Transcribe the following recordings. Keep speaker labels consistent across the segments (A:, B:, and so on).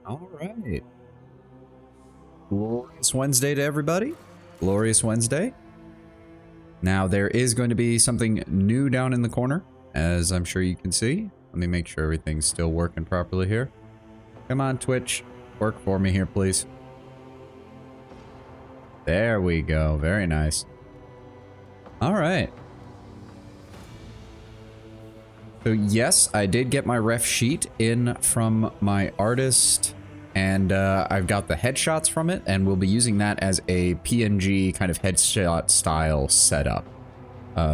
A: All right. Glorious Wednesday to everybody. Glorious Wednesday. Now, there is going to be something new down in the corner, as I'm sure you can see. Let me make sure everything's still working properly here. Come on, Twitch. Work for me here, please. There we go. Very nice. All right. So, yes, I did get my ref sheet in from my artist, and I've got the headshots from it, and we'll be using that as a PNG kind of headshot style setup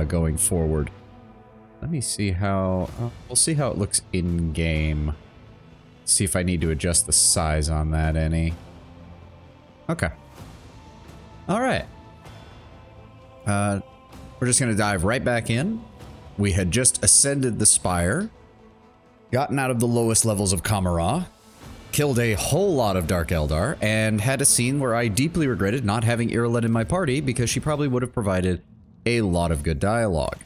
A: going forward. Let me see how... we'll see how it looks in-game. See if I need to adjust the size on that any. Okay. All right. We're just going to dive right back in. We had just ascended the spire, gotten out of the lowest levels of Kamara, killed a whole lot of Dark Eldar, and had a scene where I deeply regretted not having Irileth in my party because she probably would have provided a lot of good dialogue.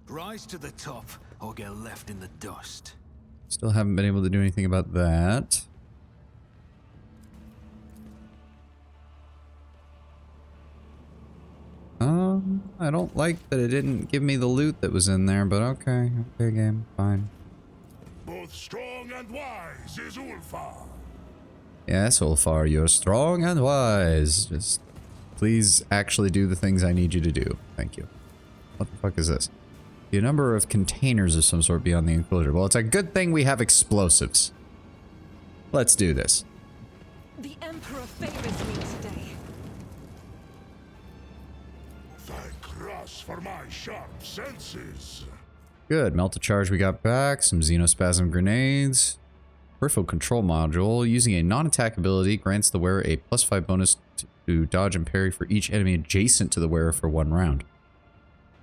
B: Rise to the top or get left in the dust.
A: Still haven't been able to do anything about that. I don't like that it didn't give me the loot that was in there, but okay. Okay, game. Fine.
C: Both strong and wise is Ulfar.
A: Yes, Ulfar, you're strong and wise. Just please actually do the things I need you to do. Thank you. What the fuck is this? The number of containers of some sort beyond the enclosure. Well, it's a good thing we have explosives. Let's do this.
D: The Emperor favors me today.
C: Thy cross for my sharp senses.
A: Good. Melt a charge we got back. Some Xenospasm grenades. Peripheral control module. Using a non-attack ability grants the wearer a +5 bonus to dodge and parry for each enemy adjacent to the wearer for 1 round.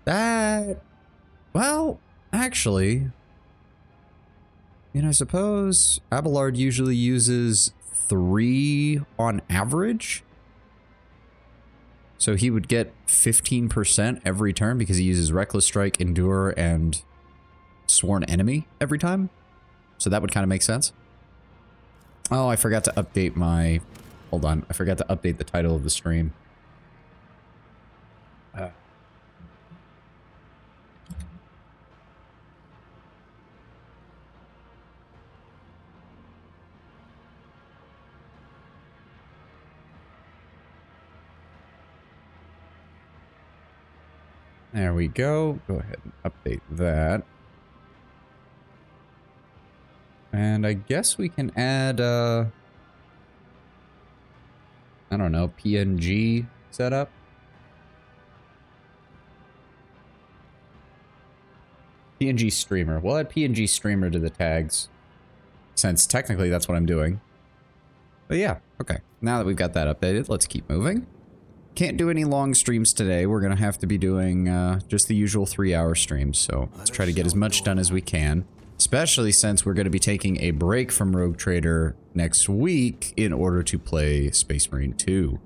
A: That... well, actually... I suppose Abelard usually uses 3 on average. So he would get 15% every turn because he uses Reckless Strike, Endure, and Sworn Enemy every time. So that would kind of make sense. Oh, I forgot to update my... hold on. I forgot to update the title of the stream. There we go. Go ahead and update that. And I guess we can add, I don't know, PNG setup. PNG streamer. We'll add PNG streamer to the tags, since technically that's what I'm doing. But yeah, okay. Now that we've got that updated, let's keep moving. Can't do any long streams today. We're going to have to be doing just the usual 3-hour streams. So let's try to get as much done as we can. Especially since we're going to be taking a break from Rogue Trader next week in order to play Space Marine 2.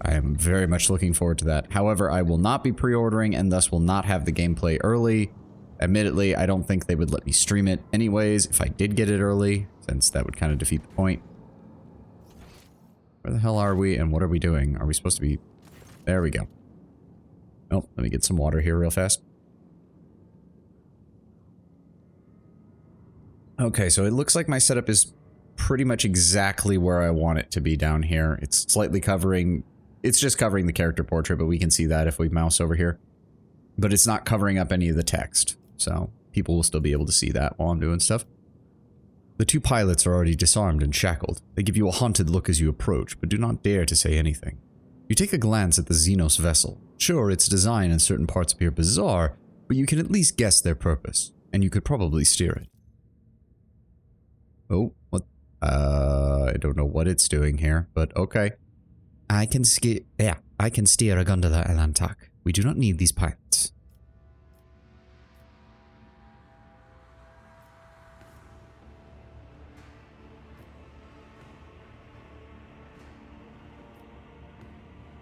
A: I am very much looking forward to that. However, I will not be pre-ordering and thus will not have the gameplay early. Admittedly, I don't think they would let me stream it anyways if I did get it early, since that would kind of defeat the point. Where the hell are we and what are we doing? Are we supposed to be... there we go. Oh, let me get some water here real fast. Okay, so it looks like my setup is pretty much exactly where I want it to be down here. It's slightly covering... it's just covering the character portrait, but we can see that if we mouse over here. But it's not covering up any of the text, so people will still be able to see that while I'm doing stuff. The 2 pilots are already disarmed and shackled. They give you a haunted look as you approach, but do not dare to say anything. You take a glance at the Xenos vessel. Sure, its design in certain parts appear bizarre, but you can at least guess their purpose, and you could probably steer it. Oh, what? I don't know what it's doing here, but okay. I can steer a gondola Elantak. We do not need these pilots.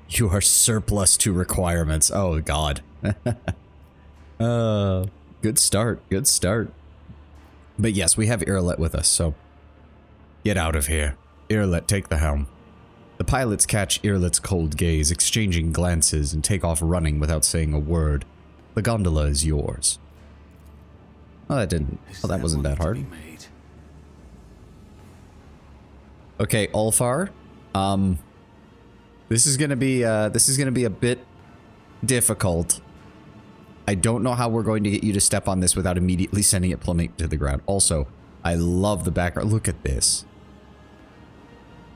A: You are surplus to requirements. Oh, God. Good start. Good start. But yes, we have Irileth with us, so Get out of here. Irlet, take the helm. The pilots catch Irlet's cold gaze, exchanging glances, and take off running without saying a word. The gondola is yours. Oh, that wasn't that hard. Okay, Ulfar. This is gonna be a bit difficult. I don't know how we're going to get you to step on this without immediately sending it plummeting to the ground. Also, I love the background. Look at this.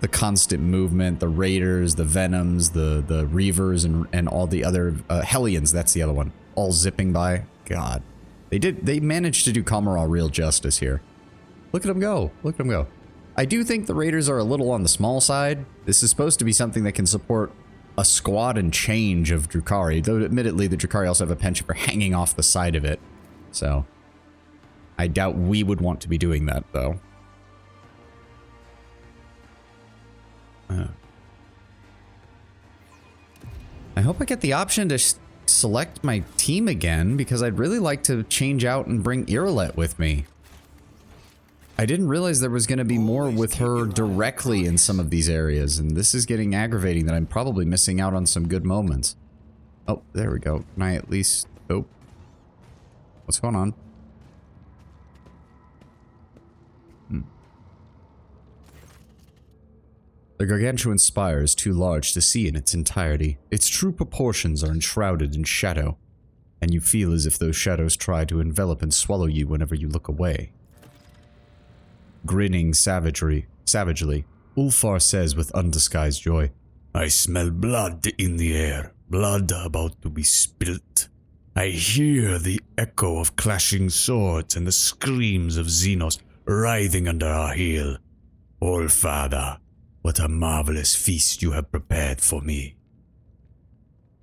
A: The constant movement, the Raiders, the Venoms, the Reavers, and all the other Hellions, that's the other one. All zipping by. God. They managed to do Kamara real justice here. Look at them go. Look at them go. I do think the Raiders are a little on the small side. This is supposed to be something that can support a squad and change of Drukhari, though admittedly the Drukhari also have a penchant for hanging off the side of it. So, I doubt we would want to be doing that, though. I hope I get the option to select my team again, because I'd really like to change out and bring Irlet with me. I didn't realize there was going to be more with her directly in some of these areas, and this is getting aggravating that I'm probably missing out on some good moments. Oh, there we go. Can I at least... Oh. What's going on? The gargantuan spire is too large to see in its entirety. Its true proportions are enshrouded in shadow, and you feel as if those shadows try to envelop and swallow you whenever you look away. Grinning savagely, Ulfar says with undisguised joy,
C: I smell blood in the air, blood about to be spilt. I hear the echo of clashing swords and the screams of Xenos writhing under our heel. All-Father, what a marvelous feast you have prepared for me.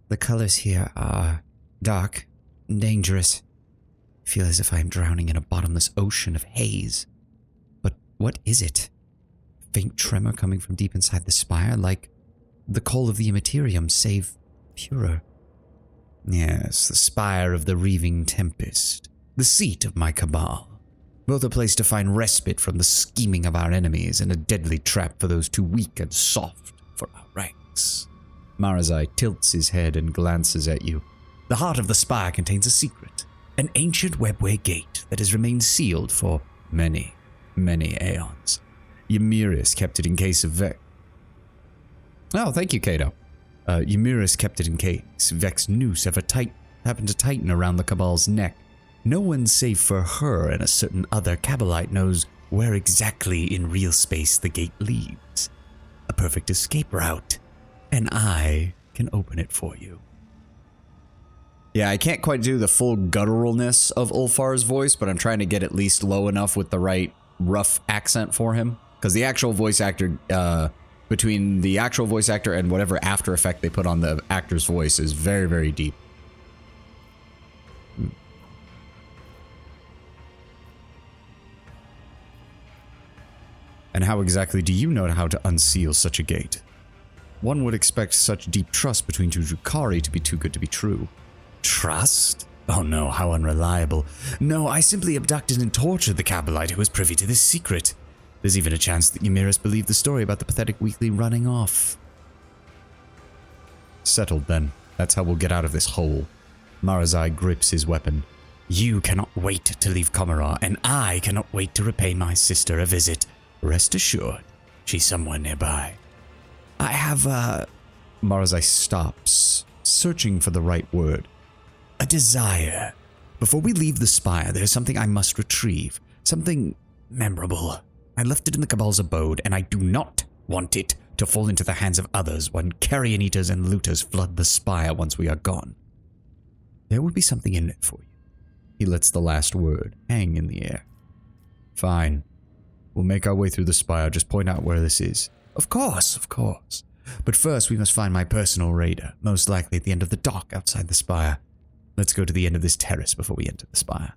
A: The colors here are dark and dangerous. I feel as if I am drowning in a bottomless ocean of haze. But what is it? Faint tremor coming from deep inside the spire, like the coal of the immaterium, save purer. Yes, the spire of the reaving tempest, the seat of my cabal. Both a place to find respite from the scheming of our enemies and a deadly trap for those too weak and soft for our ranks. Marazai tilts his head and glances at you. The heart of the spire contains a secret, an ancient webway gate that has remained sealed for many, many aeons. Ymiris kept it in case of Vex. Oh, thank you, Kato. Ymiris kept it in case Vex's noose happened to tighten around the Cabal's neck. No one save for her and a certain other Cabalite knows where exactly in real space the gate leads. A perfect escape route, and I can open it for you. Yeah, I can't quite do the full gutturalness of Ulfar's voice, but I'm trying to get at least low enough with the right rough accent for him. Because the actual voice actor, between the actual voice actor and whatever after effect they put on the actor's voice is very, very deep. And how exactly do you know how to unseal such a gate? One would expect such deep trust between two Drukhari to be too good to be true. Trust? Oh no, how unreliable. No, I simply abducted and tortured the Cabalite who was privy to this secret. There's even a chance that Ymiris believed the story about the pathetic weakly running off. Settled then. That's how we'll get out of this hole. Marazai grips his weapon. You cannot wait to leave Kamara, and I cannot wait to repay my sister a visit. Rest assured, she's somewhere nearby. I have Marazai stops, searching for the right word. A desire. Before we leave the spire, there's something I must retrieve. Something memorable. I left it in the Cabal's abode, and I do not want it to fall into the hands of others when carrion eaters and looters flood the spire once we are gone. There will be something in it for you. He lets the last word hang in the air. Fine. We'll make our way through the spire, just point out where this is. Of course, of course. But first we must find my personal raider, most likely at the end of the dock outside the spire. Let's go to the end of this terrace before we enter the spire.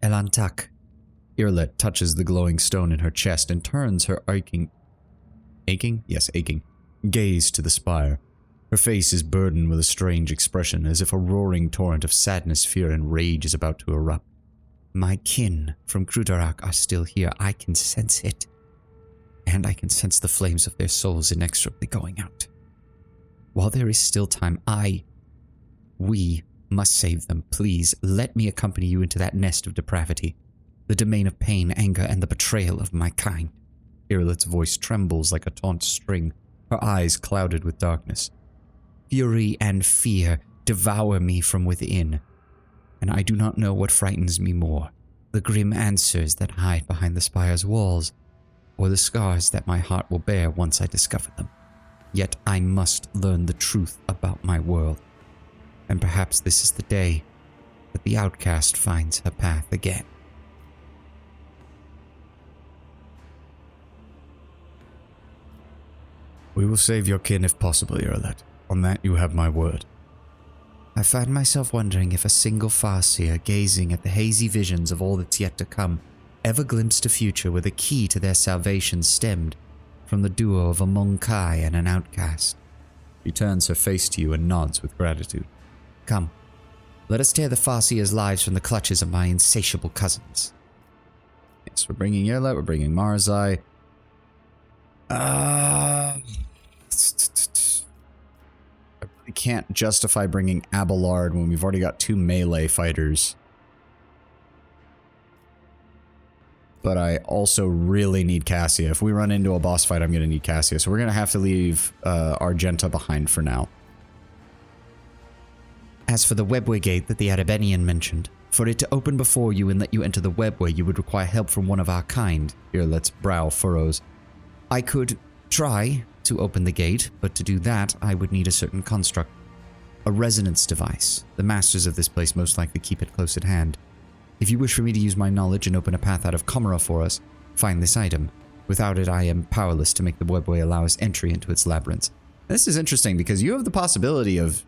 A: Elantak. Irlet touches the glowing stone in her chest and turns her aching gaze to the spire. Her face is burdened with a strange expression, as if a roaring torrent of sadness, fear, and rage is about to erupt. My kin from Krudarak are still here. I can sense it. and I can sense the flames of their souls inexorably going out. While there is still time, we must save them. Please, let me accompany you into that nest of depravity, the domain of pain, anger, and the betrayal of my kind. Irileth's voice trembles like a taut string, her eyes clouded with darkness. Fury and fear devour me from within, and I do not know what frightens me more, the grim answers that hide behind the spire's walls, or the scars that my heart will bear once I discover them. Yet I must learn the truth about my world, and perhaps this is the day that the outcast finds her path again.
C: We will save your kin if possible, Irileth. On that you have my word.
A: I find myself wondering if a single Farseer gazing at the hazy visions of all that's yet to come ever glimpsed a future where the key to their salvation stemmed from the duo of a Monkai and an outcast. She turns her face to you and nods with gratitude. Come, let us tear the Farseer's lives from the clutches of my insatiable cousins. Yes, we're bringing Irileth, we're bringing Marzai. I really can't justify bringing Abelard when we've already got 2 melee fighters. But I also really need Cassia. If we run into a boss fight, I'm going to need Cassia. So we're going to have to leave Argenta behind for now. As for the webway gate that the Arabenian mentioned, for it to open before you and let you enter the webway, you would require help from one of our kind. Irileth's brow furrows. I could try to open the gate, but to do that, I would need a certain construct. A resonance device. The masters of this place most likely keep it close at hand. If you wish for me to use my knowledge and open a path out of Comera for us, find this item. Without it, I am powerless to make the webway allow us entry into its labyrinth. This is interesting because you have the possibility of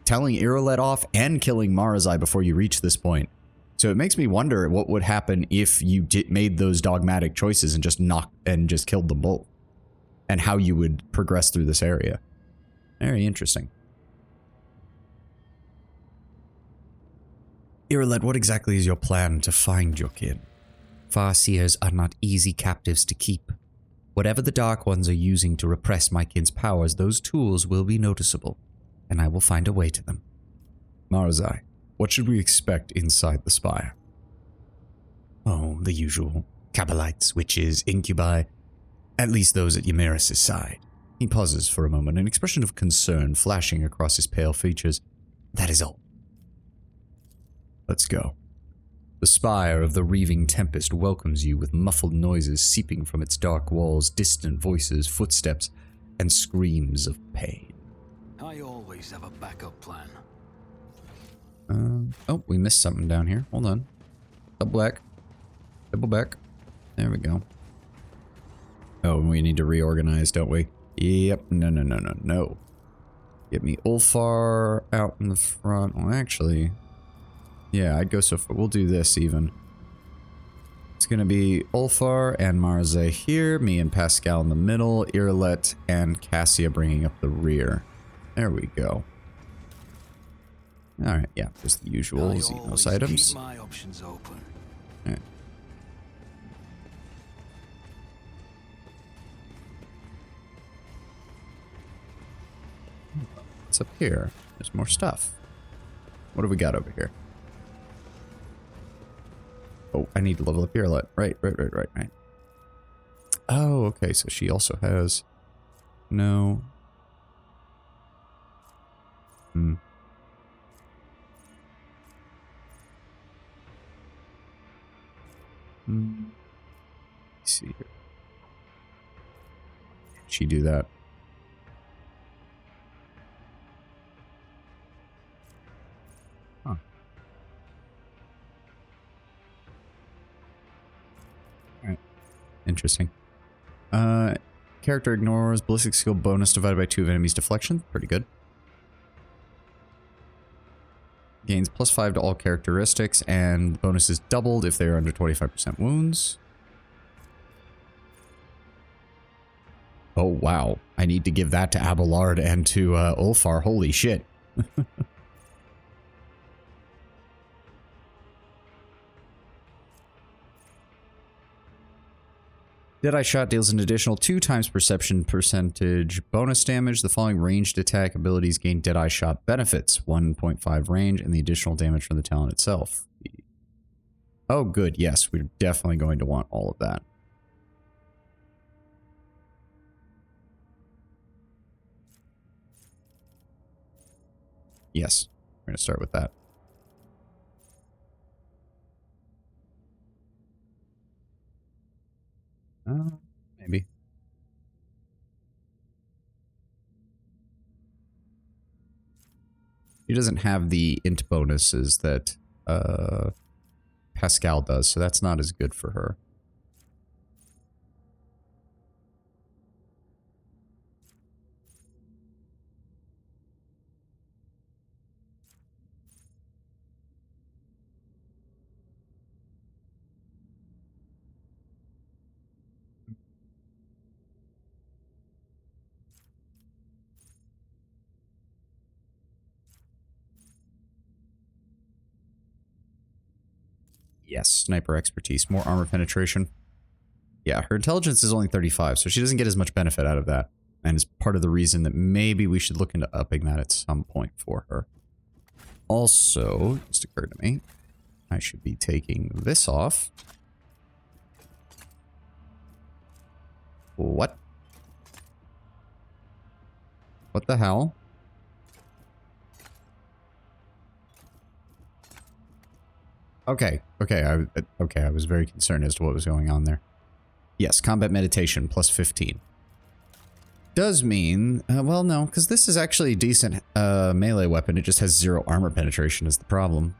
A: telling Irileth off and killing Marzai before you reach this point. So it makes me wonder what would happen if you made those dogmatic choices and just killed them both. And how you would progress through this area. Very interesting. Irileth, what exactly is your plan to find your kin? Farseers are not easy captives to keep. Whatever the Dark Ones are using to repress my kin's powers, those tools will be noticeable, and I will find a way to them. Marzai, what should we expect inside the spire? Oh, the usual. Cabalites, witches, incubi, at least those at Ymiris' side. He pauses for a moment, an expression of concern flashing across his pale features. That is all. Let's go. The spire of the Reaving Tempest welcomes you with muffled noises seeping from its dark walls, distant voices, footsteps, and screams of pain.
B: I always have a backup plan.
A: Oh, we missed something down here. Hold on. Double back. Double back. There we go. Oh, we need to reorganize, don't we? Yep. No. Get me Ulfar out in the front. Well, actually, yeah, I'd go so far. We'll do this even. It's going to be Ulfar and Marzai here, me and Pascal in the middle, Irileth and Cassia bringing up the rear. There we go. All right, yeah, just the usual Xenos items.
B: Keep my options open.
A: All right. What's up here? There's more stuff. What do we got over here? Oh, I need to level up Irileth. Right. Oh, okay, so she also has... No. Let's see here. She do that? Huh. Alright. Interesting. Character ignores ballistic skill bonus divided by 2 of enemy's deflection. Pretty good. Gains +5 to all characteristics, and the bonus is doubled if they are under 25% wounds. Oh, wow. I need to give that to Abelard and to Ulfar. Holy shit. Deadeye Shot deals an additional 2 times perception percentage bonus damage. The following ranged attack abilities gain Deadeye Shot benefits. 1.5 range and the additional damage from the talent itself. Oh, good. Yes, we're definitely going to want all of that. Yes, we're going to start with that. Maybe. He doesn't have the int bonuses that Pascal does, so that's not as good for her. Yes, sniper expertise, more armor penetration. Yeah, her intelligence is only 35, so she doesn't get as much benefit out of that. And it's part of the reason that maybe we should look into upping that at some point for her. Also, it just occurred to me, I should be taking this off. What? What the hell? Okay, I was very concerned as to what was going on there. Yes, combat meditation, plus 15. Does mean, well, no, because this is actually a decent melee weapon. It just has 0 armor penetration is the problem.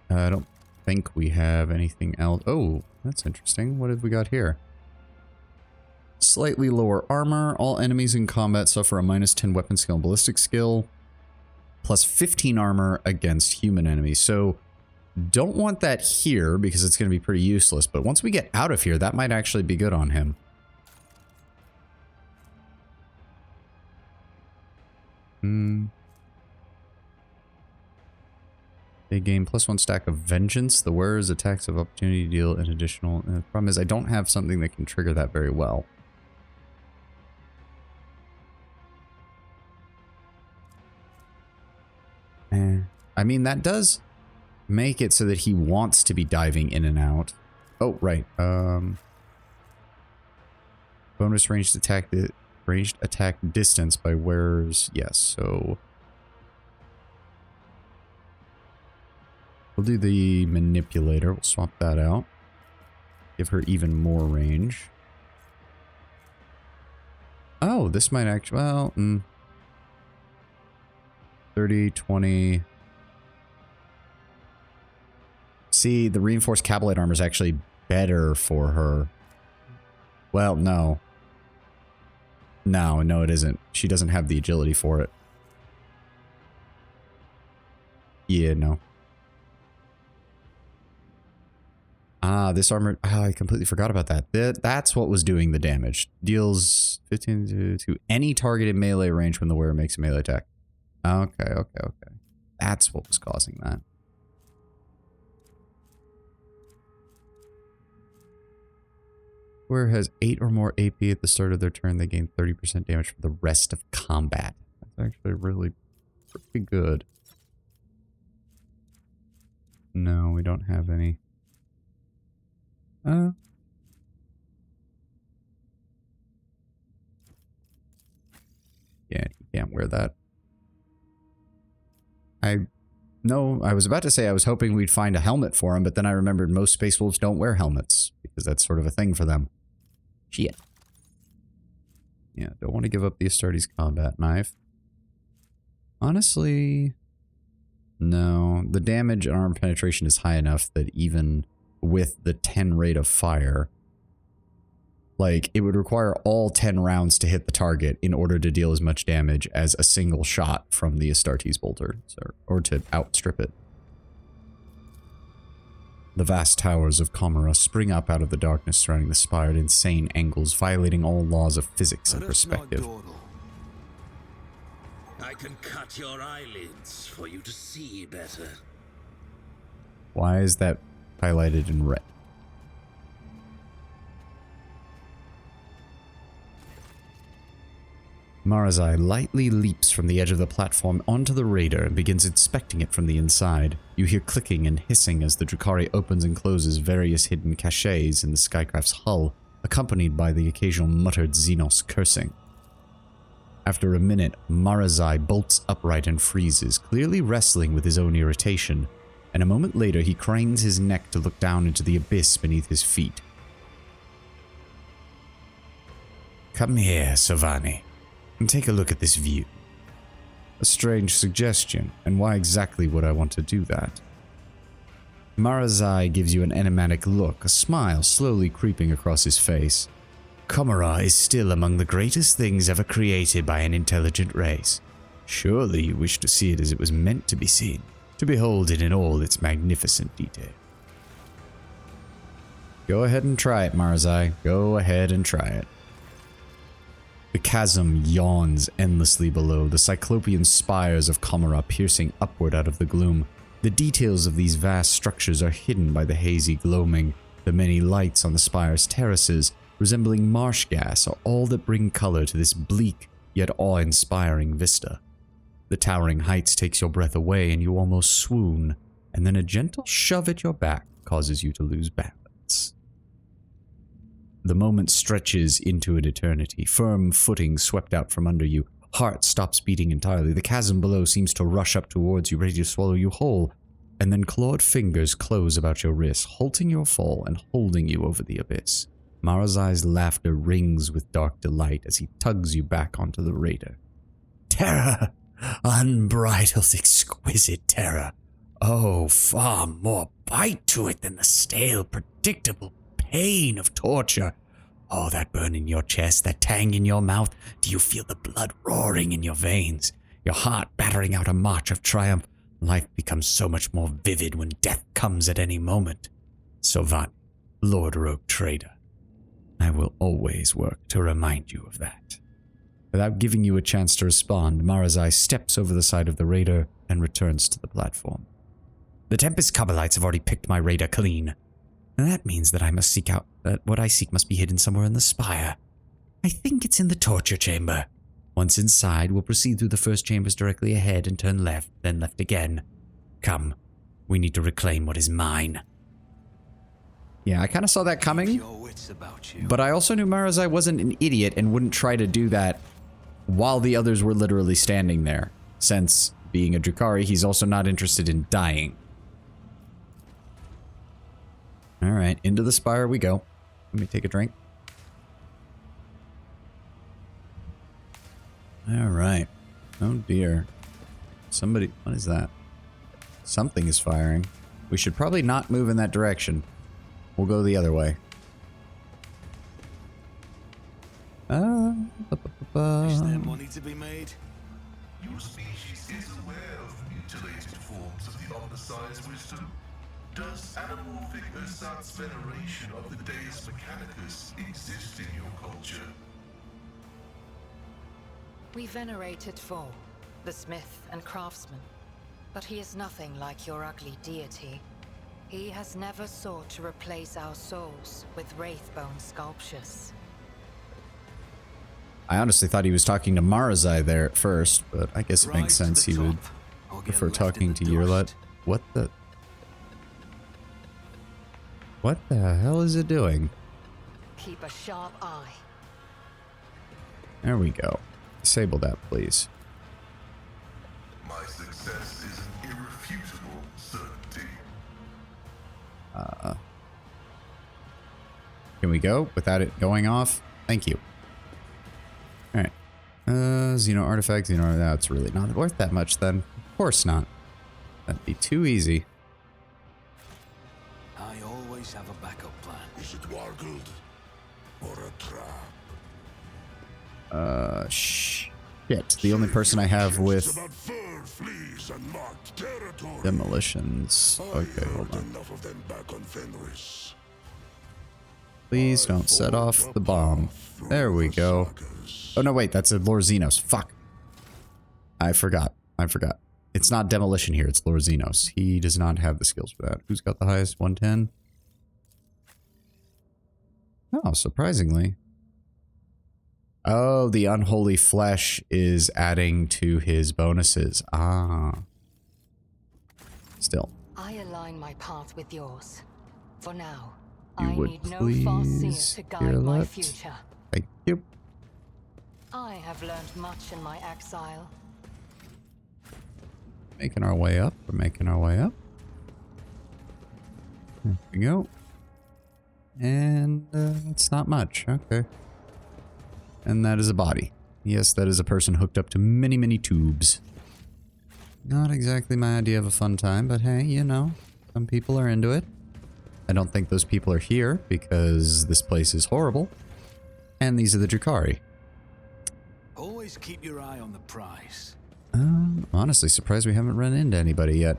A: I don't think we have anything else. Oh, that's interesting. What have we got here? Slightly lower armor. All enemies in combat suffer a minus 10 weapon skill and ballistic skill. Plus 15 armor against human enemies. So don't want that here because it's going to be pretty useless. But once we get out of here, that might actually be good on him. They gain +1 stack of vengeance. The wearer's attacks of opportunity deal an additional... the problem is I don't have something that can trigger that very well. I mean, that does make it so that he wants to be diving in and out. Oh, right. Bonus ranged attack distance by wearers. Yes, so we'll do the manipulator. We'll swap that out. Give her even more range. Oh, this might actually, well, 30, 20. See, the reinforced Kabalite armor is actually better for her. Well, no. No, it isn't. She doesn't have the agility for it. Yeah, no. Ah, this armor... Oh, I completely forgot about that. That's what was doing the damage. Deals 15 to any targeted melee range when the wearer makes a melee attack. Okay. That's what was causing that. Wearer has 8 or more AP at the start of their turn. They gain 30% damage for the rest of combat. That's actually really pretty good. No, we don't have any. Yeah, you can't wear that. I was about to say I was hoping we'd find a helmet for him, but then I remembered most Space Wolves don't wear helmets because that's sort of a thing for them. Shit. Yeah, don't want to give up the Astartes combat knife. Honestly, no. The damage and armor penetration is high enough that even with the 10 rate of fire, like, it would require all 10 rounds to hit the target in order to deal as much damage as a single shot from the Astartes bolter, or to outstrip it. The vast towers of Comera spring up out of the darkness surrounding the spire at insane angles, violating all laws of physics and perspective.
E: I can cut your eyelids for you to see better.
A: Why is that highlighted in red? Marazai lightly leaps from the edge of the platform onto the raider and begins inspecting it from the inside. You hear clicking and hissing as the Drukhari opens and closes various hidden caches in the Skycraft's hull, accompanied by the occasional muttered Xenos cursing. After a minute, Marazai bolts upright and freezes, clearly wrestling with his own irritation, and a moment later he cranes his neck to look down into the abyss beneath his feet.
C: Come here, Savani, and take a look at this view.
A: A strange suggestion, and why exactly would I want to do that? Marazai gives you an enigmatic look, a smile slowly creeping across his face.
C: Komara is still among the greatest things ever created by an intelligent race. Surely you wish to see it as it was meant to be seen, to behold it in all its magnificent detail.
A: Go ahead and try it, Marazai. Go ahead and try it. The chasm yawns endlessly below, the cyclopean spires of Komara piercing upward out of the gloom. The details of these vast structures are hidden by the hazy gloaming. The many lights on the spire's terraces, resembling marsh gas, are all that bring color to this bleak yet awe-inspiring vista. The towering heights takes your breath away and you almost swoon, and then a gentle shove at your back causes you to lose balance. The moment stretches into an eternity, firm footing swept out from under you. Heart stops beating entirely. The chasm below seems to rush up towards you, ready to swallow you whole, and then clawed fingers close about your wrists, halting your fall and holding you over the abyss. Marazai's laughter rings with dark delight as he tugs you back onto the raider.
C: Terror! Unbridled, exquisite terror. Oh, far more bite to it than the stale, predictable pain of torture. Oh, that burn in your chest, that tang in your mouth. Do you feel the blood roaring in your veins? Your heart battering out a march of triumph? Life becomes so much more vivid when death comes at any moment. Sauvani, Lord Rogue Trader, I will always work to remind you of that.
A: Without giving you a chance to respond, Marazai steps over the side of the raider and returns to the platform.
C: The Tempest Kabalites have already picked my raider clean. And that means that I must seek out that what I seek must be hidden somewhere in the spire. I think it's in the torture chamber. Once inside, we'll proceed through the first chambers directly ahead and turn left, then left again. Come, we need to reclaim what is mine.
A: Yeah, I kind of saw that coming, but I also knew Marazai wasn't an idiot and wouldn't try to do that while the others were literally standing there, since, being a Drukhari, he's also not interested in dying. Alright, into the spire we go. Let me take a drink. Alright. Oh dear. Somebody... What is that? Something is firing. We should probably not move in that direction. We'll go the other way.
B: Is there money to be made?
F: Your species is aware of mutilated forms of the undersized wisdom. Does anamorphic Ursat's veneration of the Deus Mechanicus exist in your culture?
D: We venerated Vor, the smith and craftsman, but he is nothing like your ugly deity. He has never sought to replace our souls with wraithbone sculptures.
A: I honestly thought he was talking to Marazai there at first, but I guess it makes sense he would prefer talking to Yurlet. What the... What the hell is it doing?
D: Keep a sharp eye.
A: There we go. Disable that, please.
F: My success is an irrefutable certainty.
A: Can we go without it going off? Thank you. Alright. Xeno artifact, that's really not worth that much then. Of course not. That'd be too easy.
B: I always have a backup plan.
F: Is it wargled or a trap?
A: Shit. The only person I have with
F: About fur, fleas, and marked territory.
A: demolitions. Okay, hold on.
F: Enough of them back on Fenris.
A: Please don't set off the bomb. There we go. Oh no, wait, that's a Lord Xenos. Fuck. I forgot. It's not demolition here, it's Lord Xenos. He does not have the skills for that. Who's got the highest? 110? Oh, surprisingly. Oh, the unholy flesh is adding to his bonuses. Ah. Still.
D: I align my path with yours. For now,
A: You
D: I
A: would
D: need no Farseer
A: please,
D: to guide my
A: Irileth?
D: future.
A: Thank you.
D: I have learned much in my exile.
A: Making our way up. We're making our way up. There we go. And it's not much. Okay. And that is a body. Yes, that is a person hooked up to many, many tubes. Not exactly my idea of a fun time, but hey, you know, some people are into it. I don't think those people are here because this place is horrible. And these are the Drukhari.
B: Always keep your eye on the prize.
A: Honestly, surprised we haven't run into anybody yet.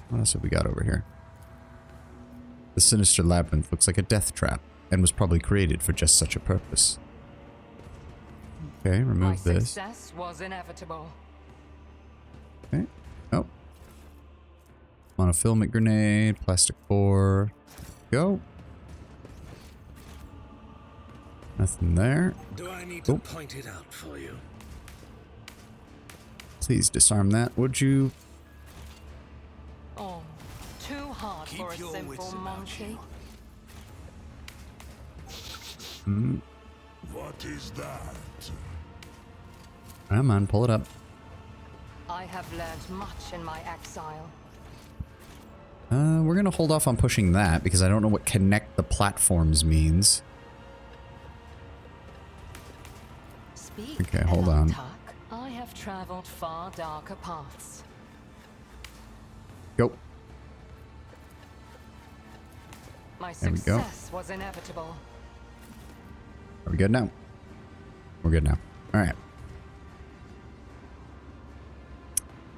A: What else have we got over here? The sinister labyrinth looks like a death trap and was probably created for just such a purpose. Okay,
D: My
A: remove this.
D: success was inevitable.
A: Okay. Oh. Monofilament grenade, plastic core. Go. Nothing there.
E: Do I need to
A: Oh.
E: point it out for you?
A: Please disarm that, would you?
D: Oh, too hard
B: Keep
D: for a
B: your wits
D: simple
B: about
D: monkey.
B: you.
F: What is that?
A: Come on, pull it up.
D: I have learned much in my exile.
A: We're gonna hold off on pushing that because I don't know what connect the platforms means.
D: Speak,
A: Okay, hold on.
D: Elantak. I have traveled far darker paths.
A: Go.
D: My
A: There we go.
D: success was inevitable.
A: Are we good now? We're good now. Alright.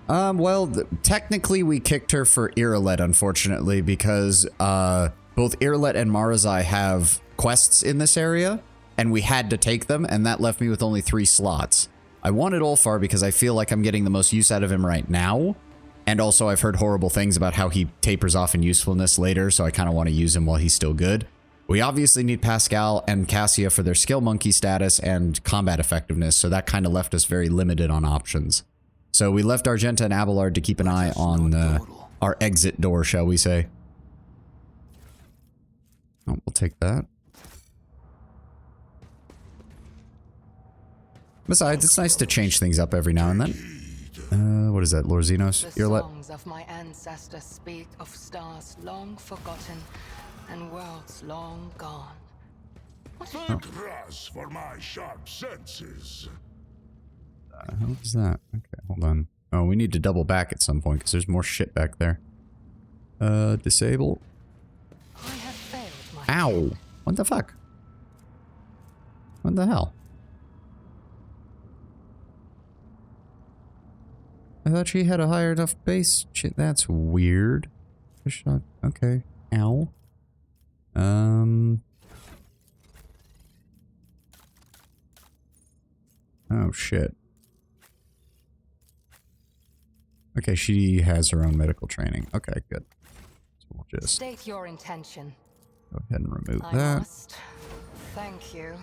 A: Well, technically we kicked her for Irileth, unfortunately, because both Irileth and Marazai have quests in this area, and we had to take them, and that left me with only 3 slots. I wanted Ulfar because I feel like I'm getting the most use out of him right now, and also I've heard horrible things about how he tapers off in usefulness later, so I kind of want to use him while he's still good. We obviously need Pascal and Cassia for their skill monkey status and combat effectiveness, so that kind of left us very limited on options. So we left Argenta and Abelard to keep an eye on our exit door, shall we say. Oh, we'll take that. Besides, it's nice to change things up every now and then. What is that, Lord Xenos?
D: The
A: Irileth?
D: songs of my ancestors speak of stars long forgotten and worlds long gone.
F: Thank Brass for my sharp senses.
A: How is that? Okay, hold on. Oh, we need to double back at some point because there's more shit back there. Disable.
D: I have failed my
A: Ow! What the fuck? What the hell? I thought she had a higher enough base. Shit, that's weird. Shot. Okay. Ow. Oh shit. Okay, she has her own medical training. Okay, good. So we'll just
D: State your intention.
A: go ahead and remove
D: I
A: that.
D: must. Thank you.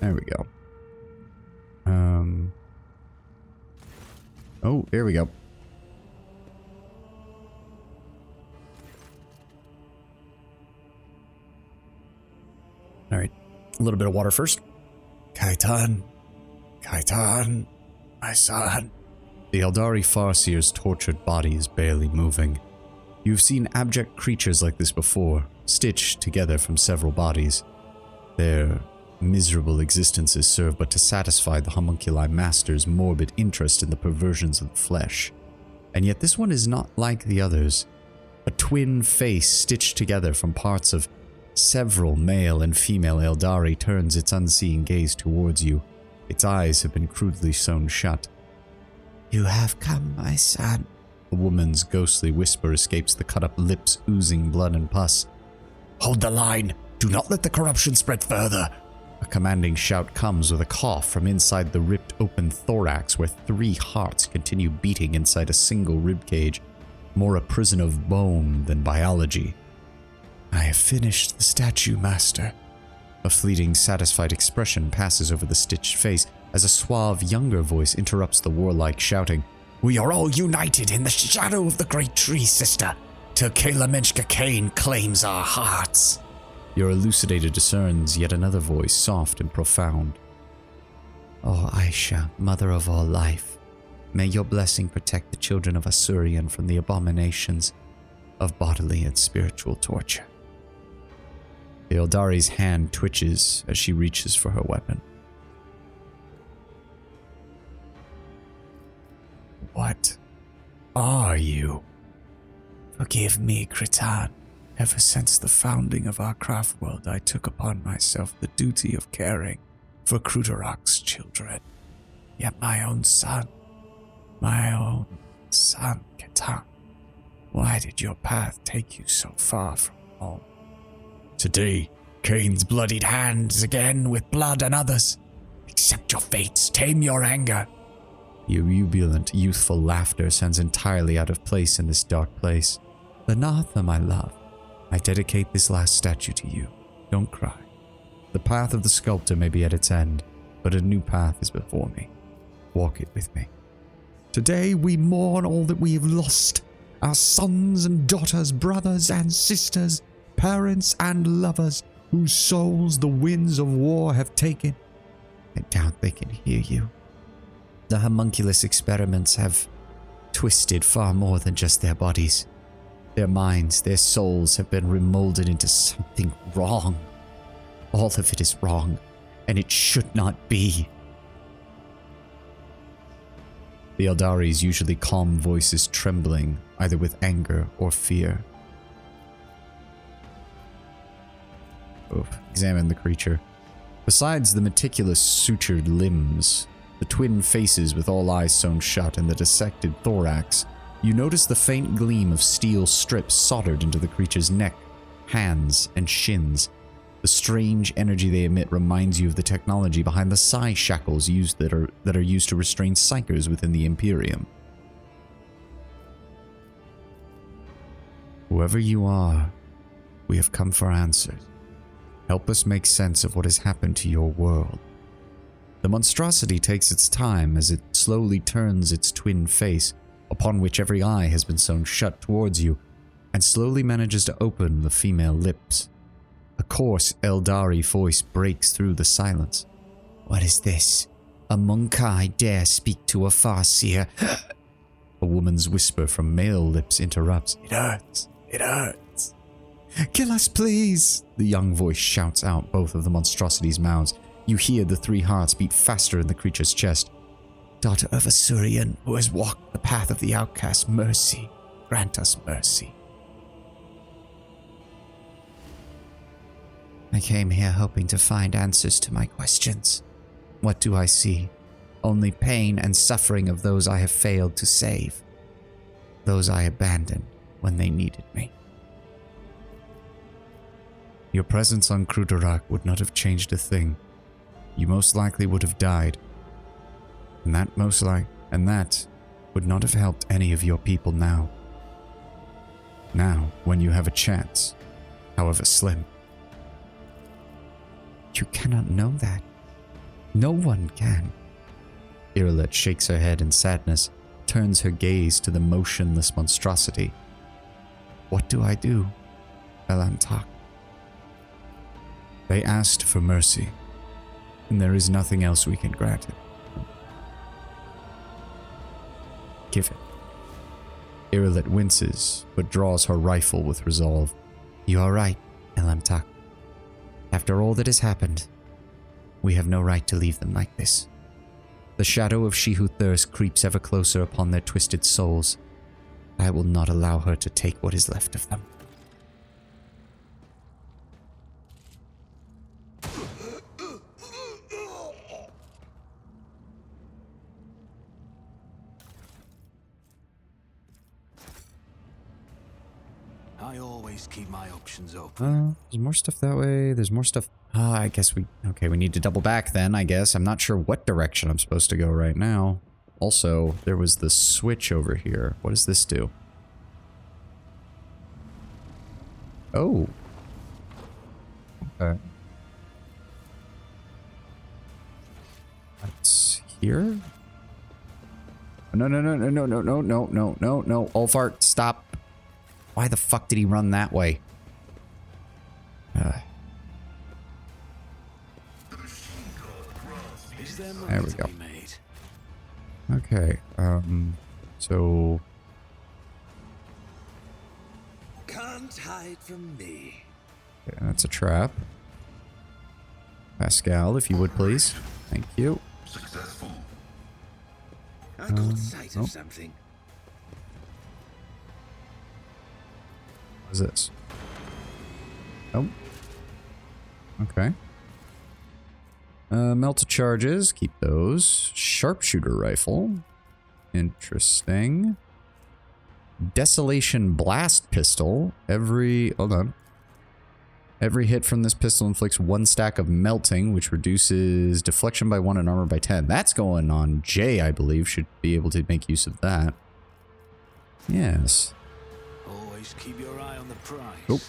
A: There we go. Oh, there we go. All right. A little bit of water first.
C: Kaitan. Kaitan. My son.
A: The Eldari Farseer's tortured body is barely moving. You've seen abject creatures like this before, stitched together from several bodies. Their miserable existences serve but to satisfy the homunculi master's morbid interest in the perversions of the flesh. And yet this one is not like the others. A twin face stitched together from parts of several male and female Eldari turns its unseeing gaze towards you. Its eyes have been crudely sewn shut.
C: You have come, my son.
A: A woman's ghostly whisper escapes the cut-up lips, oozing blood and pus.
C: Hold the line. Do not let the corruption spread further.
A: A commanding shout comes with a cough from inside the ripped open thorax where 3 hearts continue beating inside a single ribcage, more a prison of bone than biology.
C: I have finished the statue, Master.
A: A fleeting, satisfied expression passes over the stitched face as a suave, younger voice interrupts the warlike shouting.
C: We are all united in the shadow of the great tree, sister, till Kayla Menschka Kane claims our hearts.
A: Your elucidator discerns yet another voice, soft and profound. Oh, Aisha, mother of all life, may your blessing protect the children of Asurian from the abominations of bodily and spiritual torture. Eldari's hand twitches as she reaches for her weapon.
C: What are you? Forgive me, Kritan. Ever since the founding of our craft world, I took upon myself the duty of caring for Krutarok's children. Yet my own son, Kritan, why did your path take you so far from home? Today, Kane's bloodied hands again with blood and others. Accept your fates, tame your anger.
A: Your jubilant, youthful laughter sounds entirely out of place in this dark place. Lenatha, my love, I dedicate this last statue to you. Don't cry. The path of the sculptor may be at its end, but a new path is before me. Walk it with me. Today we mourn all that we have lost. Our sons and daughters, brothers and sisters, parents and lovers, whose souls the winds of war have taken. I doubt they can hear you. The homunculus experiments have twisted far more than just their bodies. Their minds, their souls have been remolded into something wrong. All of it is wrong, and it should not be. The Eldari's usually calm voice is trembling, either with anger or fear. Examine the creature. Besides the meticulous sutured limbs, the twin faces with all eyes sewn shut, and the dissected thorax, you notice the faint gleam of steel strips soldered into the creature's neck, hands, and shins. The strange energy they emit reminds you of the technology behind the psi shackles that are used to restrain psychers within the Imperium. Whoever you are, we have come for answers. Help us make sense of what has happened to your world. The monstrosity takes its time as it slowly turns its twin face, upon which every eye has been sewn shut towards you, and slowly manages to open the female lips. A coarse Eldari voice breaks through the silence. What is this? A Monkai dare speak to a Farseer? A woman's whisper from male lips interrupts.
C: It hurts. It hurts.
A: Kill us, please! The young voice shouts out both of the monstrosity's mouths. You hear the 3 hearts beat faster in the creature's chest. Daughter of Asurian, who has walked the path of the outcast, mercy. Grant us mercy. I came here hoping to find answers to my questions. What do I see? Only pain and suffering of those I have failed to save. Those I abandoned when they needed me. Your presence on Krutarok would not have changed a thing. You most likely would have died. And that would not have helped any of your people now. Now, when you have a chance, however slim. You cannot know that. No one can. Irileth shakes her head in sadness, turns her gaze to the motionless monstrosity. What do I do, Elantak? They asked for mercy, and there is nothing else we can grant it. Give it. Irileth winces, but draws her rifle with resolve. You are right, Elamtak. After all that has happened, we have no right to leave them like this. The shadow of she who thirsts creeps ever closer upon their twisted souls. I will not allow her to take what is left of them.
B: I always keep my options open.
A: There's more stuff that way. There's more stuff. I guess we need to double back then, I guess. I'm not sure what direction I'm supposed to go right now. Also, there was the switch over here. What does this do? Oh. Okay. here? No, no, no, no, no, no, no, no, no, no, no. Ulfart, stop. Why the fuck did he run that way?
B: Is there
A: There we
B: money to
A: go.
B: be made?
A: Okay, so...
E: Can't hide from me.
A: Okay, that's a trap. Pascal, if you would please. Thank you.
F: Successful.
E: I caught sight
A: oh.
E: of something.
A: What is this? Oh. Okay. Melted charges. Keep those. Sharpshooter rifle. Interesting. Desolation blast pistol. Hold on. Every hit from this pistol inflicts 1 stack of melting, which reduces deflection by 1 and armor by 10. That's going on Jay, I believe. Should be able to make use of that. Yes.
B: Always keep your eye on the prize.
A: Oh.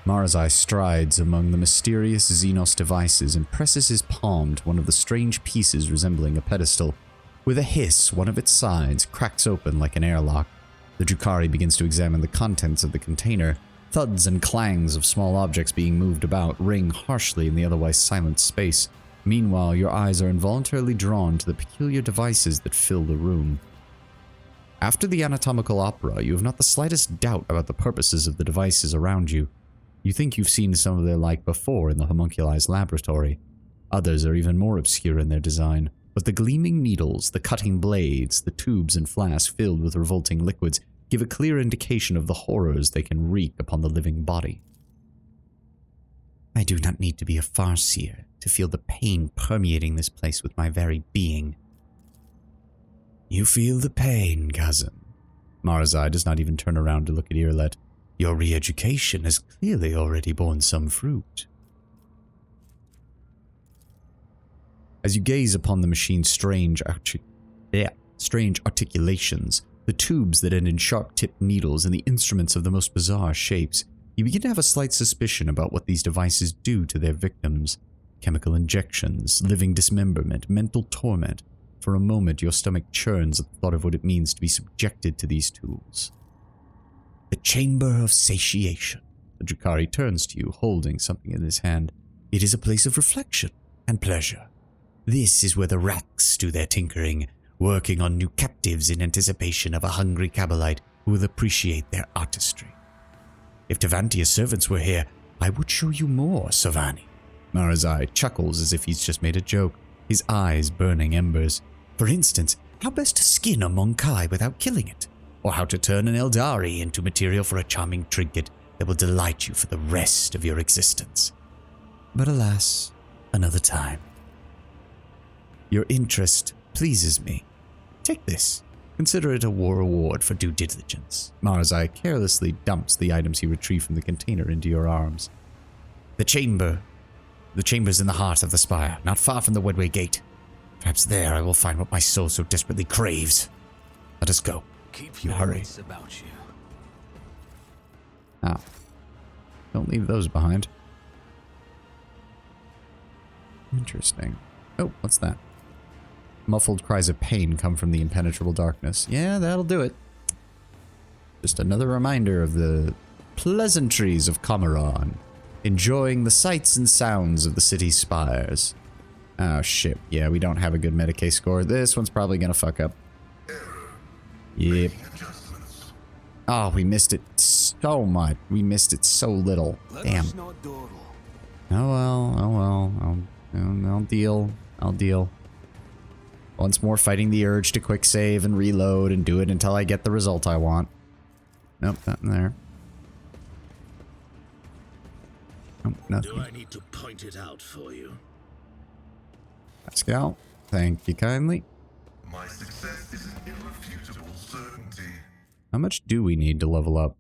A: Marazai strides among the mysterious Xenos devices and presses his palm to one of the strange pieces resembling a pedestal. With a hiss, one of its sides cracks open like an airlock. The Drukhari begins to examine the contents of the container. Thuds and clangs of small objects being moved about ring harshly in the otherwise silent space. Meanwhile, your eyes are involuntarily drawn to the peculiar devices that fill the room. After the anatomical opera, you have not the slightest doubt about the purposes of the devices around you. You think you've seen some of their like before in the homunculized laboratory. Others are even more obscure in their design, but the gleaming needles, the cutting blades, the tubes and flasks filled with revolting liquids give a clear indication of the horrors they can wreak upon the living body. I do not need to be a farseer to feel the pain permeating this place with my very being. You feel the pain, cousin. Marazai does not even turn around to look at Irlet. Your re-education has clearly already borne some fruit. As you gaze upon the machine's strange articulations, the tubes that end in sharp-tipped needles and the instruments of the most bizarre shapes, you begin to have a slight suspicion about what these devices do to their victims. Chemical injections, living dismemberment, mental torment. For a moment, your stomach churns at the thought of what it means to be subjected to these tools. The Chamber of Satiation. The Drukhari turns to you, holding something in his hand. It is a place of reflection and pleasure. This is where the Raks do their tinkering, working on new captives in anticipation of a hungry Kabbalite who will appreciate their artistry. If Tevantia's servants were here, I would show you more, Savani. Marazai chuckles as if he's just made a joke, his eyes burning embers. For instance, how best to skin a Monkai without killing it, or how to turn an Eldari into material for a charming trinket that will delight you for the rest of your existence. But alas, another time. Your interest pleases me. Take this. Consider it a war reward for due diligence. Marazai carelessly dumps the items he retrieved from the container into your arms. The chamber's in the heart of the spire, not far from the Wedway Gate. Perhaps there I will find what my soul so desperately craves. Let us go.
B: Keep your
A: Hurry.
B: wits about you.
A: Ah. Don't leave those behind. Interesting. Oh, what's that? Muffled cries of pain come from the impenetrable darkness. Yeah, that'll do it. Just another reminder of the pleasantries of Comoran. Enjoying the sights and sounds of the city's spires. Oh shit, yeah, we don't have a good Medicaid score. This one's probably gonna fuck up. Yep. Oh, we missed it so much. We missed it so little.
B: Let
A: Damn.
B: us not dawdle.
A: Oh well. I'll deal. Once more fighting the urge to quick save and reload and do it until I get the result I want. Nope, nothing there. Nope, nothing.
E: Do I need to point it out for you?
A: Pascal, thank you kindly.
F: My success is an irrefutable certainty.
A: How much do we need to level up?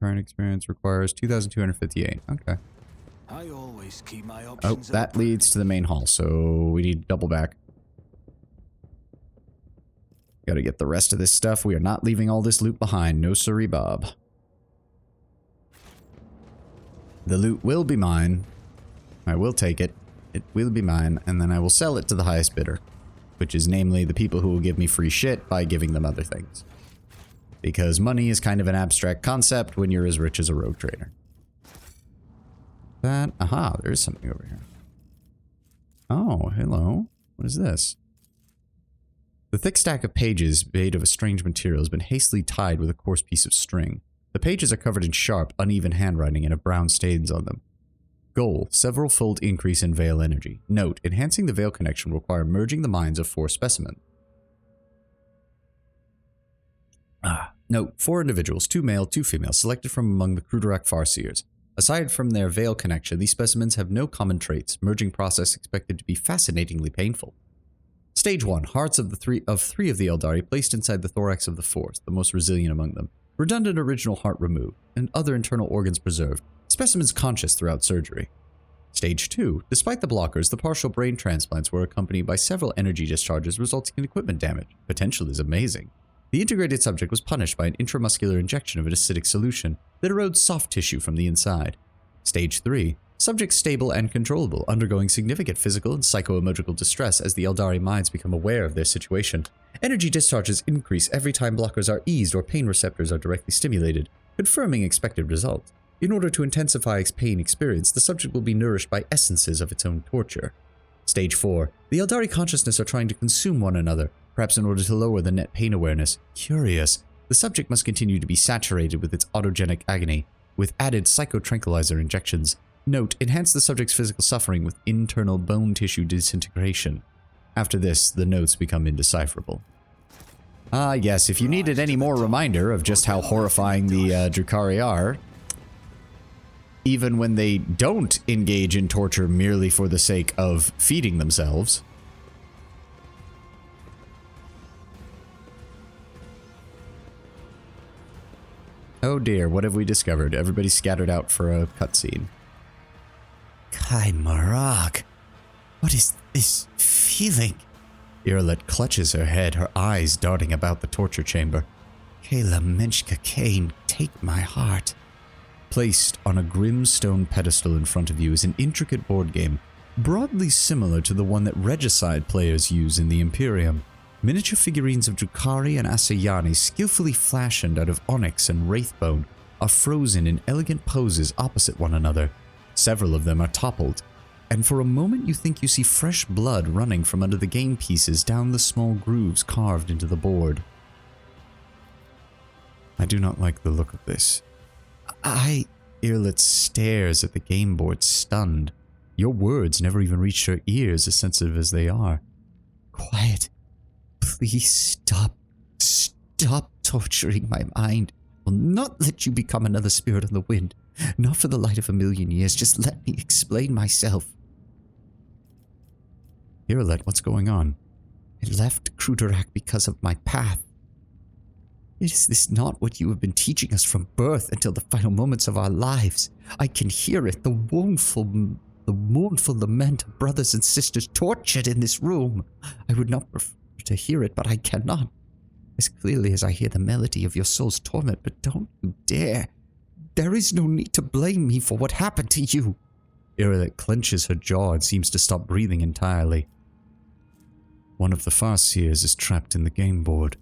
A: Current experience requires 2,258. Okay.
B: I always keep my
A: Oh,
B: options
A: that
B: open.
A: leads to the main hall, so we need to double back. Gotta get the rest of this stuff. We are not leaving all this loot behind. No siree, Bob. The loot will be mine. I will take it. It will be mine, and then I will sell it to the highest bidder, which is namely the people who will give me free shit by giving them other things. Because money is kind of an abstract concept when you're as rich as a rogue trader. Aha, there is something over here. Oh, hello. What is this? The thick stack of pages made of a strange material has been hastily tied with a coarse piece of string. The pages are covered in sharp, uneven handwriting and have brown stains on them. Goal, several-fold increase in veil energy. Note, enhancing the veil connection will require merging the minds of 4 specimens. Note, 4 individuals, 2 male, 2 female, selected from among the Krudorak Farseers. Aside from their veil connection, these specimens have no common traits, merging process expected to be fascinatingly painful. Stage 1, hearts of three of the Eldari placed inside the thorax of the 4th, the most resilient among them. Redundant original heart removed, and other internal organs preserved. Specimens conscious throughout surgery. Stage 2, despite the blockers, the partial brain transplants were accompanied by several energy discharges resulting in equipment damage. Potential is amazing. The integrated subject was punished by an intramuscular injection of an acidic solution that erodes soft tissue from the inside. Stage 3, subject stable and controllable, undergoing significant physical and psycho-emotional distress as the Eldari minds become aware of their situation. Energy discharges increase every time blockers are eased or pain receptors are directly stimulated, confirming expected results. In order to intensify its pain experience, the subject will be nourished by essences of its own torture. Stage 4, the Eldari consciousness are trying to consume one another, perhaps in order to lower the net pain awareness. Curious. The subject must continue to be saturated with its autogenic agony, with added psychotranquilizer injections. Note, enhance the subject's physical suffering with internal bone tissue disintegration. After this, the notes become indecipherable. Yes, if you needed any more reminder of just how horrifying the Drukhari are, even when they don't engage in torture merely for the sake of feeding themselves. Oh dear, what have we discovered? Everybody scattered out for a cutscene. Kai Marag, what is this feeling? Irileth clutches her head, her eyes darting about the torture chamber. Kayla Menshka Kane, take my heart. Placed on a grim stone pedestal in front of you is an intricate board game, broadly similar to the one that Regicide players use in the Imperium. Miniature figurines of Drukhari and Asayani, skillfully fashioned out of onyx and wraithbone, are frozen in elegant poses opposite one another. Several of them are toppled, and for a moment you think you see fresh blood running from under the game pieces down the small grooves carved into the board. I do not like the look of this. Irileth stares at the game board, stunned. Your words never even reached her ears, as sensitive as they are. Quiet. Please stop. Stop torturing my mind. I will not let you become another spirit on the wind. Not for the light of a million years. Just let me explain myself. Irileth, what's going on? I left Krudorak because of my path. Is this not what you have been teaching us from birth until the final moments of our lives? I can hear it, the mournful lament of brothers and sisters tortured in this room. I would not prefer to hear it, but I cannot. As clearly as I hear the melody of your soul's torment, but don't you dare. There is no need to blame me for what happened to you. Irileth clenches her jaw and seems to stop breathing entirely. One of the Farseers is trapped in the game board.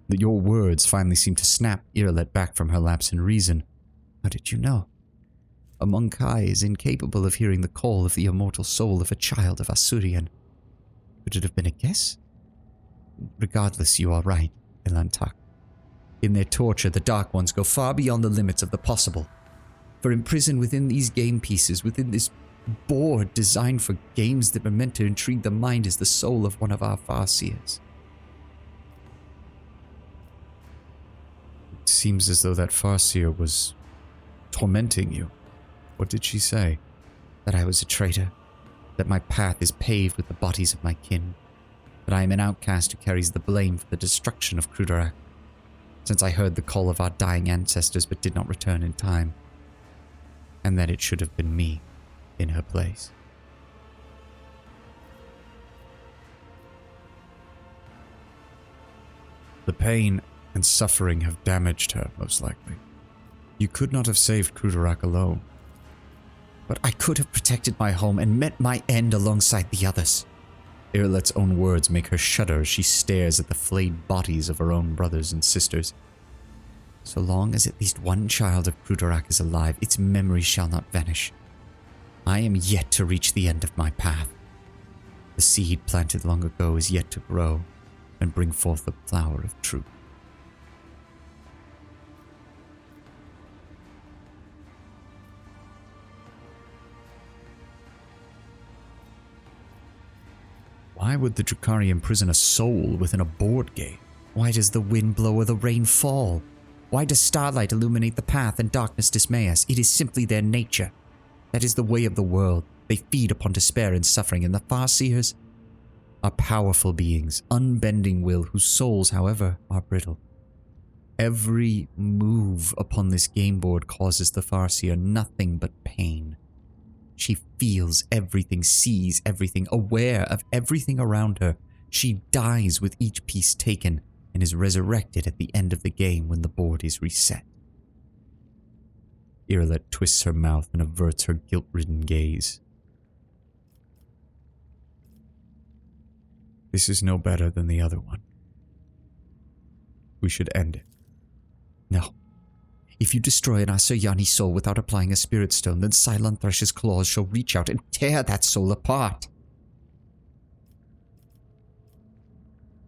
A: Your words finally seem to snap Irileth back from her lapse in reason. How did you know? A Monkai is incapable of hearing the call of the immortal soul of a child of Asurian. Could it have been a guess? Regardless, you are right, Elantak. In their torture, the Dark Ones go far beyond the limits of the possible. For imprisoned within these game pieces, within this board designed for games that were meant to intrigue the mind, is the soul of one of our Farseers. It seems as though that Farseer was tormenting you. What did she say? That I was a traitor. That my path is paved with the bodies of my kin. That I am an outcast who carries the blame for the destruction of Krudorak. Since I heard the call of our dying ancestors but did not return in time. And that it should have been me in her place. The pain and suffering have damaged her, most likely. You could not have saved Krudorak alone. But I could have protected my home and met my end alongside the others. Irelet's own words make her shudder as she stares at the flayed bodies of her own brothers and sisters. So long as at least one child of Crudorak is alive, its memory shall not vanish. I am yet to reach the end of my path. The seed planted long ago is yet to grow and bring forth the flower of truth. Why would the Drukhari imprison a soul within a board game? Why does the wind blow or the rain fall? Why does starlight illuminate the path and darkness dismay us? It is simply their nature. That is the way of the world. They feed upon despair and suffering, and the Farseers are powerful beings, unbending will, whose souls, however, are brittle. Every move upon this game board causes the Farseer nothing but pain. She feels everything, sees everything, aware of everything around her. She dies with each piece taken and is resurrected at the end of the game when the board is reset. Irelet twists her mouth and averts her guilt-ridden gaze. This is no better than the other one. We should end it. No. If you destroy an Asuryani soul without applying a spirit stone, then Cylon Thresh's claws shall reach out and tear that soul apart.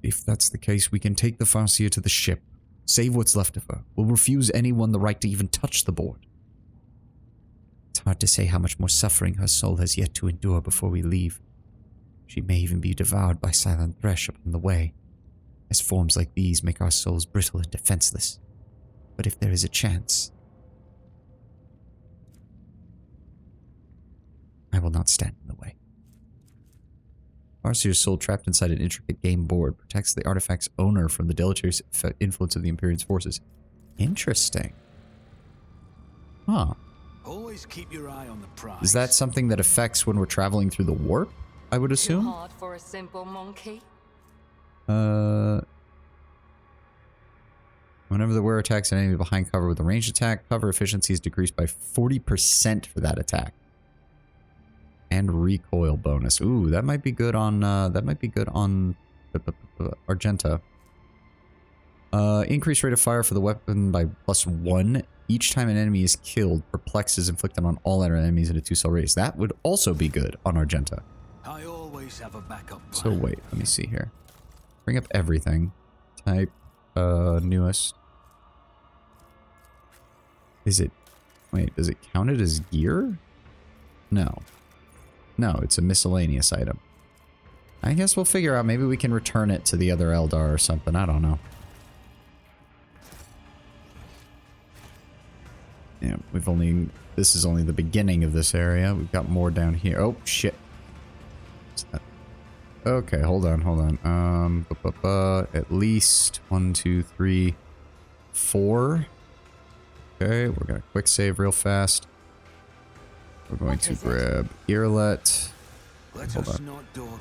A: If that's the case, we can take the Farseer to the ship, save what's left of her. We'll refuse anyone the right to even touch the board. It's hard to say how much more suffering her soul has yet to endure before we leave. She may even be devoured by Cylon Thresh upon the way, as forms like these make our souls brittle and defenseless. But if there is a chance, I will not stand in the way. Farseer's soul, trapped inside an intricate game board, protects the artifact's owner from the deleterious influence of the Empyrean's forces. Interesting. Huh.
B: Always keep your eye on the prize.
A: Is that something that affects when we're traveling through the warp, I would
D: Too
A: assume?
D: hard for a simple monkey.
A: Whenever the wearer attacks an enemy behind cover with a ranged attack, cover efficiency is decreased by 40% for that attack. And recoil bonus. Ooh, that might be good on Argenta. Increased rate of fire for the weapon by +1 each time an enemy is killed. Perplex is inflicted on all other enemies in a 2-cell race. That would also be good on Argenta.
B: I always have a backup plan.
A: So wait, let me see here. Bring up everything. Type newest. Is it... Wait, does it count it as gear? No. No, it's a miscellaneous item. I guess we'll figure out. Maybe we can return it to the other Eldar or something. I don't know. Yeah, we've only... This is only the beginning of this area. We've got more down here. Oh, shit. What's that? Okay, hold on. At least 1, 2, 3, 4. Okay, we're gonna quick save real fast. We're going to grab Irelet. Hold on.
B: Not door lock.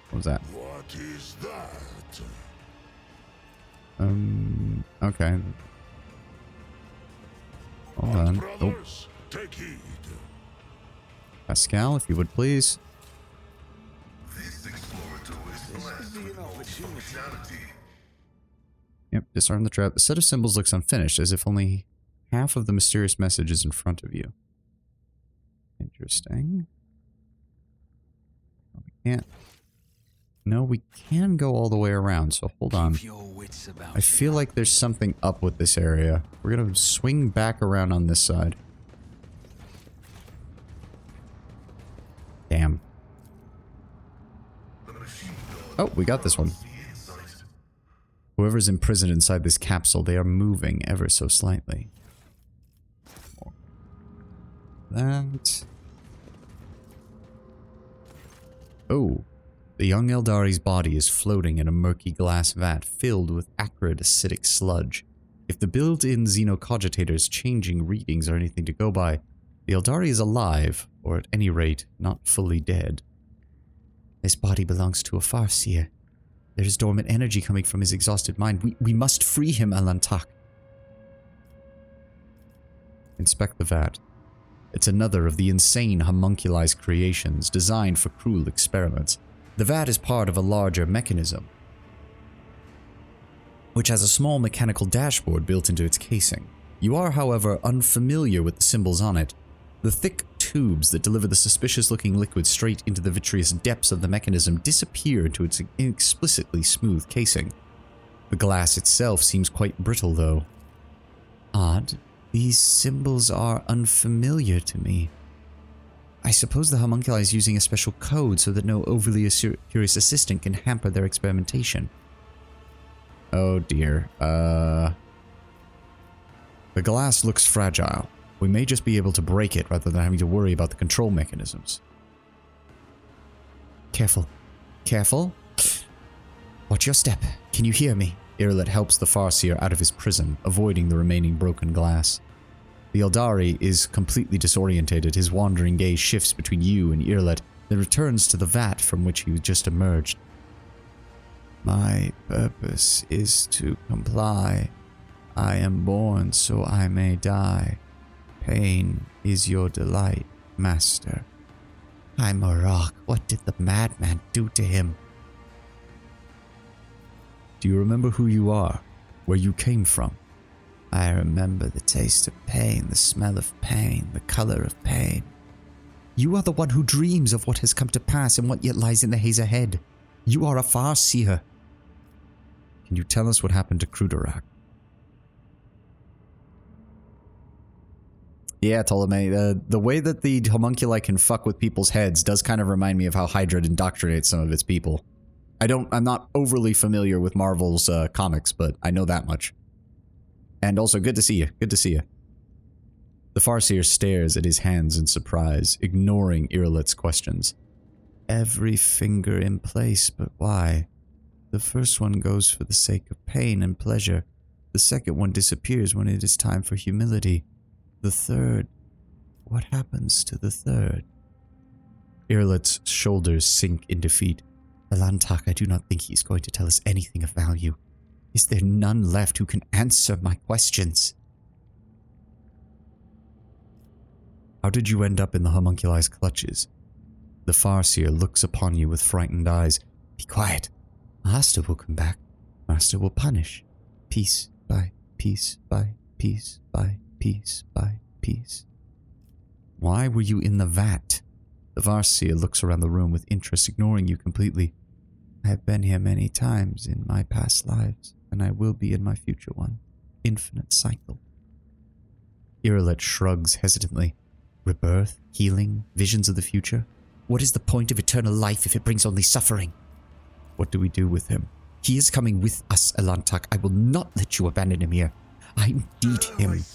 A: What was that?
F: What is that?
A: Okay. Hold on. Oh,
F: Brothers, take heed.
A: Pascal, if you would please.
F: This explorator is blessed with multiple functionality.
A: Yep, disarm the trap. The set of symbols looks unfinished, as if only half of the mysterious message is in front of you. Interesting. Oh, we can't. No, we can go all the way around, so hold on.
B: Keep your wits about
A: I feel like there's something up with this area. We're gonna swing back around on this side. Damn. Oh, we got this one. Whoever's imprisoned inside this capsule, they are moving ever so slightly. That. Oh. The young Eldari's body is floating in a murky glass vat filled with acrid acidic sludge. If the built-in xenocogitator's changing readings are anything to go by, the Eldari is alive, or at any rate, not fully dead. This body belongs to a Farseer. There is dormant energy coming from his exhausted mind. We must free him, Alantak. Inspect the vat. It's another of the insane homunculized creations designed for cruel experiments. The vat is part of a larger mechanism, which has a small mechanical dashboard built into its casing. You are, however, unfamiliar with the symbols on it. The thick tubes that deliver the suspicious-looking liquid straight into the vitreous depths of the mechanism disappear into its inexplicitly smooth casing. The glass itself seems quite brittle, though. Odd. These symbols are unfamiliar to me. I suppose the homunculi is using a special code so that no overly curious assistant can hamper their experimentation. Oh dear. The glass looks fragile. We may just be able to break it rather than having to worry about the control mechanisms. Careful. Careful. Watch your step. Can you hear me? Irileth helps the Farseer out of his prison, avoiding the remaining broken glass. The Eldari is completely disorientated. His wandering gaze shifts between you and Irileth, then returns to the vat from which he just emerged. My purpose is to comply. I am born so I may die. Pain is your delight, master. I'm a rock. What did the madman do to him? Do you remember who you are? Where you came from? I remember the taste of pain, the smell of pain, the color of pain. You are the one who dreams of what has come to pass and what yet lies in the haze ahead. You are a Farseer. Can you tell us what happened to Crudorak? Yeah, Ptolemy, the way that the homunculi can fuck with people's heads does kind of remind me of how Hydra indoctrinates some of its people. I'm not overly familiar with Marvel's comics, but I know that much. And also, good to see you. Good to see you. The Farseer stares at his hands in surprise, ignoring Irileth's questions. Every finger in place, but why? The first one goes for the sake of pain and pleasure. The second one disappears when it is time for humility. The third... What happens to the third? Irileth's shoulders sink in defeat. Elantak, I do not think he's going to tell us anything of value. Is there none left who can answer my questions? How did you end up in the homunculi's clutches? The Farseer looks upon you with frightened eyes. Be quiet. Master will come back. Master will punish. Piece by piece by piece by piece by piece. Why were you in the vat? The Farseer looks around the room with interest, ignoring you completely. I have been here many times in my past lives, and I will be in my future one. Infinite cycle. Irileth shrugs hesitantly. Rebirth? Healing? Visions of the future? What is the point of eternal life if it brings only suffering? What do we do with him? He is coming with us, Elantak. I will not let you abandon him here. I need him.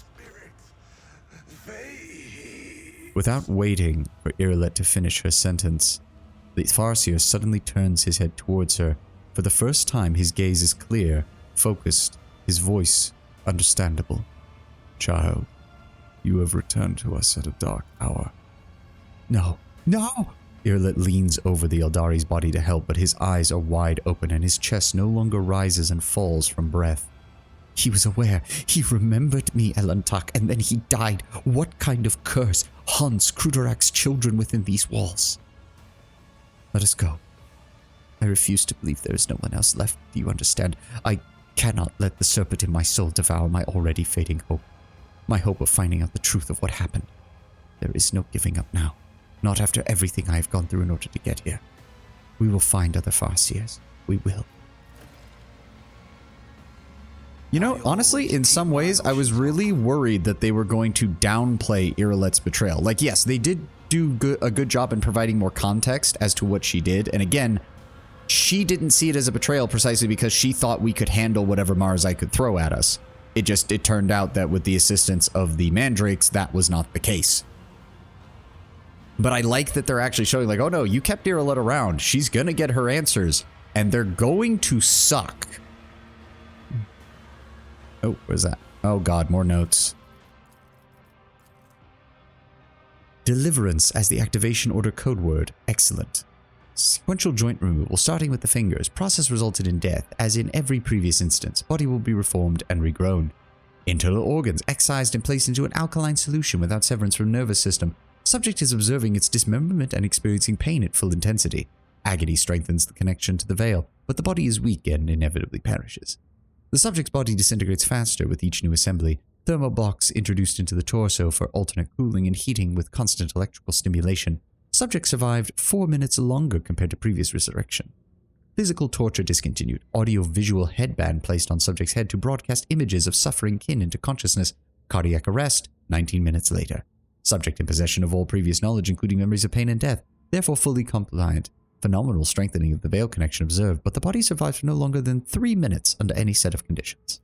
A: Without waiting for Irileth to finish her sentence, the Farseer suddenly turns his head towards her. For the first time, his gaze is clear, focused, his voice understandable.
C: Child, you have returned to us at a dark hour.
A: No, no! Irileth leans over the Eldari's body to help, but his eyes are wide open and his chest no longer rises and falls from breath. He was aware. He remembered me, Elantak, and then he died. What kind of curse haunts Crudorak's children within these walls? Let us go. I refuse to believe there is no one else left. Do you understand? I cannot let the serpent in my soul devour my already fading hope. My hope of finding out the truth of what happened. There is no giving up now. Not after everything I have gone through in order to get here. We will find other Farseers. We will. You know, honestly, in some ways, I was really worried that they were going to downplay Irileth's betrayal. Like, yes, they did do a good job in providing more context as to what she did. And again, she didn't see it as a betrayal precisely because she thought we could handle whatever Marzai could throw at us. It turned out that with the assistance of the Mandrakes, that was not the case. But I like that they're actually showing like, oh no, you kept Irileth around. She's gonna get her answers. And they're going to suck. Oh, where's that? Oh god, more notes. Deliverance as the activation order code word. Excellent. Sequential joint removal, starting with the fingers. Process resulted in death, as in every previous instance. Body will be reformed and regrown. Internal organs excised and placed into an alkaline solution without severance from nervous system. Subject is observing its dismemberment and experiencing pain at full intensity. Agony strengthens the connection to the veil, but the body is weak and inevitably perishes. The subject's body disintegrates faster with each new assembly. Thermal blocks introduced into the torso for alternate cooling and heating with constant electrical stimulation. Subject survived 4 minutes longer compared to previous resurrection. Physical torture discontinued. Audio-visual headband placed on subject's head to broadcast images of suffering kin into consciousness. Cardiac arrest 19 minutes later. Subject in possession of all previous knowledge, including memories of pain and death, therefore fully compliant. Phenomenal strengthening of the veil connection observed, but the body survived for no longer than 3 minutes under any set of conditions.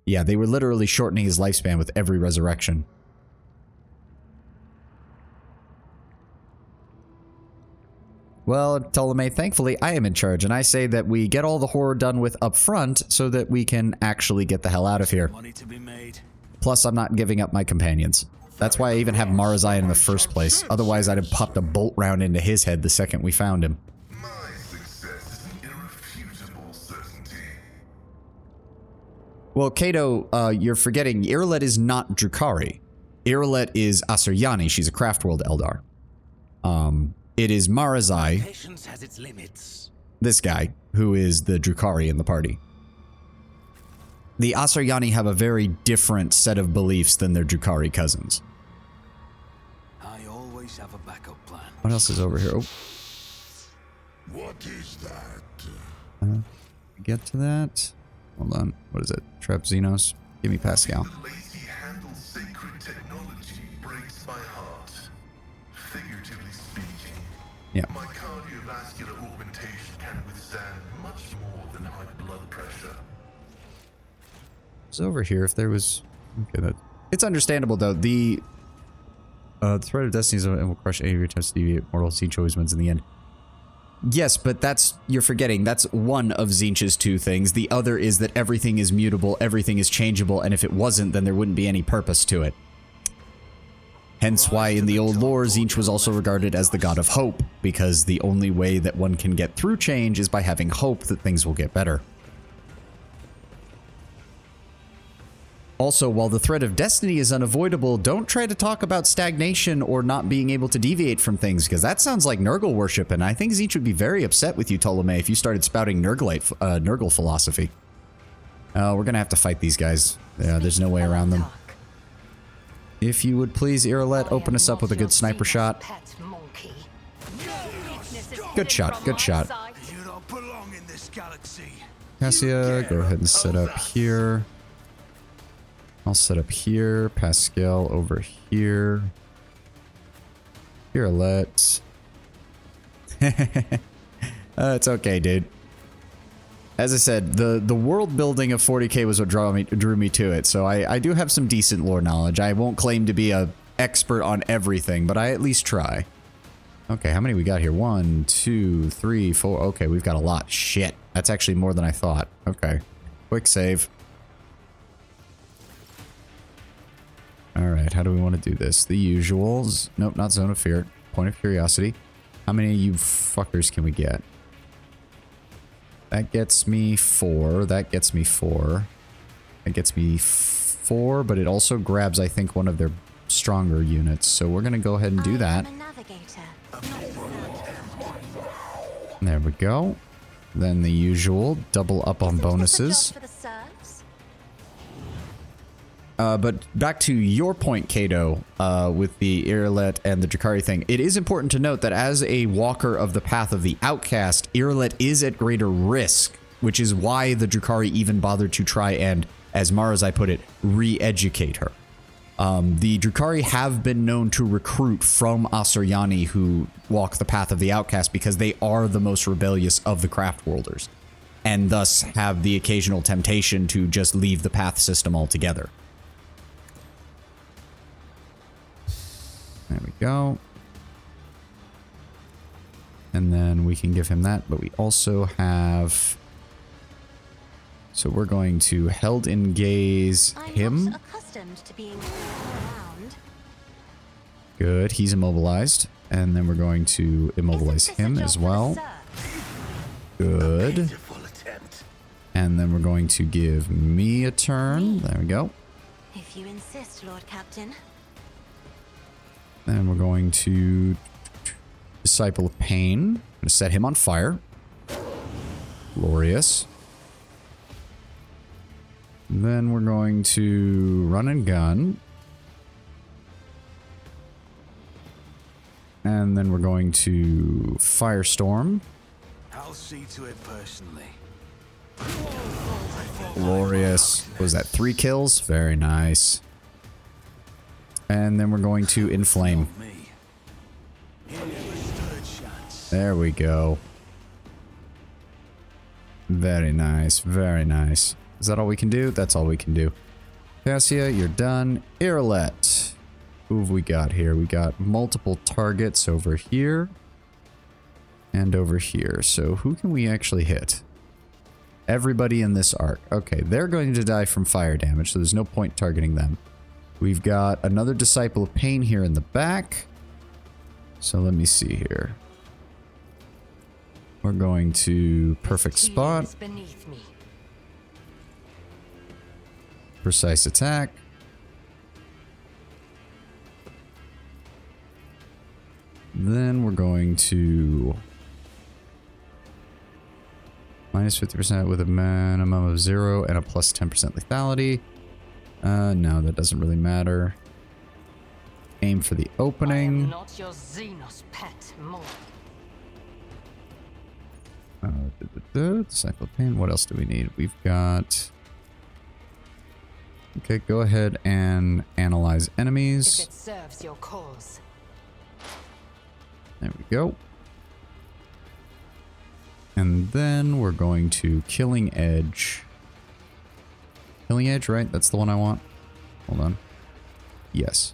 A: Yeah, they were literally shortening his lifespan with every resurrection. Well, Ptolemy, thankfully I am in charge, and I say that we get all the horror done with up front so that we can actually get the hell out of here.
B: Money to be made.
A: Plus, I'm not giving up my companions. That's why I even have Marazai in the first place. Otherwise, I'd have popped a bolt round into his head the second we found him.
F: My success is an irrefutable certainty.
A: Well, Kato, you're forgetting, Irilет is not Drukhari. Irilет is Asuryani. She's a Craftworld Eldar. It is Marazai,
B: Patience has its limits.
A: this guy, who is the Drukhari in the party. The Asuryani have a very different set of beliefs than their Drukhari cousins.
B: I always have a backup plan.
A: What else is over here? Oh,
F: What is that?
A: get to that. Hold on. What is it? Trap Xenos? Give me Pascal.
F: The lazy handle sacred technology breaks my heart. Figuratively speaking,
A: Yeah.
F: my cardiovascular augmentation can withstand much more than high blood pressure.
A: It's over here if there was... Okay, that... It's understandable, though. The threat of destiny will crush any of your attempts to deviate. Mortal Tzeentch always wins in the end. Yes, but that's... You're forgetting. That's one of Tzeentch's two things. The other is that everything is mutable, everything is changeable, and if it wasn't, then there wouldn't be any purpose to it. Hence why in the old lore, Tzeentch was also regarded as the god of hope, because the only way that one can get through change is by having hope that things will get better. Also, while the threat of destiny is unavoidable, don't try to talk about stagnation or not being able to deviate from things, because that sounds like Nurgle worship, and I think Tzeentch would be very upset with you, Ptolemy, if you started spouting Nurgle philosophy. We're gonna have to fight these guys. Yeah, there's no way around them. If you would please, Irilет, open us up with a good sniper shot. Good shot, good shot.
B: You don't belong in this galaxy.
A: Cassia, go ahead and set up here. I'll set up here. Pascal over here. Irilет. It's okay, dude. As I said, the world building of 40K was what drew me to it, so I do have some decent lore knowledge. I won't claim to be an expert on everything, but I at least try. Okay, how many we got here? 1, 2, 3, 4. Okay, we've got a lot. Shit. That's actually more than I thought. Okay. Quick save. Alright, how do we want to do this? The usuals. Nope, not Zone of Fear. Point of Curiosity. How many of you fuckers can we get? That gets me 4. That gets me 4. That gets me 4, but it also grabs, I think, one of their stronger units. So we're going to go ahead and do that. There we go. Then the usual. Double up on bonuses. But back to your point, Kato, with the Irilет and the Drukhari thing, it is important to note that as a walker of the path of the outcast, Irilет is at greater risk, which is why the Drukhari even bothered to try and, as Marazai put it, re-educate her. The Drukhari have been known to recruit from Asuryani who walk the path of the outcast because they are the most rebellious of the Craftworlders, and thus have the occasional temptation to just leave the path system altogether. There we go. And then we can give him that, but we also have... So we're going to held in gaze him.
G: Not accustomed to being around.
A: Good, he's immobilized. And then we're going to immobilize him as well. Good.
E: Pitiful attempt.
A: And then we're going to give me a turn. There we go.
G: If you insist, Lord Captain.
A: Then we're going to Disciple of Pain. I'm going to set him on fire. Glorious. Then we're going to run and gun. And then we're going to Firestorm.
B: I'll see to it personally.
A: Glorious. What was that? 3 kills? Very nice. And then we're going to Inflame.
B: Me. He never stood a chance.
A: There we go. Very nice. Very nice. Is that all we can do? That's all we can do. Cassia, you're done. Irolet. Who have we got here? We got multiple targets over here. And over here. So who can we actually hit? Everybody in this arc. Okay, they're going to die from fire damage, so there's no point targeting them. We've got another Disciple of Pain here in the back. So let me see here. We're going to Perfect Spot.
D: Is beneath me.
A: Precise Attack. Then we're going to minus 50% with a minimum of 0 and a plus 10% lethality. No, that doesn't really matter. Aim for the
D: I am
A: opening.
D: not your Xenos pet, more.
A: Disciple of Pain. What else do we need? We've got... Okay, go ahead and analyze
D: If
A: enemies.
D: it serves your cause.
A: There we go. And then we're going to Killing Edge. Killing Edge, right? That's the one I want. Hold on. Yes.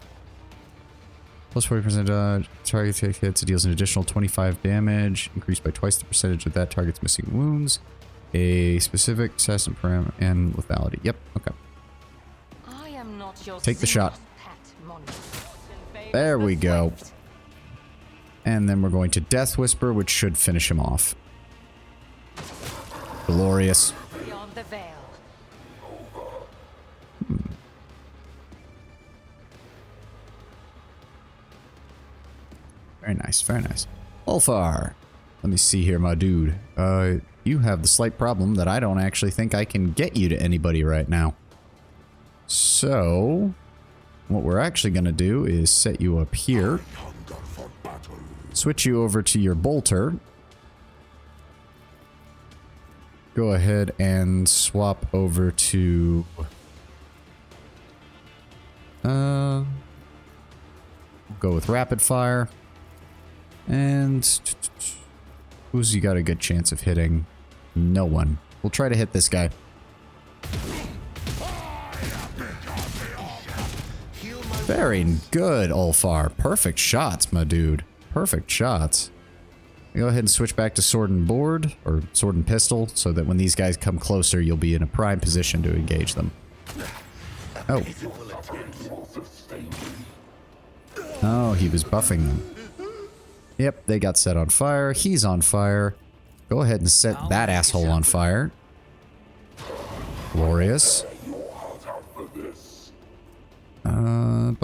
A: Plus 40% dodge. Target take hits. It deals an additional 25 damage. Increased by twice the percentage of that target's missing wounds. A specific assassin param and lethality. Yep. Okay.
D: I am not your
A: Take the shot.
D: Xenos pet, monster.
A: There we go. And then we're going to Death Whisper, which should finish him off. Glorious.
D: Beyond the veil.
A: Very nice, very nice. Ulfar. Let me see here, my dude. You have the slight problem that I don't actually think I can get you to anybody right now. So, what we're actually going to do is set you up here. Switch you over to your bolter. Go ahead and swap over to... go with rapid fire. And who's you got a good chance of hitting? No one. We'll try to hit this guy. Very good, Ulfar. Perfect shots, my dude. Perfect shots. Go ahead and switch back to sword and board, or sword and pistol, so that when these guys come closer, you'll be in a prime position to engage them. Oh. Oh, he was buffing them. Yep, they got set on fire. He's on fire. Go ahead and set that asshole on fire. Glorious. Can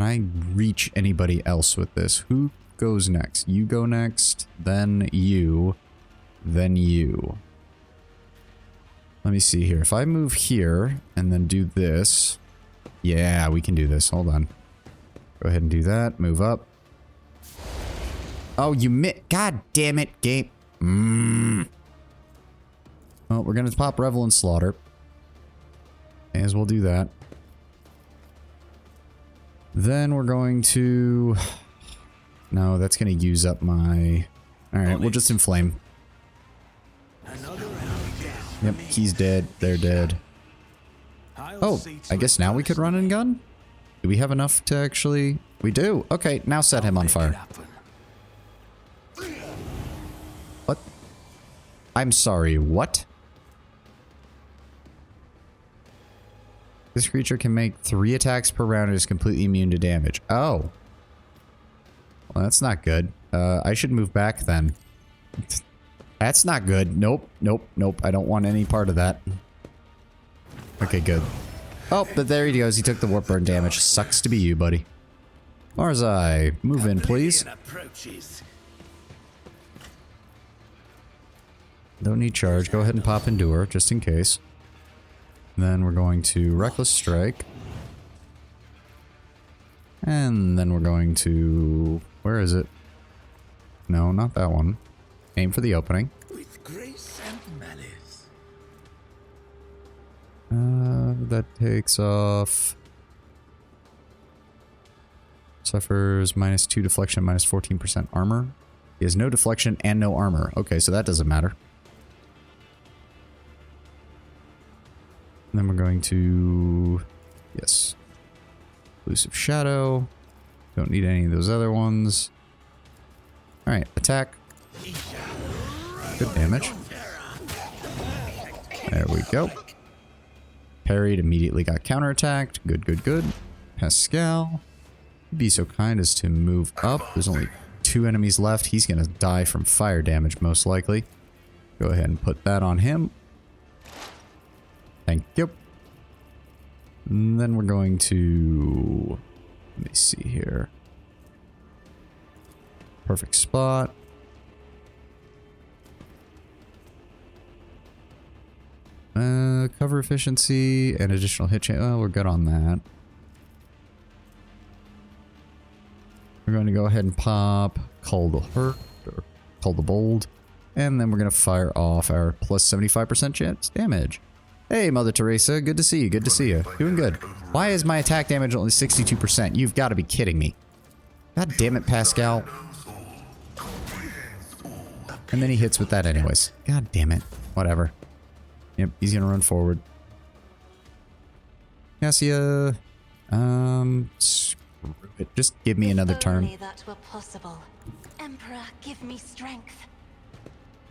A: I reach anybody else with this? Who goes next? You go next, then you, then you. Let me see here. If I move here and then do this. Yeah, we can do this. Hold on. Go ahead and do that. Move up. Oh, you God damn it, game. Well, we're going to pop Revel and Slaughter. May as well do that. Then we're going to... No, that's going to use up my... Alright, we'll just inflame. Yep, he's dead. They're dead. Oh, I guess now we could run and gun? Do we have enough to actually... We do. Okay, now set him on fire. What? I'm sorry, what? This creature can make 3 attacks per round and is completely immune to damage. Oh. Well, that's not good. I should move back then. That's not good. Nope, nope, nope. I don't want any part of that. Okay, good. Oh, but there he goes. He took the warp burn damage. Sucks to be you, buddy. Marzai, move in, please.
E: Approaches.
A: Don't need charge. Go ahead and pop Endure, just in case. Then we're going to Reckless Strike. And then we're going to... Where is it? No, not that one. Aim for the opening.
E: With grace and malice.
A: That takes off... Suffers -2 deflection, -14% armor. He has no deflection and no armor. Okay, so that doesn't matter. And then we're going to... Yes. Elusive Shadow. Don't need any of those other ones. Alright, attack. Good damage. There we go. Parried, immediately got counterattacked. Good, good, good. Pascal. Be so kind as to move up. There's only 2 enemies left. He's going to die from fire damage, most likely. Go ahead and put that on him. Thank you. And then we're going to... Let me see here. Perfect spot. Cover efficiency and additional hit chance. Oh, we're good on that. We're going to go ahead and pop Cull the Hurt, or Cull the Bold, and then we're going to fire off our plus 75% chance damage. Hey, Mother Teresa, good to see you, good to see you. Doing good. Why is my attack damage only 62%? You've got to be kidding me. God damn it, Pascal. And then he hits with that anyways. God damn it. Whatever. Yep, he's going to run forward. Cassia, screw it. Just give me another turn.
G: Only that were possible. Emperor, give me strength.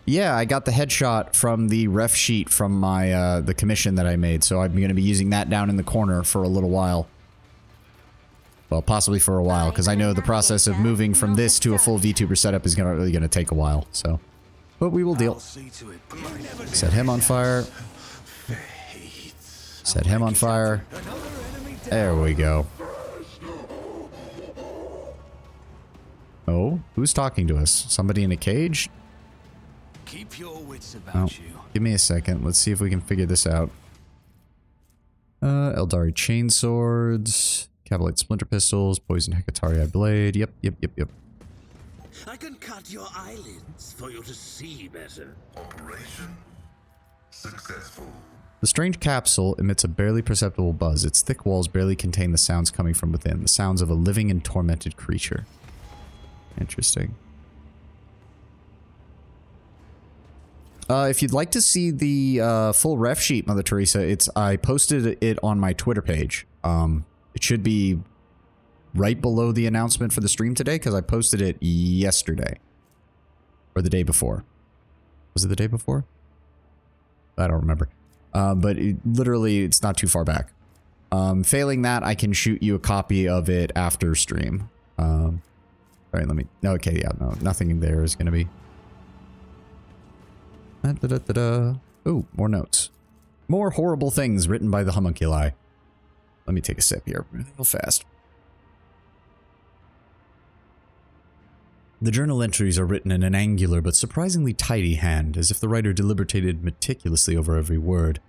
A: Yeah, I got the headshot from the ref sheet from my the commission that I made, so I'm going to be using that down in the corner for a little while. Well, possibly for a while, because I know the process of moving from this to a full VTuber setup is really going to take a while, so. But we will deal. Set him on fire. Set him on fire. There we go. Oh, who's talking to us? Somebody in a cage?
B: Keep your wits about you.
A: Give me a second. Let's see if we can figure this out. Eldari chainswords, Cavalite splinter pistols, poison Hecatarii blade. Yep.
E: I can cut your eyelids for you to see better.
F: Operation successful.
A: The strange capsule emits a barely perceptible buzz. Its thick walls barely contain the sounds coming from within, the sounds of a living and tormented creature. Interesting. If you'd like to see the full ref sheet, Mother Teresa, I posted it on my Twitter page. It should be right below the announcement for the stream today, because I posted it yesterday. Or the day before. Was it the day before? I don't remember. But literally, it's not too far back. Failing that, I can shoot you a copy of it after stream. Alright, let me... Okay, yeah, no, nothing in there is going to be... Oh, more notes. More horrible things written by the homunculi. Let me take a sip here, real fast. The journal entries are written in an angular but surprisingly tidy hand, as if the writer deliberated meticulously over every word.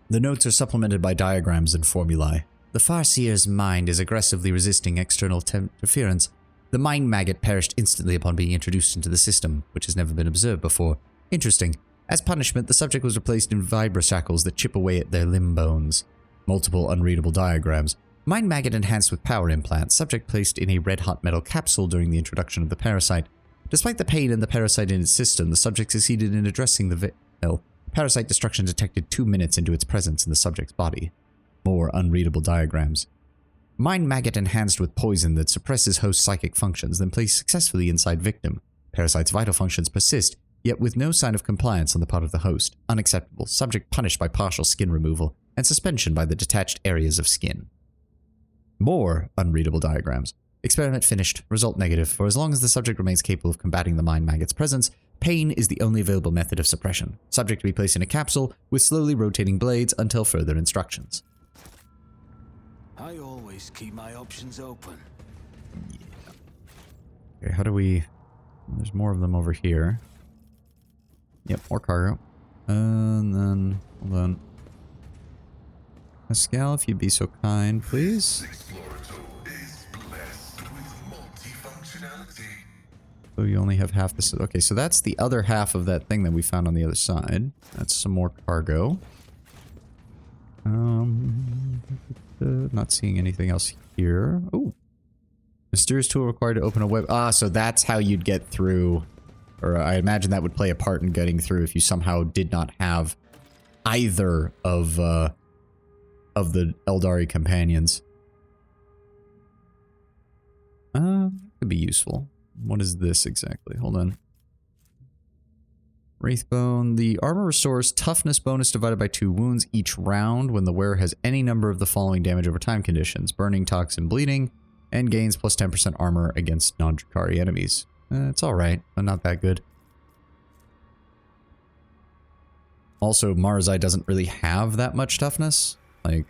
A: The notes are supplemented by diagrams and formulae. The Farseer's mind is aggressively resisting external interference. The mind maggot perished instantly upon being introduced into the system, which has never been observed before. Interesting. As punishment, the subject was replaced in vibroshackles that chip away at their limb bones. Multiple unreadable diagrams. Mind maggot enhanced with power implants. Subject placed in a red-hot metal capsule during the introduction of the parasite. Despite the pain and the parasite in its system, the subject succeeded in addressing the parasite destruction detected 2 minutes into its presence in the subject's body. More unreadable diagrams. Mind maggot enhanced with poison that suppresses host psychic functions, then placed successfully inside victim. Parasite's vital functions persist, yet with no sign of compliance on the part of the host. Unacceptable. Subject punished by partial skin removal and suspension by the detached areas of skin. More unreadable diagrams. Experiment finished. Result negative. For as long as the subject remains capable of combating the mind maggot's presence, Pain is the only available method of suppression, subject to be placed in a capsule with slowly rotating blades until further instructions.
B: I always keep my options open.
A: Okay, how do we... There's more of them over here. Yep, more cargo. And then... Hold on. Pascal, if you'd be so kind, please.
F: Explorator is blessed with multifunctionality.
A: So you only have half this. Okay, so that's the other half of that thing that we found on the other side. That's some more cargo. Not seeing anything else here. Oh. Mysterious tool required to open a web. Ah, so that's how you'd get through. Or I imagine that would play a part in getting through if you somehow did not have either of the Eldari companions. Could be useful. What is this exactly? Hold on. Wraithbone. The armor restores toughness bonus divided by 2 wounds each round when the wearer has any number of the following damage over time conditions. Burning, toxin, bleeding, and gains plus 10% armor against non-Drukhari enemies. It's alright, but not that good. Also, Marzai doesn't really have that much toughness. Like...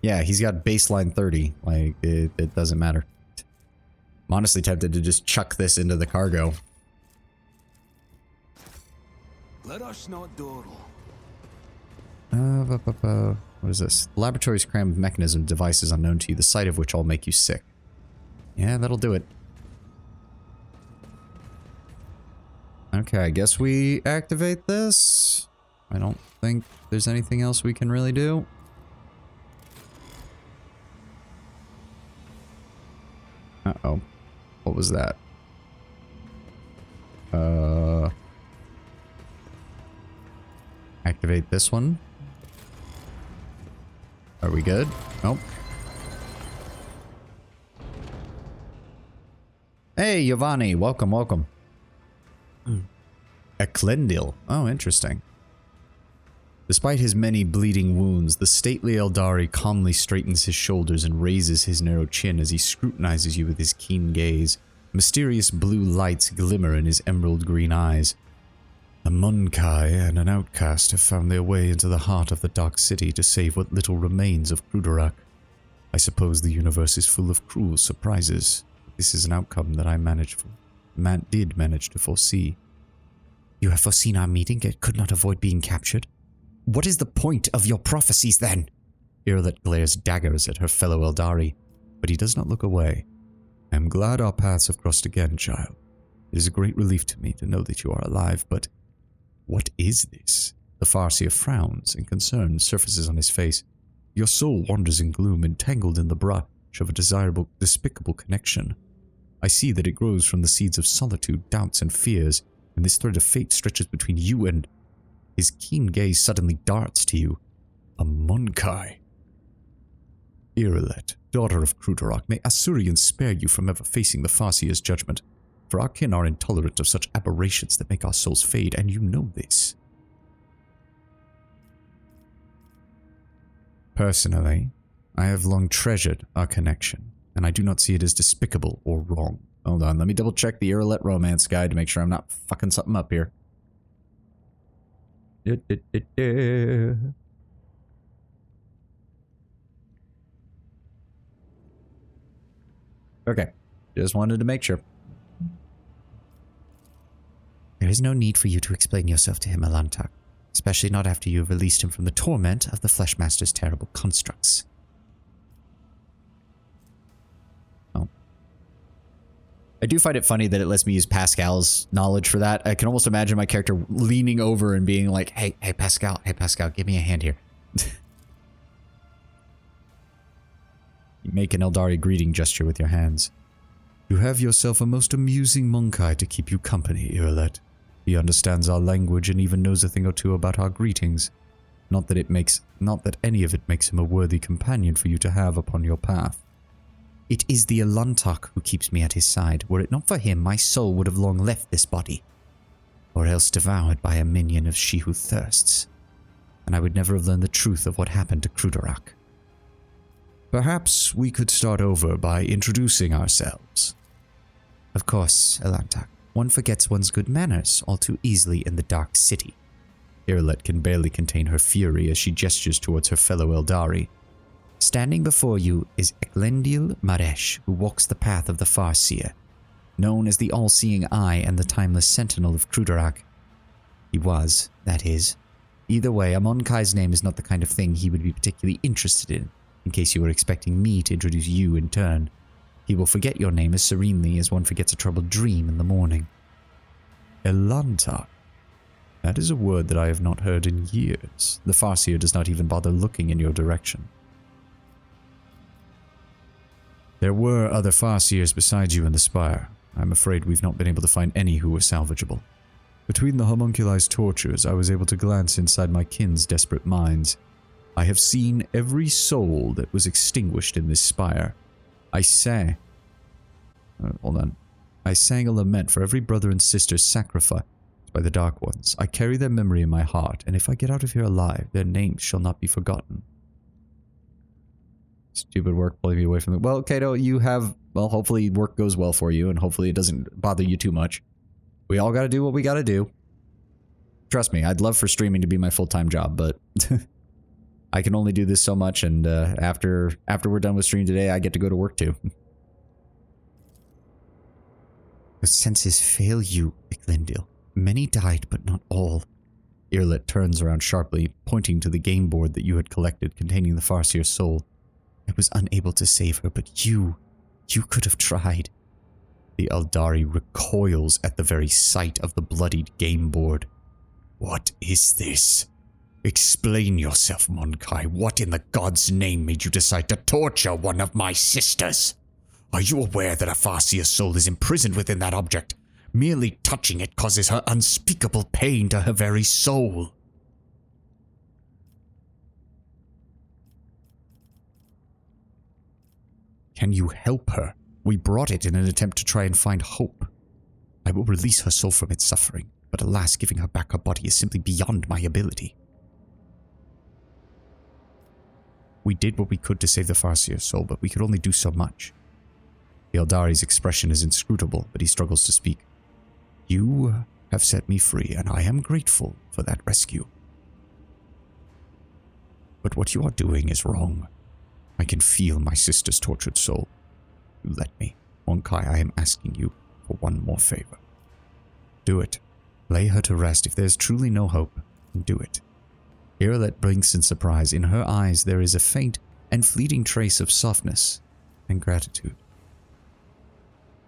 A: Yeah, he's got baseline 30. Like, it doesn't matter. I'm honestly tempted to just chuck this into the cargo.
B: Let us not dawdle.
A: What is this? Laboratory's crammed with mechanism devices unknown to you, the sight of which all make you sick. Yeah, that'll do it. Okay, I guess we activate this. I don't think there's anything else we can really do. Uh-oh. What was that? Activate this one. Are we good? Nope. Hey, Giovanni. Welcome, welcome. Eklendil. Oh, interesting. Despite his many bleeding wounds, the stately Eldari calmly straightens his shoulders and raises his narrow chin as he scrutinizes you with his keen gaze. Mysterious blue lights glimmer in his emerald green eyes. A Munkai and an outcast have found their way into the heart of the Dark City to save what little remains of Krudorak. I suppose the universe is full of cruel surprises. This is an outcome that I did manage to foresee. You have foreseen our meeting yet could not avoid being captured? What is the point of your prophecies then? Irileth glares daggers at her fellow Eldari, but he does not look away. I am glad our paths have crossed again, child. It is a great relief to me to know that you are alive, but what is this? The Farseer frowns, and concern surfaces on his face. Your soul wanders in gloom, entangled in the brush of a despicable connection. I see that it grows from the seeds of solitude, doubts, and fears, and this thread of fate stretches between you and... His keen gaze suddenly darts to you. A Munkai. Irileth, daughter of Krudorak, may Asurians spare you from ever facing the Farseer's judgment, for our kin are intolerant of such aberrations that make our souls fade, and you know this. Personally, I have long treasured our connection, and I do not see it as despicable or wrong. Hold on, let me double check the Irileth romance guide to make sure I'm not fucking something up here. Okay, just wanted to make sure. There is no need for you to explain yourself to him, Elantak, especially not after you have released him from the torment of the Fleshmaster's terrible constructs. Oh. I do find it funny that it lets me use Pascal's knowledge for that. I can almost imagine my character leaning over and being like, hey Pascal, give me a hand here. You make an Eldari greeting gesture with your hands. You have yourself a most amusing Munkai to keep you company, Irileth. He understands our language and even knows a thing or two about our greetings. Not that any of it makes him a worthy companion for you to have upon your path. It is the Elantak who keeps me at his side. Were it not for him, my soul would have long left this body, or else devoured by a minion of She Who Thirsts, and I would never have learned the truth of what happened to Krudorak. Perhaps we could start over by introducing ourselves. Of course, Elantak. one forgets one's good manners all too easily in the Dark City. Irileth can barely contain her fury as she gestures towards her fellow Eldari. Standing before you is Eklendil Maresh, who walks the path of the Farseer, known as the All-Seeing Eye and the Timeless Sentinel of Krudarak. He was, that is. Either way, Amonkai's name is not the kind of thing he would be particularly interested in case you were expecting me to introduce you in turn. He will forget your name as serenely as one forgets a troubled dream in the morning. Elantar. That is a word that I have not heard in years. The Farseer does not even bother looking in your direction. There were other Farseers besides you in the spire. I'm afraid we've not been able to find any who were salvageable. Between the homunculi's tortures, I was able to glance inside my kin's desperate minds. I have seen every soul that was extinguished in this spire. I sang a lament for every brother and sister sacrificed by the Dark Ones. I carry their memory in my heart, and if I get out of here alive, their names shall not be forgotten. Stupid work pulling me away from it. Well, Kato, you have... Well, hopefully work goes well for you, and hopefully it doesn't bother you too much. We all gotta do what we gotta do. Trust me, I'd love for streaming to be my full-time job, but... I can only do this so much, and after we're done with stream today, I get to go to work too. Your senses fail you, Eklendil. Many died, but not all. Irileth turns around sharply, pointing to the game board that you had collected containing the Farseer's soul. I was unable to save her, but you could have tried. The Eldari recoils at the very sight of the bloodied game board. What is this? Explain yourself, Monkai. What in the god's name made you decide to torture one of my sisters? Are you aware that a Farseer's soul is imprisoned within that object? Merely touching it causes her unspeakable pain to her very soul. Can you help her? We brought it in an attempt to try and find hope. I will release her soul from its suffering, but alas, giving her back her body is simply beyond my ability. We did what we could to save the Farseer's soul, but we could only do so much. The Eldari's expression is inscrutable, but he struggles to speak. You have set me free, and I am grateful for that rescue. But what you are doing is wrong. I can feel my sister's tortured soul. You let me. Monkai, I am asking you for one more favor. Do it. Lay her to rest. If there's truly no hope, then do it. Irileth blinks in surprise. In her eyes there is a faint and fleeting trace of softness and gratitude.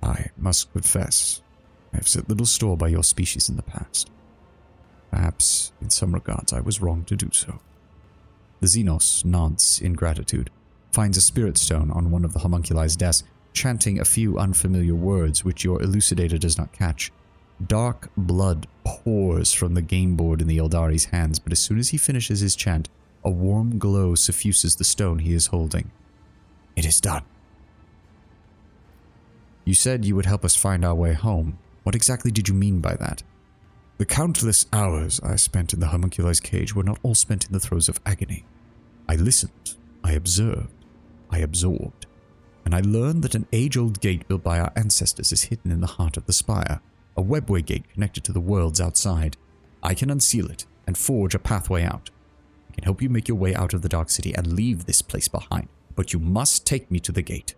A: I must confess, I have set little store by your species in the past. Perhaps, in some regards, I was wrong to do so. The Xenos nods in gratitude, finds a spirit stone on one of the homunculi's desks, chanting a few unfamiliar words which your elucidator does not catch. Dark blood pours from the game board in the Eldari's hands, but as soon as he finishes his chant, a warm glow suffuses the stone he is holding. It is done. You said you would help us find our way home. What exactly did you mean by that? The countless hours I spent in the homunculi's cage were not all spent in the throes of agony. I listened, I observed, I absorbed, and I learned that an age-old gate built by our ancestors is hidden in the heart of the spire, a webway gate connected to the worlds outside. I can unseal it and forge a pathway out. I can help you make your way out of the Dark City and leave this place behind, but you must take me to the gate.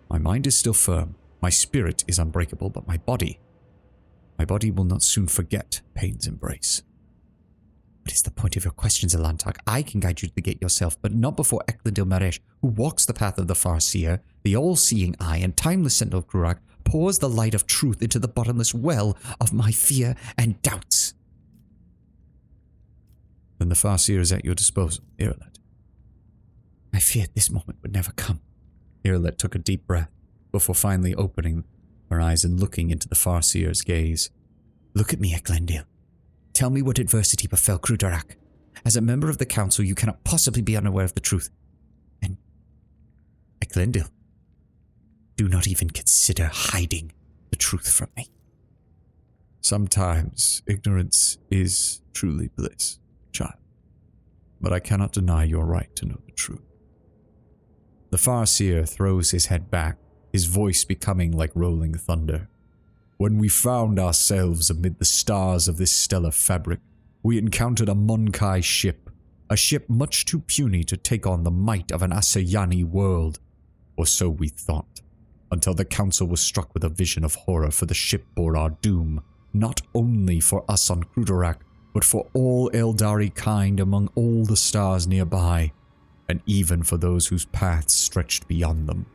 A: My mind is still firm, my spirit is unbreakable, but my body will not soon forget pain's embrace. What is the point of your questions, Elantar? I can guide you to the gate yourself, but not before Eklendil Maresh, who walks the path of the Farseer, the all-seeing eye and timeless sentinel of Krudarak, pours the light of truth into the bottomless well of my fear and doubts. Then the Farseer is at your disposal, Irileth. I feared this moment would never come. Irileth took a deep breath before finally opening her eyes and looking into the Farseer's gaze. Look at me, Eklendil. Tell me what adversity befell Krudarak. As a member of the Council, you cannot possibly be unaware of the truth. And, Eklendil, do not even consider hiding the truth from me. Sometimes ignorance is truly bliss, child. But I cannot deny your right to know the truth. The Farseer throws his head back, his voice becoming like rolling thunder.
C: When we found ourselves amid the stars of this stellar fabric, we encountered a Monkai ship, a ship much too puny to take on the might of an Asayani world. Or so we thought, until the Council was struck with a vision of horror, for the ship bore our doom, not only for us on Crudorak, but for all Eldari kind among all the stars nearby, and even for those whose paths stretched beyond them.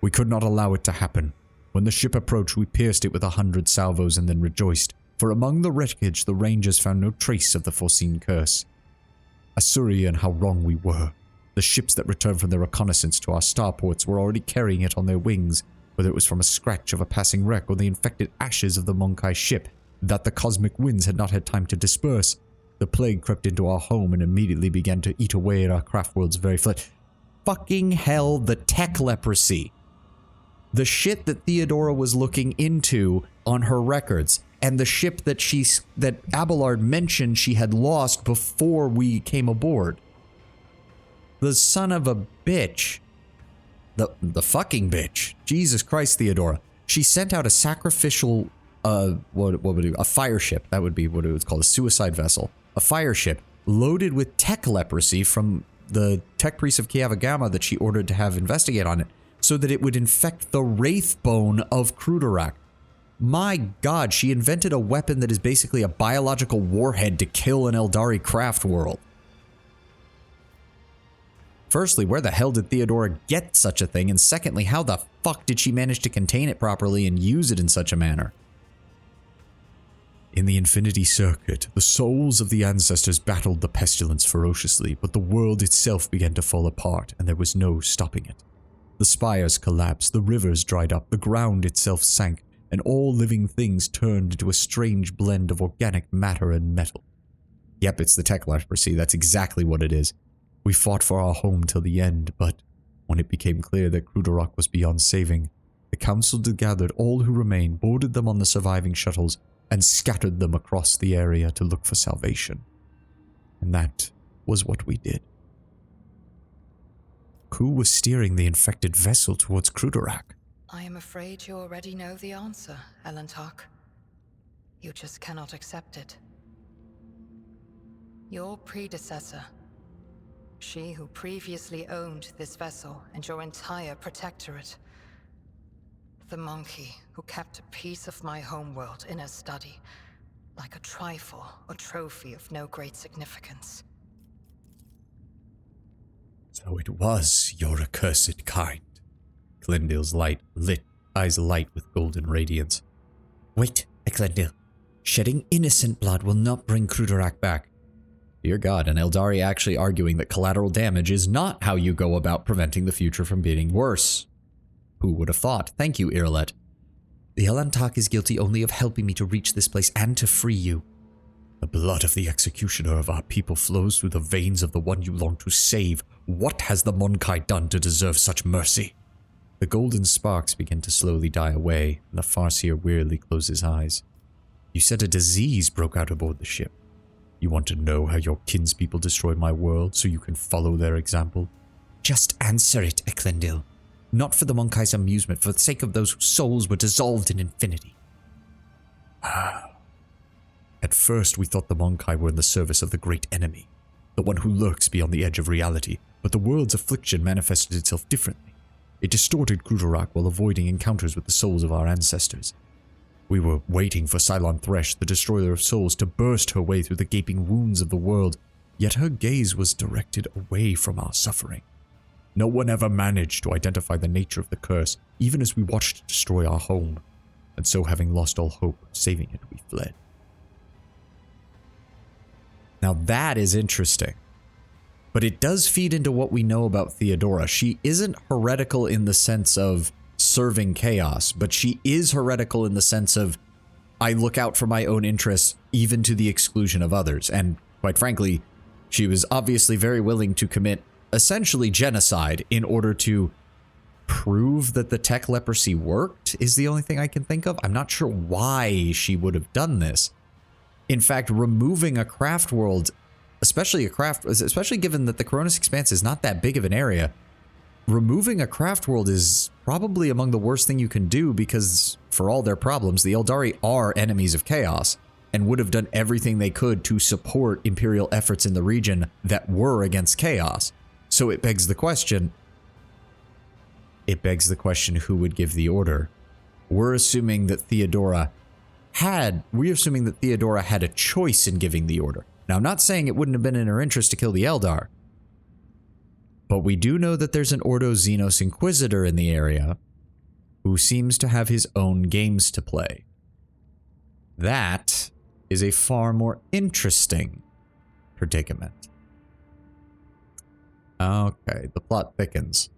C: We could not allow it to happen. When the ship approached, we pierced it with 100 salvos and then rejoiced, for among the wreckage the Rangers found no trace of the foreseen curse. Asuri, and how wrong we were. The ships that returned from their reconnaissance to our starports were already carrying it on their wings, whether it was from a scratch of a passing wreck or the infected ashes of the Monkai ship that the cosmic winds had not had time to disperse. The plague crept into our home and immediately began to eat away at our craftworld's very flesh. Fucking hell, the tech leprosy. The shit that Theodora was looking into on her records, and the ship that Abelard mentioned she had lost before we came aboard. The son of a bitch. The fucking bitch. Jesus Christ, Theodora. She sent out a sacrificial, what would it be? A fire ship. That would be what it was called, a suicide vessel. A fire ship loaded with tech leprosy from the tech priest of Kiavagama that she ordered to have investigate on it, so that it would infect the Wraithbone of Crudorak. My god, she invented a weapon that is basically a biological warhead to kill an Eldari craft world. Firstly, where the hell did Theodora get such a thing? And secondly, how the fuck did she manage to contain it properly and use it in such a manner? In the Infinity Circuit, the souls of the ancestors battled the pestilence ferociously, but the world itself began to fall apart, and there was no stopping it. The spires collapsed, the rivers dried up, the ground itself sank, and all living things turned into a strange blend of organic matter and metal. Yep, it's the tech leprosy, that's exactly what it is. We fought for our home till the end, but when it became clear that Crudorak was beyond saving, the Council gathered all who remained, boarded them on the surviving shuttles, and scattered them across the area to look for salvation. And that was what we did. Who was steering the infected vessel towards Crudorak?
D: I am afraid you already know the answer, Elentark. You just cannot accept it. Your predecessor, she who previously owned this vessel and your entire protectorate, the monkey who kept a piece of my homeworld in her study, like a trifle or trophy of no great significance.
C: So it was your accursed kind. Eklendil's eyes light with golden radiance.
A: Wait, Eklendil. Shedding innocent blood will not bring Crudorak back. Dear God, and Eldari actually arguing that collateral damage is not how you go about preventing the future from getting worse. Who would have thought? Thank you, Irillet. The Elantak is guilty only of helping me to reach this place and to free you.
C: The blood of the executioner of our people flows through the veins of the one you long to save. What has the Monkai done to deserve such mercy?
A: The golden sparks begin to slowly die away, and the Farseer wearily closes his eyes.
C: You said a disease broke out aboard the ship. You want to know how your kinspeople destroyed my world so you can follow their example?
A: Just answer it, Eklendil. Not for the Monkai's amusement, for the sake of those whose souls were dissolved in infinity.
C: At first we thought the Monkai were in the service of the great enemy, the one who lurks beyond the edge of reality, but the world's affliction manifested itself differently. It distorted Crudorak while avoiding encounters with the souls of our ancestors. We were waiting for Cylon Thresh, the destroyer of souls, to burst her way through the gaping wounds of the world, yet her gaze was directed away from our suffering. No one ever managed to identify the nature of the curse, even as we watched it destroy our home, and so having lost all hope of saving it, we fled.
A: Now that is interesting. But it does feed into what we know about Theodora. She isn't heretical in the sense of serving chaos, but she is heretical in the sense of, I look out for my own interests, even to the exclusion of others. And quite frankly, she was obviously very willing to commit essentially genocide in order to prove that the tech leprosy worked, is the only thing I can think of. I'm not sure why she would have done this. In fact, removing a craft world, especially given that the Coronis Expanse is not that big of an area, removing a craft world is probably among the worst thing you can do, because for all their problems, the Eldari are enemies of chaos and would have done everything they could to support Imperial efforts in the region that were against chaos. So it begs the question, who would give the order? We're assuming that Theodora had a choice in giving the order. Now, I'm not saying it wouldn't have been in her interest to kill the Eldar, but we do know that there's an Ordo Xenos Inquisitor in the area who seems to have his own games to play. That is a far more interesting predicament. Okay, the plot thickens.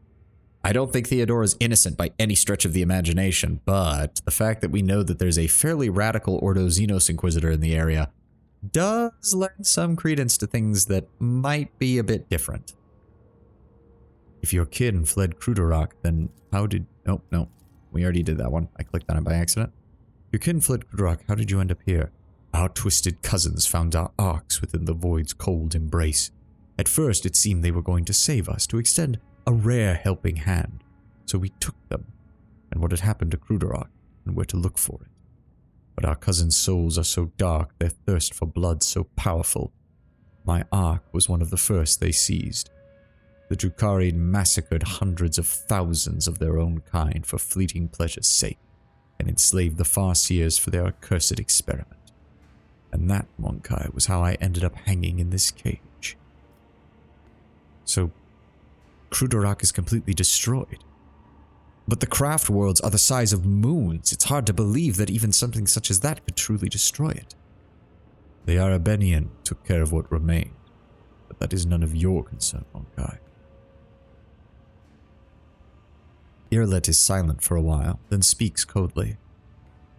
A: I don't think Theodora's innocent by any stretch of the imagination, but the fact that we know that there's a fairly radical Ordo Xenos Inquisitor in the area does lend some credence to things that might be a bit different. If your kin fled Krudarok, then how did... Nope, no. We already did that one. I clicked on it by accident. Your kin fled Krudarok, how did you end up here? Our twisted cousins found our arcs within the Void's cold embrace. At first, it seemed they were going to save us, to extend a rare helping hand. So we took them, and what had happened to Krudarok, and where to look for it. But our cousins' souls are so dark, their thirst for blood so powerful. My arc was one of the first they seized. The Drukhari massacred hundreds of thousands of their own kind for fleeting pleasure's sake, and enslaved the Farseers for their accursed experiment. And that, Monkai, was how I ended up hanging in this cage. So, Krudarok is completely destroyed. But the craft worlds are the size of moons. It's hard to believe that even something such as that could truly destroy it. The Arabenian took care of what remained, but that is none of your concern, Monkai. Irlet is silent for a while, then speaks coldly.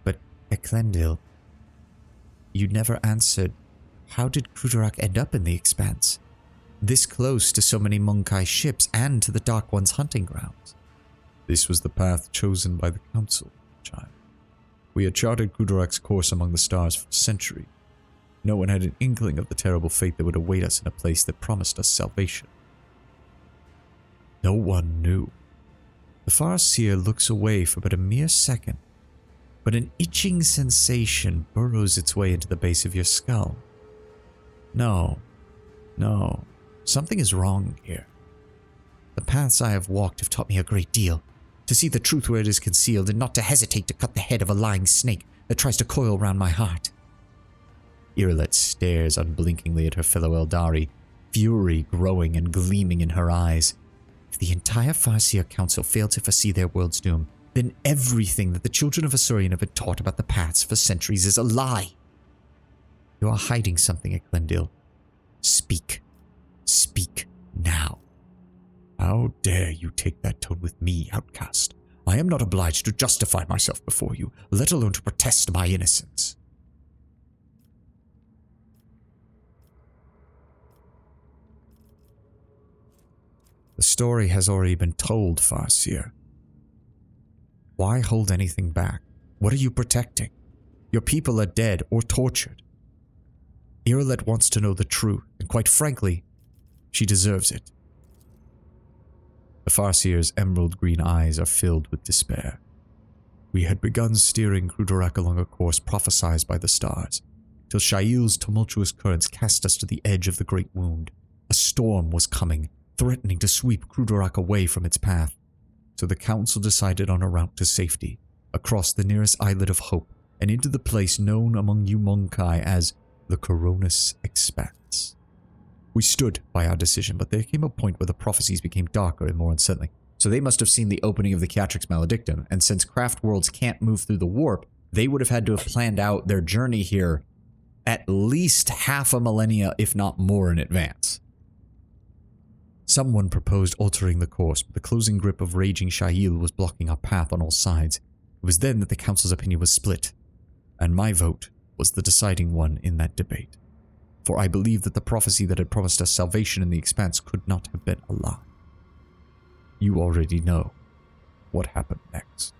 A: But, Eklendil, you never answered. How did Krudarok end up in the Expanse? This close to so many Monkai ships and to the Dark One's hunting grounds. This was the path chosen by the Council, child. We had charted Krudarok's course among the stars for a century. No one had an inkling of the terrible fate that would await us in a place that promised us salvation. No one knew. The Farseer looks away for but a mere second, but an itching sensation burrows its way into the base of your skull. No. Something is wrong here. The paths I have walked have taught me a great deal. To see the truth where it is concealed and not to hesitate to cut the head of a lying snake that tries to coil round my heart. Irlet stares unblinkingly at her fellow Eldari, fury growing and gleaming in her eyes. If the entire Farseer Council failed to foresee their world's doom, then everything that the children of Asuryan have been taught about the paths for centuries is a lie. You are hiding something, Eklendil. Speak. Speak now. How dare you take that tone with me, outcast? I am not obliged to justify myself before you, let alone to protest my innocence. The story has already been told, Farseer. Why hold anything back? What are you protecting? Your people are dead or tortured. Irlet wants to know the truth, and quite frankly, she deserves it. The Farseer's emerald green eyes are filled with despair. We had begun steering Krudarok along a course prophesied by the stars, till Shail's tumultuous currents cast us to the edge of the Great Wound. A storm was coming, threatening to sweep Krudarok away from its path. So the Council decided on a route to safety, across the nearest islet of Hope, and into the place known among you Monkai as the Coronis Expanse. We stood by our decision, but there came a point where the prophecies became darker and more unsettling. So they must have seen the opening of the Catrix Maledictum, and since craft worlds can't move through the warp, they would have had to have planned out their journey here at least half a millennia, if not more, in advance. Someone proposed altering the course, but the closing grip of raging Shail was blocking our path on all sides. It was then that the Council's opinion was split, and my vote was the deciding one in that debate. For I believe that the prophecy that had promised us salvation in the Expanse could not have been a lie. You already know what happened next.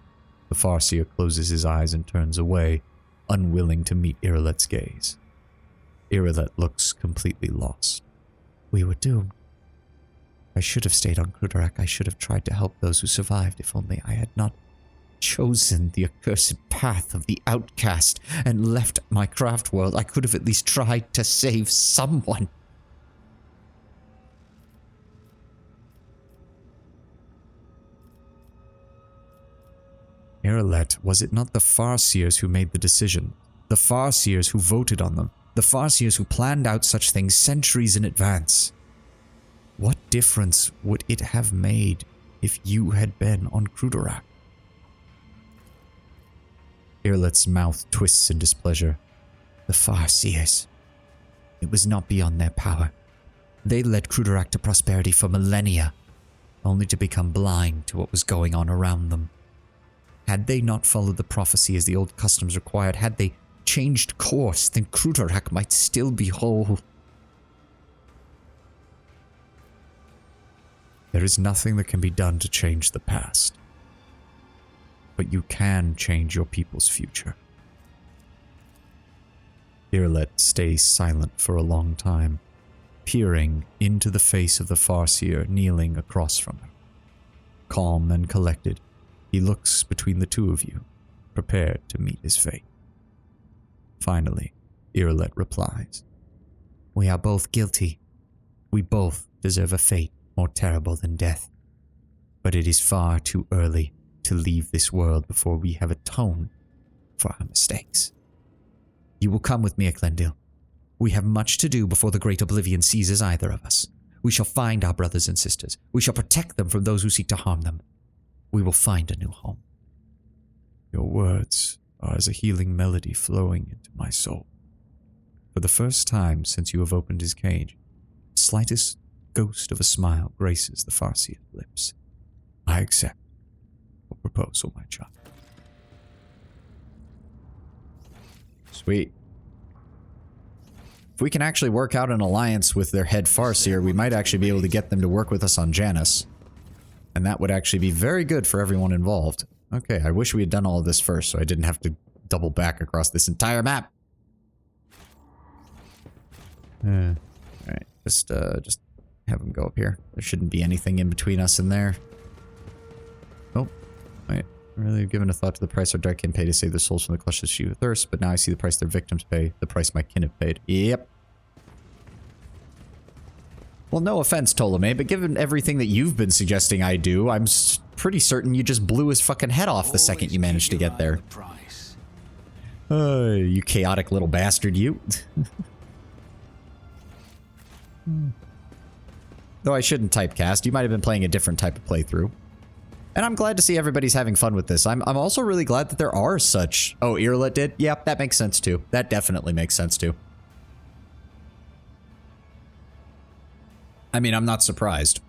A: The Farseer closes his eyes and turns away, unwilling to meet Irlet's gaze. Irlet looks completely lost. We were doomed. I should have stayed on Krudarok. I should have tried to help those who survived, if only I had not chosen the accursed path of the outcast and left my craft world, I could have at least tried to save someone. Irileth, was it not the Farseers who made the decision? The Farseers who voted on them? The Farseers who planned out such things centuries in advance? What difference would it have made if you had been on Crudorak? Irileth's mouth twists in displeasure. The Farseers. It was not beyond their power. They led Crudorak to prosperity for millennia, only to become blind to what was going on around them. Had they not followed the prophecy as the old customs required, had they changed course, then Crudorak might still be whole. There is nothing that can be done to change the past. But you can change your people's future. Irileth stays silent for a long time, peering into the face of the Farseer kneeling across from her. Calm and collected, he looks between the two of you, prepared to meet his fate. Finally, Irileth replies, "We are both guilty. We both deserve a fate more terrible than death. But it is far too early to leave this world before we have atoned for our mistakes. You will come with me, Eklendil. We have much to do before the great oblivion seizes either of us. We shall find our brothers and sisters. We shall protect them from those who seek to harm them. We will find a new home." Your words are as a healing melody flowing into my soul. For the first time since you have opened his cage, the slightest ghost of a smile graces the Farseer's lips. I accept your proposal, my child. Sweet. If we can actually work out an alliance with their head Farseer, we might actually be able to get them to work with us on Janus. And that would actually be very good for everyone involved. Okay, I wish we had done all of this first so I didn't have to double back across this entire map. Alright, just have them go up here. There shouldn't be anything in between us and there. Oh, wait. Really given a thought to the price our dark kin pay to save their souls from the clutches she with thirst, but now I see the price their victims pay, the price my kin have paid. Yep. Well, no offense, Ptolemy, but given everything that you've been suggesting I do, I'm pretty certain you just blew his fucking head off the second you managed to get there. You chaotic little bastard, you. Though I shouldn't typecast, you might have been playing a different type of playthrough. And I'm glad to see everybody's having fun with this. I'm also really glad that there are such... Oh, Irileth did? Yep, that makes sense too. That definitely makes sense too. I mean, I'm not surprised.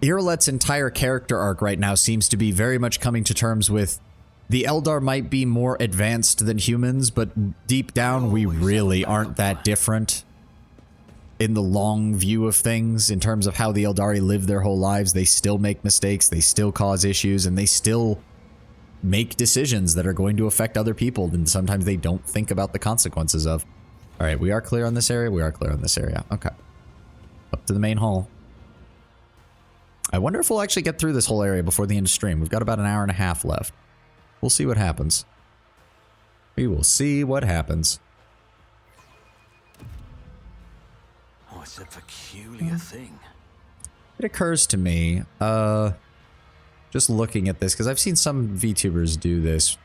A: Irileth's entire character arc right now seems to be very much coming to terms with the Eldar might be more advanced than humans, but deep down we really aren't that different. In the long view of things, in terms of how the Eldari live their whole lives, they still make mistakes, they still cause issues, and they still make decisions that are going to affect other people, and sometimes they don't think about the consequences of. Alright, we are clear on this area? We are clear on this area. Okay. Up to the main hall. I wonder if we'll actually get through this whole area before the end of stream. We've got about an hour and a half left. We'll see what happens. We will see what happens.
B: Oh, it's a peculiar thing.
A: It occurs to me, just looking at this, because I've seen some VTubers do this.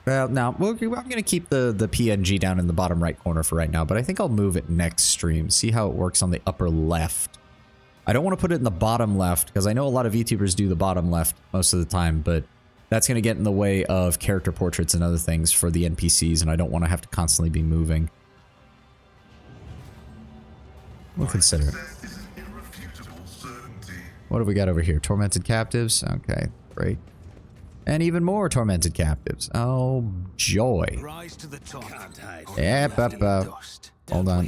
A: Well, now, I'm going to keep the PNG down in the bottom right corner for right now, but I think I'll move it next stream, see how it works on the upper left. I don't want to put it in the bottom left, because I know a lot of VTubers do the bottom left most of the time, but that's going to get in the way of character portraits and other things for the NPCs, and I don't want to have to constantly be moving. We'll consider it. What have we got over here? Tormented captives? Okay, great. And even more tormented captives. Oh, joy.
B: Rise to the top.
A: Yep, up. Hold on.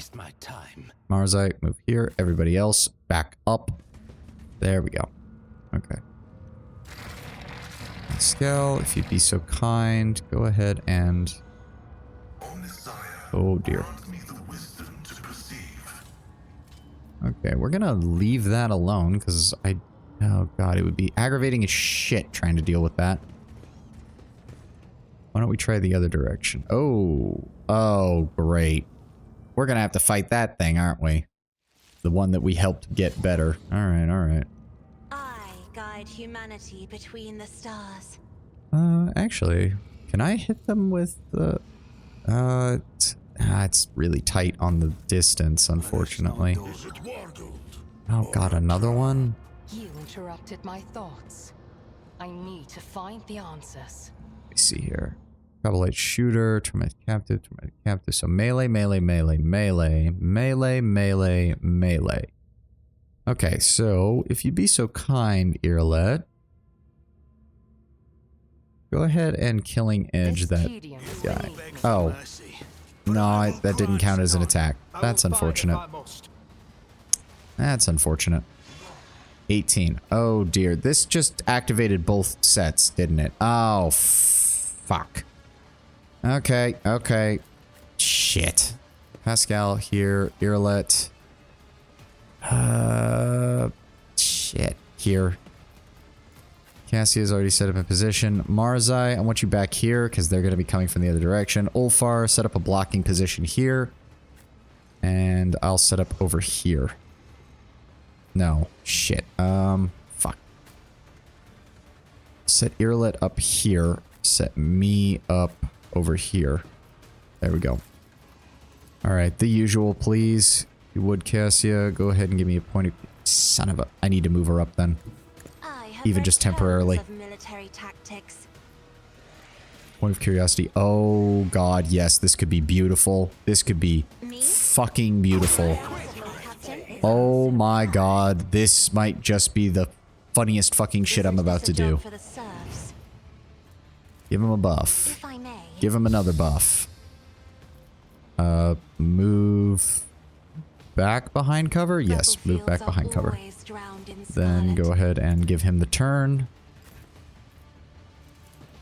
A: Marzite, move here. Everybody else, back up. There we go. Okay. Pascal, if you'd be so kind, go ahead and... Oh, dear. Okay, we're gonna leave that alone, because oh god, it would be aggravating as shit trying to deal with that. Why don't we try the other direction? Oh, great. We're gonna have to fight that thing, aren't we? The one that we helped get better. Alright.
G: I guide humanity between the stars.
A: Actually, can I hit them with the... it's really tight on the distance, unfortunately. Oh god, another one?
D: You interrupted my thoughts. I need to find the answers.
A: Let me see here. Double-edged shooter, traumatic captive. So melee. Okay, so if you'd be so kind, Irlet, go ahead and killing edge
D: This
A: that
D: tedium is
A: guy.
D: beneath.
A: Oh, no, that didn't count as an attack. That's unfortunate. That's unfortunate. 18. Oh dear, this just activated both sets, didn't it? Oh, fuck. Okay. Shit. Pascal here, Irlet. Shit. Here. Cassia's already set up a position. Marzai, I want you back here because they're going to be coming from the other direction. Ulfar, set up a blocking position here. And I'll set up over here. No. Shit. Fuck. Set Irlet up here. Set me up over here. There we go. Alright, the usual, please. If you would, Cassia, go ahead and give me a point of... Son of a... I need to move her up then. Even just temporarily.
G: Military tactics.
A: Point of curiosity. Oh god, yes, this could be beautiful. This could be fucking beautiful. Oh my god, this might just be the funniest fucking shit I'm about to do. Give him a buff.
G: If I may.
A: Give him another buff. Move back behind cover? Yes, move back behind cover. Then go ahead and give him the turn.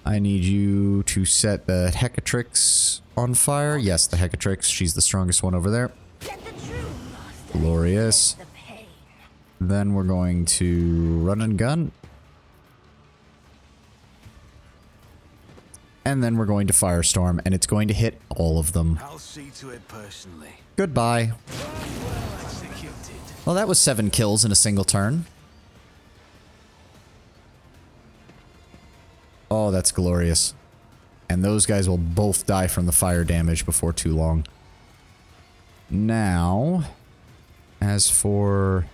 A: I need you to set the Hecatrix on fire. Yes, the Hecatrix. She's the strongest one over there. Glorious. Then we're going to run and gun. And then we're going to Firestorm, and it's going to hit all of them.
B: I'll see to it personally.
A: Goodbye.
B: Executed.
A: Well, that was 7 kills in a single turn. Oh, that's glorious. And those guys will both die from the fire damage before too long. Now, as for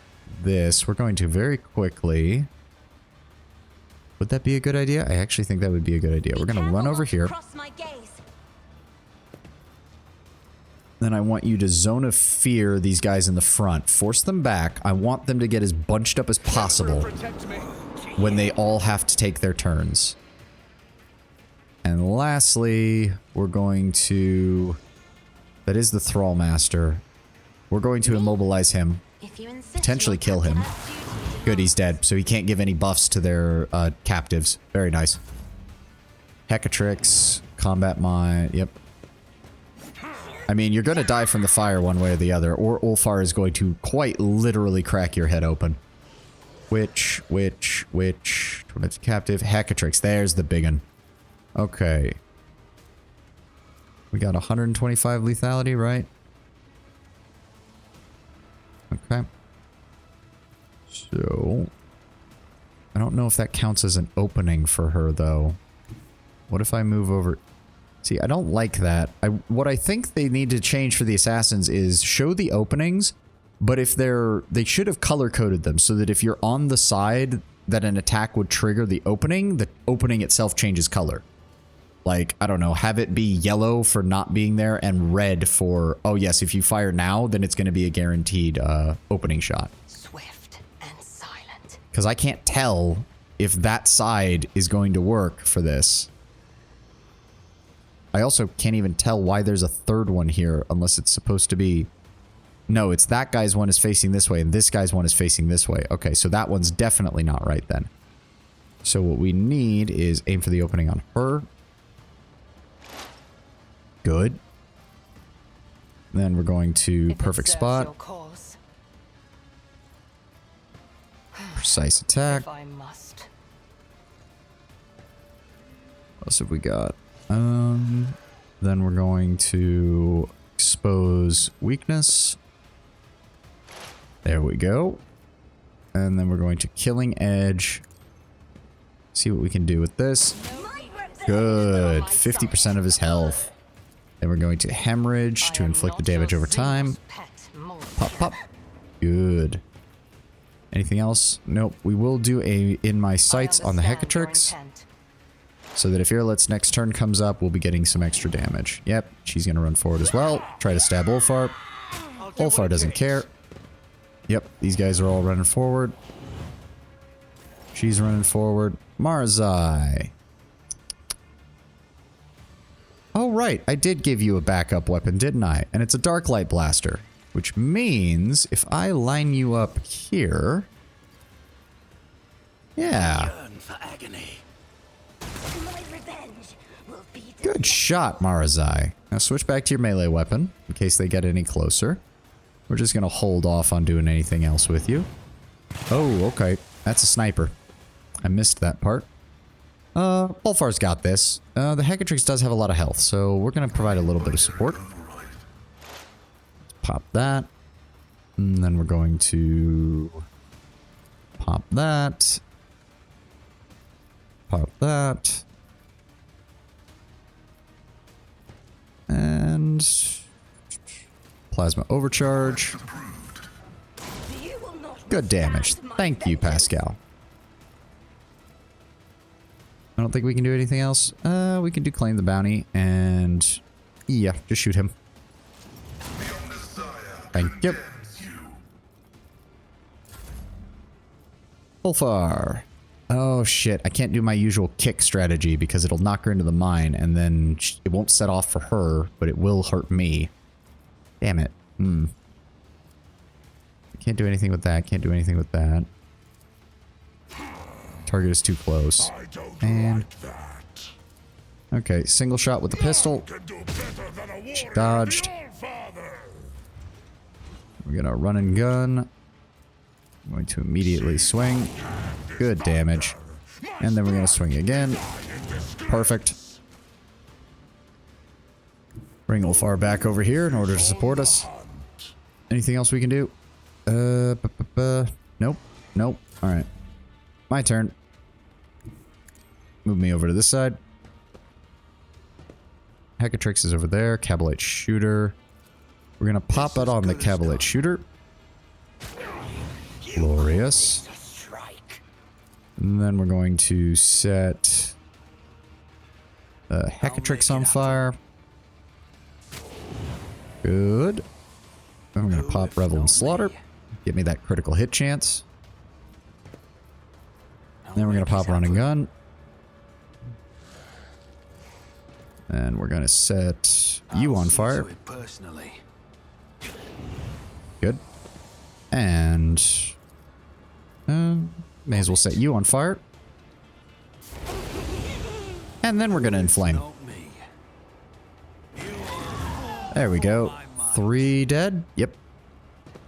A: this, we're going to very quickly... Would that be a good idea? I actually think that would be a good idea. We're going to run over here. Then I want you to Zone of Fear these guys in the front. Force them back. I want them to get as bunched up as possible when they all have to take their turns. And lastly, we're going to... That is the Thrall Master. We're going to immobilize him. Potentially kill him. Good, he's dead, so he can't give any buffs to their captives. Very nice. Hecatrix, Combat Mind, yep. I mean, you're going to die from the fire one way or the other, or Ulfar is going to quite literally crack your head open. Which, tormented captive, Hecatrix, there's the big one. Okay. We got 125 lethality, right? Okay. So, I don't know if that counts as an opening for her, though. What if I move over? See, I don't like that. What I think they need to change for the assassins is show the openings, but if they should have color-coded them so that if you're on the side that an attack would trigger the opening itself changes color. Like, I don't know, have it be yellow for not being there and red for, oh yes, if you fire now, then it's going to be a guaranteed opening shot. Because I can't tell if that side is going to work for this. I also can't even tell why there's a third one here unless it's supposed to be... No, it's that guy's one is facing this way and this guy's one is facing this way. Okay, so that one's definitely not right then. So what we need is aim for the opening on her. Good. Then we're going to perfect spot. Precise attack.
D: If I must.
A: What else have we got? Then we're going to expose weakness. There we go. And then we're going to killing edge. See what we can do with this. Good. 50% of his health. Then we're going to hemorrhage to inflict the damage over time. Pop, pop. Good. Anything else? Nope. We will do a in my sights on the Hecatrix, so that if Irileth's next turn comes up, we'll be getting some extra damage. Yep, she's going to run forward as well. Try to stab Ulfar. Ulfar doesn't care. Yep, these guys are all running forward. She's running forward. Marzai. Oh, right. I did give you a backup weapon, didn't I? And it's a Dark Light Blaster. Which means if I line you up here... Yeah. Good shot, Marazai. Now switch back to your melee weapon, in case they get any closer. We're just going to hold off on doing anything else with you. Oh, okay. That's a sniper. I missed that part. Ulfar's got this. The Hecatrix does have a lot of health, so we're going to provide a little bit of support. Pop that. And then we're going to pop that. Pop that. And plasma overcharge. Good damage. Thank you, Pascal. I don't think we can do anything else. We can do claim the bounty and yeah, just shoot him. Thank you. Ulfar. Oh shit, I can't do my usual kick strategy because it'll knock her into the mine and then it won't set off for her, but it will hurt me. Damn it. Can't do anything with that, can't do anything with that. Target is too close. And... okay, single shot with the pistol. She dodged. We're gonna run and gun. I'm going to immediately swing. Good damage. And then we're gonna swing again. Perfect. Bring Ulfar back over here in order to support us. Anything else we can do? Nope. Nope. Alright. My turn. Move me over to this side. Hecatrix is over there. Cabalite Shooter. We're gonna pop it on the Cabalite Shooter. Glorious. And then we're going to set Hecatrix on fire. Good. Then we're gonna pop Revel and Slaughter. Give me that critical hit chance. Then we're gonna pop Run and Gun. And we're gonna set you on fire. Good. And may as well set you on fire. And then we're gonna inflame. There we go. 3 dead. Yep.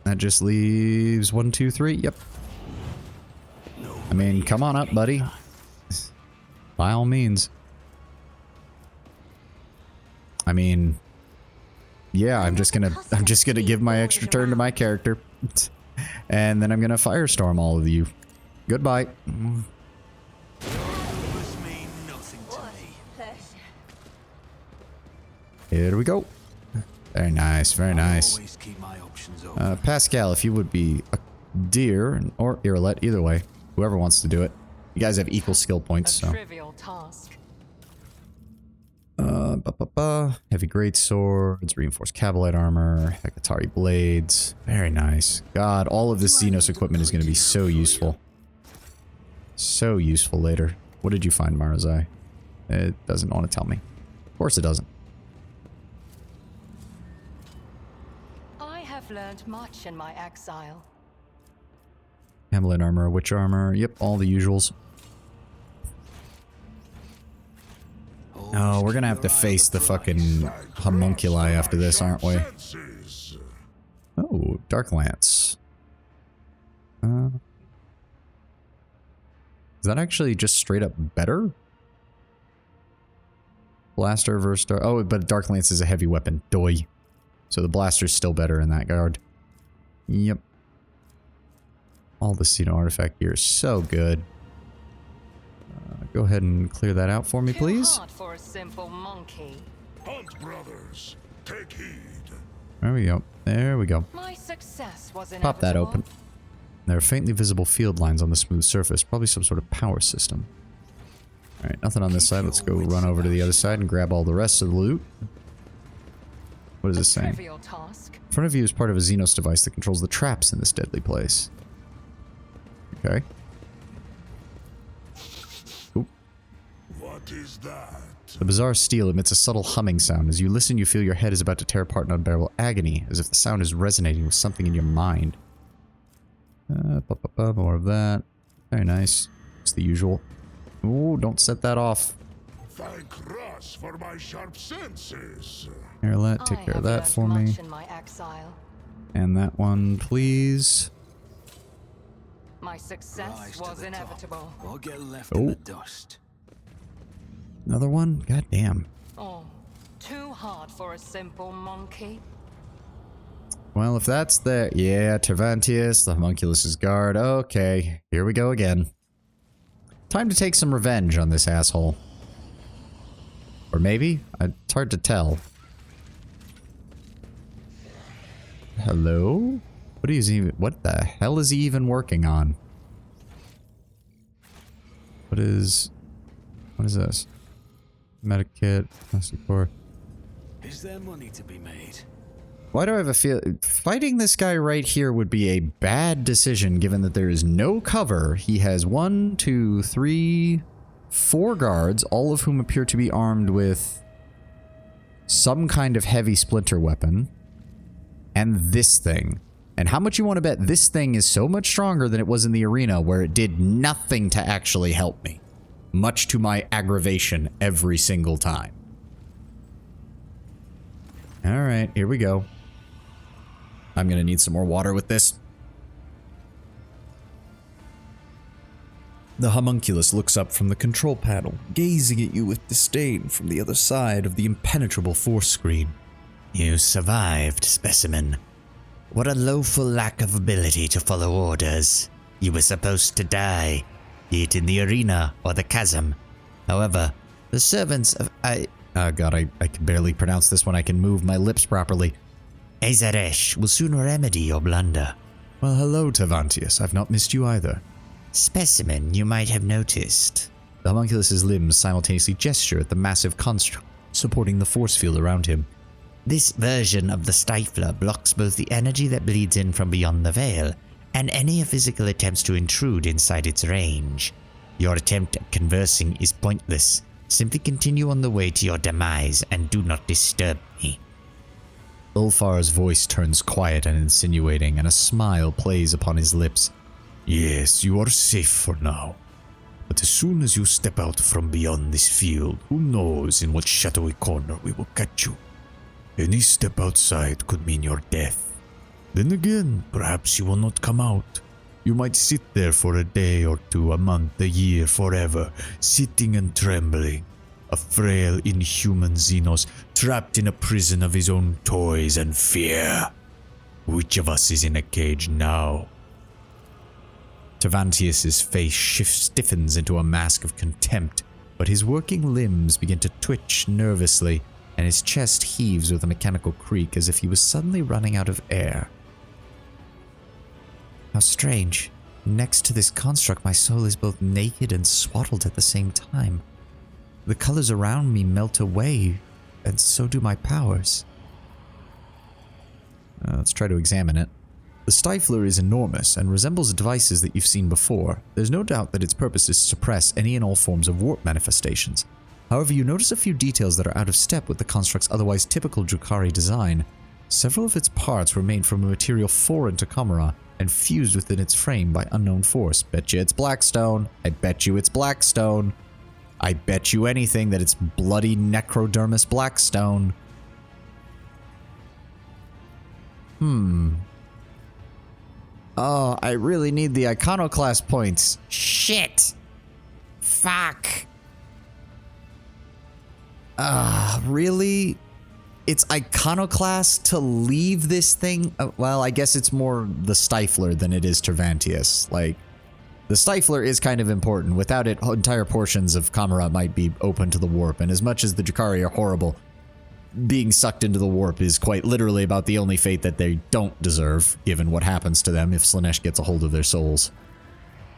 A: That just leaves 1, 2, 3. Yep. I mean, come on up, buddy. By all means. I mean, yeah, I'm just gonna give my extra turn to my character. And then I'm gonna firestorm all of you. Goodbye. Here we go. Very nice, very nice. Pascal, if you would be a deer or Irileth, either way, whoever wants to do it. You guys have equal skill points, so.
D: Trivial task.
A: Heavy great swords, reinforced Cabalite armor, Hecatari blades. Very nice. God, all of this Xenos equipment is going to be so useful. So useful later. What did you find, Marazai? It doesn't want to tell me. Of course it doesn't.
D: I have learned much in my exile.
A: Cabalite armor, witch armor. Yep, all the usuals. Oh, we're gonna have to face the fucking homunculi after this, aren't we? Oh, Dark Lance. Is that actually just straight up better? Blaster versus Dark... Oh, but Dark Lance is a heavy weapon. Doi. So the blaster's still better in that guard. Yep. All the Xeno artifact gear is so good. Go ahead and clear that out for me, please.
D: Too hard for a simple monkey.
F: Hunt, brothers. Take heed.
A: There we go. There we go.
D: My success was inevitable.
A: Pop that open. There are faintly visible field lines on the smooth surface. Probably some sort of power system. Alright, nothing on this side. Let's go run over to the other side and grab all the rest of the loot. What is this saying?
D: Trivial task.
A: In front of you is part of a Xenos device that controls the traps in this deadly place. Okay. Oop.
F: What is that?
A: The bizarre steel emits a subtle humming sound. As you listen, you feel your head is about to tear apart in unbearable agony, as if the sound is resonating with something in your mind. More of that. Very nice. It's the usual. Ooh, don't set that off.
F: Thank Russ for my sharp senses.
A: Here, take care of that for me.
D: In my exile.
A: And that one, please.
D: My success
B: Rise
D: was
B: to the
D: inevitable.
B: top, or get left in the dust.
A: Another one? God damn.
D: Oh, too hard for a simple monkey.
A: Well, if that's the... Yeah, Tervantius, the homunculus' guard. Okay, here we go again. Time to take some revenge on this asshole. Or maybe? It's hard to tell. Hello? What the hell is he even working on? What is this? Medikit, plastic core.
B: Is there money to be made?
A: Why do I have a feel... Fighting this guy right here would be a bad decision, given that there is no cover. He has 1, 2, 3, 4 guards, all of whom appear to be armed with some kind of heavy splinter weapon. And this thing. And how much you want to bet this thing is so much stronger than it was in the arena, where it did nothing to actually help me. Much to my aggravation every single time. Alright, here we go. I'm gonna need some more water with this. The homunculus looks up from the control panel, gazing at you with disdain from the other side of the impenetrable force screen.
C: You survived, specimen. What a woeful lack of ability to follow orders. You were supposed to die, be it in the arena or the chasm. However, the servants of oh god, I can barely pronounce this when I can move my lips properly. Azaresh will soon remedy your blunder.
A: Well, hello, Tervantius. I've not missed you either.
C: Specimen, you might have noticed.
A: The homunculus's limbs simultaneously gesture at the massive construct supporting the force field around him.
C: This version of the Stifler blocks both the energy that bleeds in from beyond the veil and any physical attempts to intrude inside its range. Your attempt at conversing is pointless. Simply continue on the way to your demise and do not disturb me.
A: Ulfar's voice turns quiet and insinuating, and a smile plays upon his lips.
C: Yes, you are safe for now. But as soon as you step out from beyond this field, who knows in what shadowy corner we will catch you. Any step outside could mean your death. Then again, perhaps you will not come out. You might sit there for a day or two, a month, a year, forever, sitting and trembling. A frail, inhuman Xenos, trapped in a prison of his own toys and fear. Which of us is in a cage now?
A: Tervantius's face stiffens into a mask of contempt, but his working limbs begin to twitch nervously, and his chest heaves with a mechanical creak as if he was suddenly running out of air. How strange. Next to this construct, my soul is both naked and swaddled at the same time. The colors around me melt away, and so do my powers. Let's try to examine it. The Stifler is enormous and resembles devices that you've seen before. There's no doubt that its purpose is to suppress any and all forms of warp manifestations. However, you notice a few details that are out of step with the construct's otherwise typical Drukhari design. Several of its parts were made from a material foreign to Kamara and fused within its frame by unknown force. Bet you it's Blackstone. I bet you it's Blackstone. I bet you anything that it's bloody Necrodermis Blackstone. Oh, I really need the Iconoclast points. Shit. Fuck. Really? It's Iconoclast to leave this thing? Well, I guess it's more the Stifler than it is Tervantius. Like, the Stifler is kind of important. Without it, entire portions of Kamarat might be open to the warp, and as much as the Drukhari are horrible, being sucked into the warp is quite literally about the only fate that they don't deserve, given what happens to them if Slaanesh gets a hold of their souls.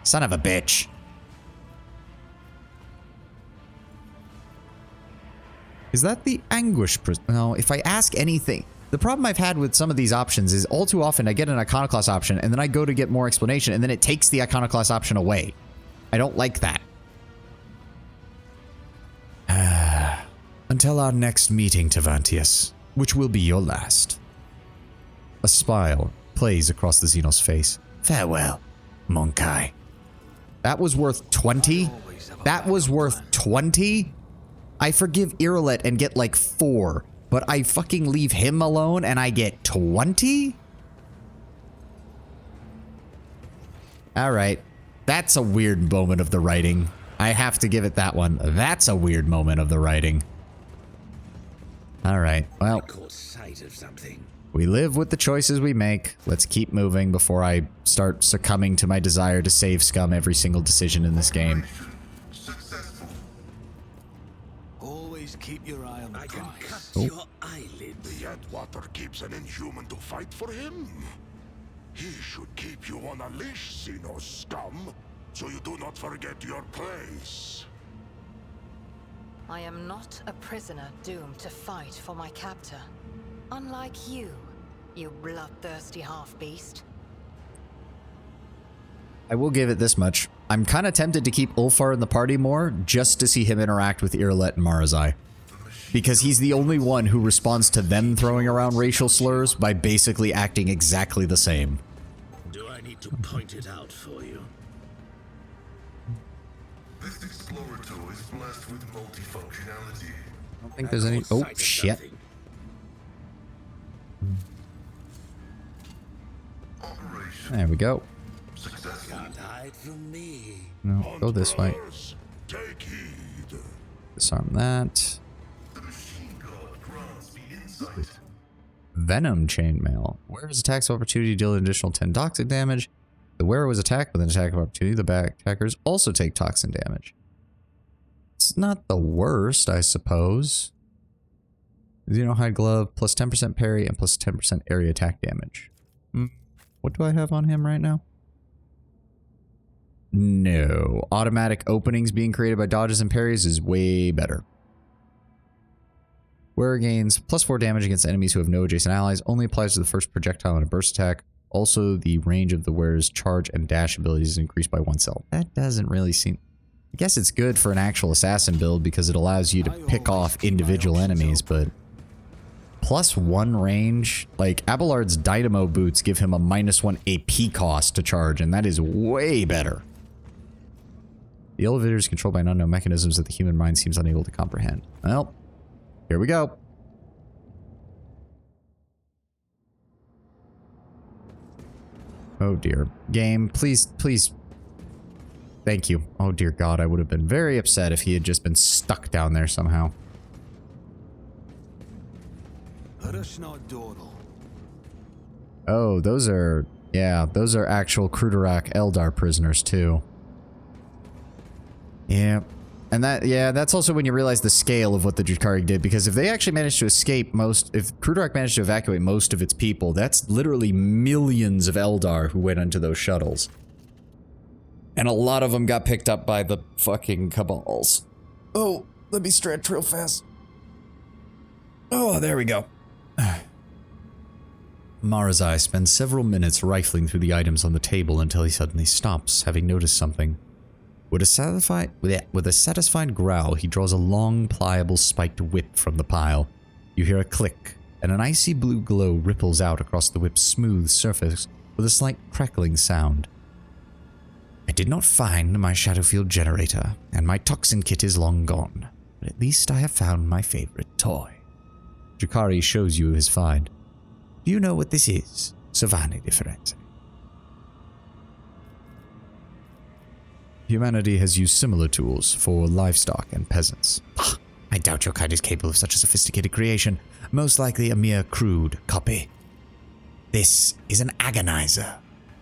A: Son of a bitch. Is that the Anguish prison? No, if I ask anything... The problem I've had with some of these options is all too often I get an Iconoclast option and then I go to get more explanation and then it takes the Iconoclast option away. I don't like that. Until our next meeting, Tervantius, which will be your last. A smile plays across the Xenos face. Farewell, Monkai. That was worth 20? That was worth 20? I forgive Irolet and get like 4, but I fucking leave him alone and I get 20? Alright. That's a weird moment of the writing. I have to give it that one. That's a weird moment of the writing. Alright, well.
E: I caught sight of something.
A: We live with the choices we make. Let's keep moving before I start succumbing to my desire to save scum every single decision in this game.
F: Successful.
B: Always keep your eye on the
E: I can
B: prize.
E: cut your eyelids.
F: The Edgewater keeps an inhuman to fight for him. He should keep you on a leash, Xenos scum, so you do not forget your place.
D: I am not a prisoner doomed to fight for my captor. Unlike you, you bloodthirsty half-beast.
A: I will give it this much. I'm kind of tempted to keep Ulfar in the party more, just to see him interact with Irolet and Marazai. Because he's the only one who responds to them throwing around racial slurs by basically acting exactly the same.
E: Do I need to point it out for you?
F: This Explorator is blessed with multifunctionality.
A: I don't think there's any... Oh, shit.
F: Operation
A: There we go.
F: successful.
E: Can't hide from me.
A: No, go this way.
F: Take heed.
A: Disarm that.
F: The machine god grants me insight.
A: Venom chainmail. Wearer's attacks of opportunity deal an additional 10 toxic damage. The wearer was attacked with an attack of opportunity. The back attackers also take toxin damage. It's not the worst, I suppose. Xenohide glove plus 10% parry and plus 10% area attack damage. What do I have on him right now? No. Automatic openings being created by dodges and parries is way better. Wearer gains plus 4 damage against enemies who have no adjacent allies. Only applies to the first projectile in a burst attack. Also, the range of the wearer's charge and dash abilities is increased by 1 cell. That doesn't really seem... I guess it's good for an actual assassin build because it allows you to pick off individual enemies, but... Plus 1 range? Like, Abelard's Dynamo boots give him a -1 AP cost to charge, and that is way better. The elevator is controlled by an unknown mechanisms that the human mind seems unable to comprehend. Well, here we go. Oh dear. Game, please, please. Thank you. Oh dear God, I would have been very upset if he had just been stuck down there somehow. Oh, those are... Yeah, those are actual Kruderak Eldar prisoners too. Yeah. And that, yeah, that's also when you realize the scale of what the Drukhari did, because if they actually managed to escape if Kruderak managed to evacuate most of its people, that's literally millions of Eldar who went onto those shuttles. And a lot of them got picked up by the fucking Cabals. Oh, let me stretch real fast. Oh, there we go. Marazai spends several minutes rifling through the items on the table until he suddenly stops, having noticed something. With a satisfied growl, he draws a long, pliable, spiked whip from the pile. You hear a click, and an icy blue glow ripples out across the whip's smooth surface with a slight crackling sound. I did not find my Shadowfield generator, and my toxin kit is long gone, but at least I have found my favorite toy. Drukhari shows you his find. Do you know what this is, Savani Difference? Humanity has used similar tools for livestock and peasants. I
C: I doubt your kind is capable of such a sophisticated creation. Most likely a mere crude copy. This is an agonizer,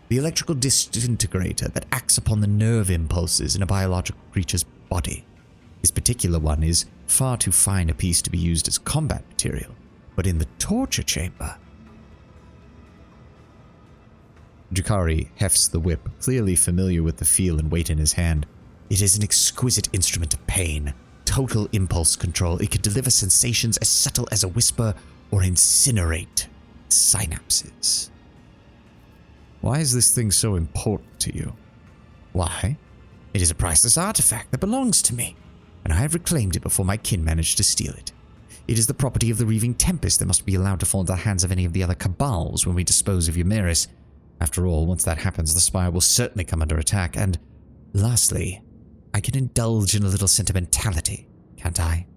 C: the electrical disintegrator that acts upon the nerve impulses in a biological creature's body. This particular one is far too fine a piece to be used as combat material, but in the torture chamber... Drukhari hefts the whip, clearly familiar with the feel and weight in his hand. It is an exquisite instrument of pain, total impulse control. It can deliver sensations as subtle as a whisper or incinerate synapses. Why is this thing so important to you? Why? It is a priceless artifact that belongs to me, and I have reclaimed it before my kin managed to steal it. It is the property of the Reaving Tempest that must be allowed to fall into the hands of any of the other cabals when we dispose of Ymyrus. After all, once that happens, the Spire will certainly come under attack, and lastly, I can indulge in a little sentimentality, can't I?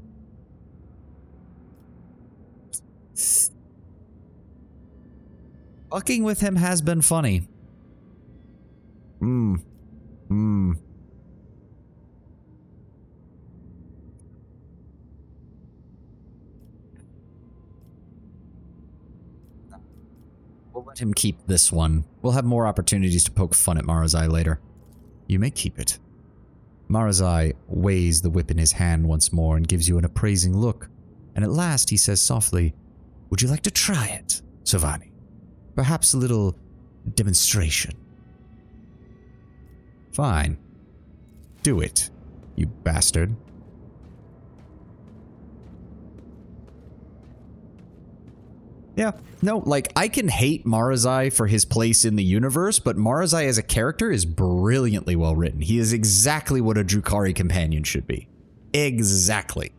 C: Fucking with him has been funny. We'll let him keep this one. We'll have more opportunities to poke fun at Marazai later. You may keep it. Marazai weighs the whip in his hand once more and gives you an appraising look. And at last he says softly, "Would you like to try it, Sovani? Perhaps a little demonstration." Fine. Do it, you bastard. Yeah, no, like, I can hate Marazai for his place in the universe, but Marazai as a character is brilliantly well written. He is exactly what a Drukhari companion should be. Exactly.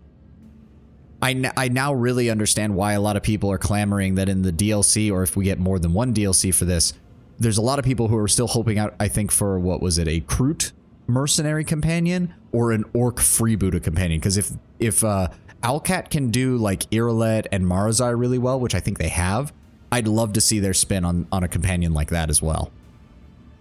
C: I now really understand why a lot of people are clamoring that in the DLC, or if we get more than one DLC for this, there's a lot of people who are still hoping out, I think, for, what was it, a Kroot mercenary companion or an Orc freebooter companion. Because if Alcat can do, like, Irolet and Marazai really well, which I think they have, I'd love to see their spin on a companion like that as well.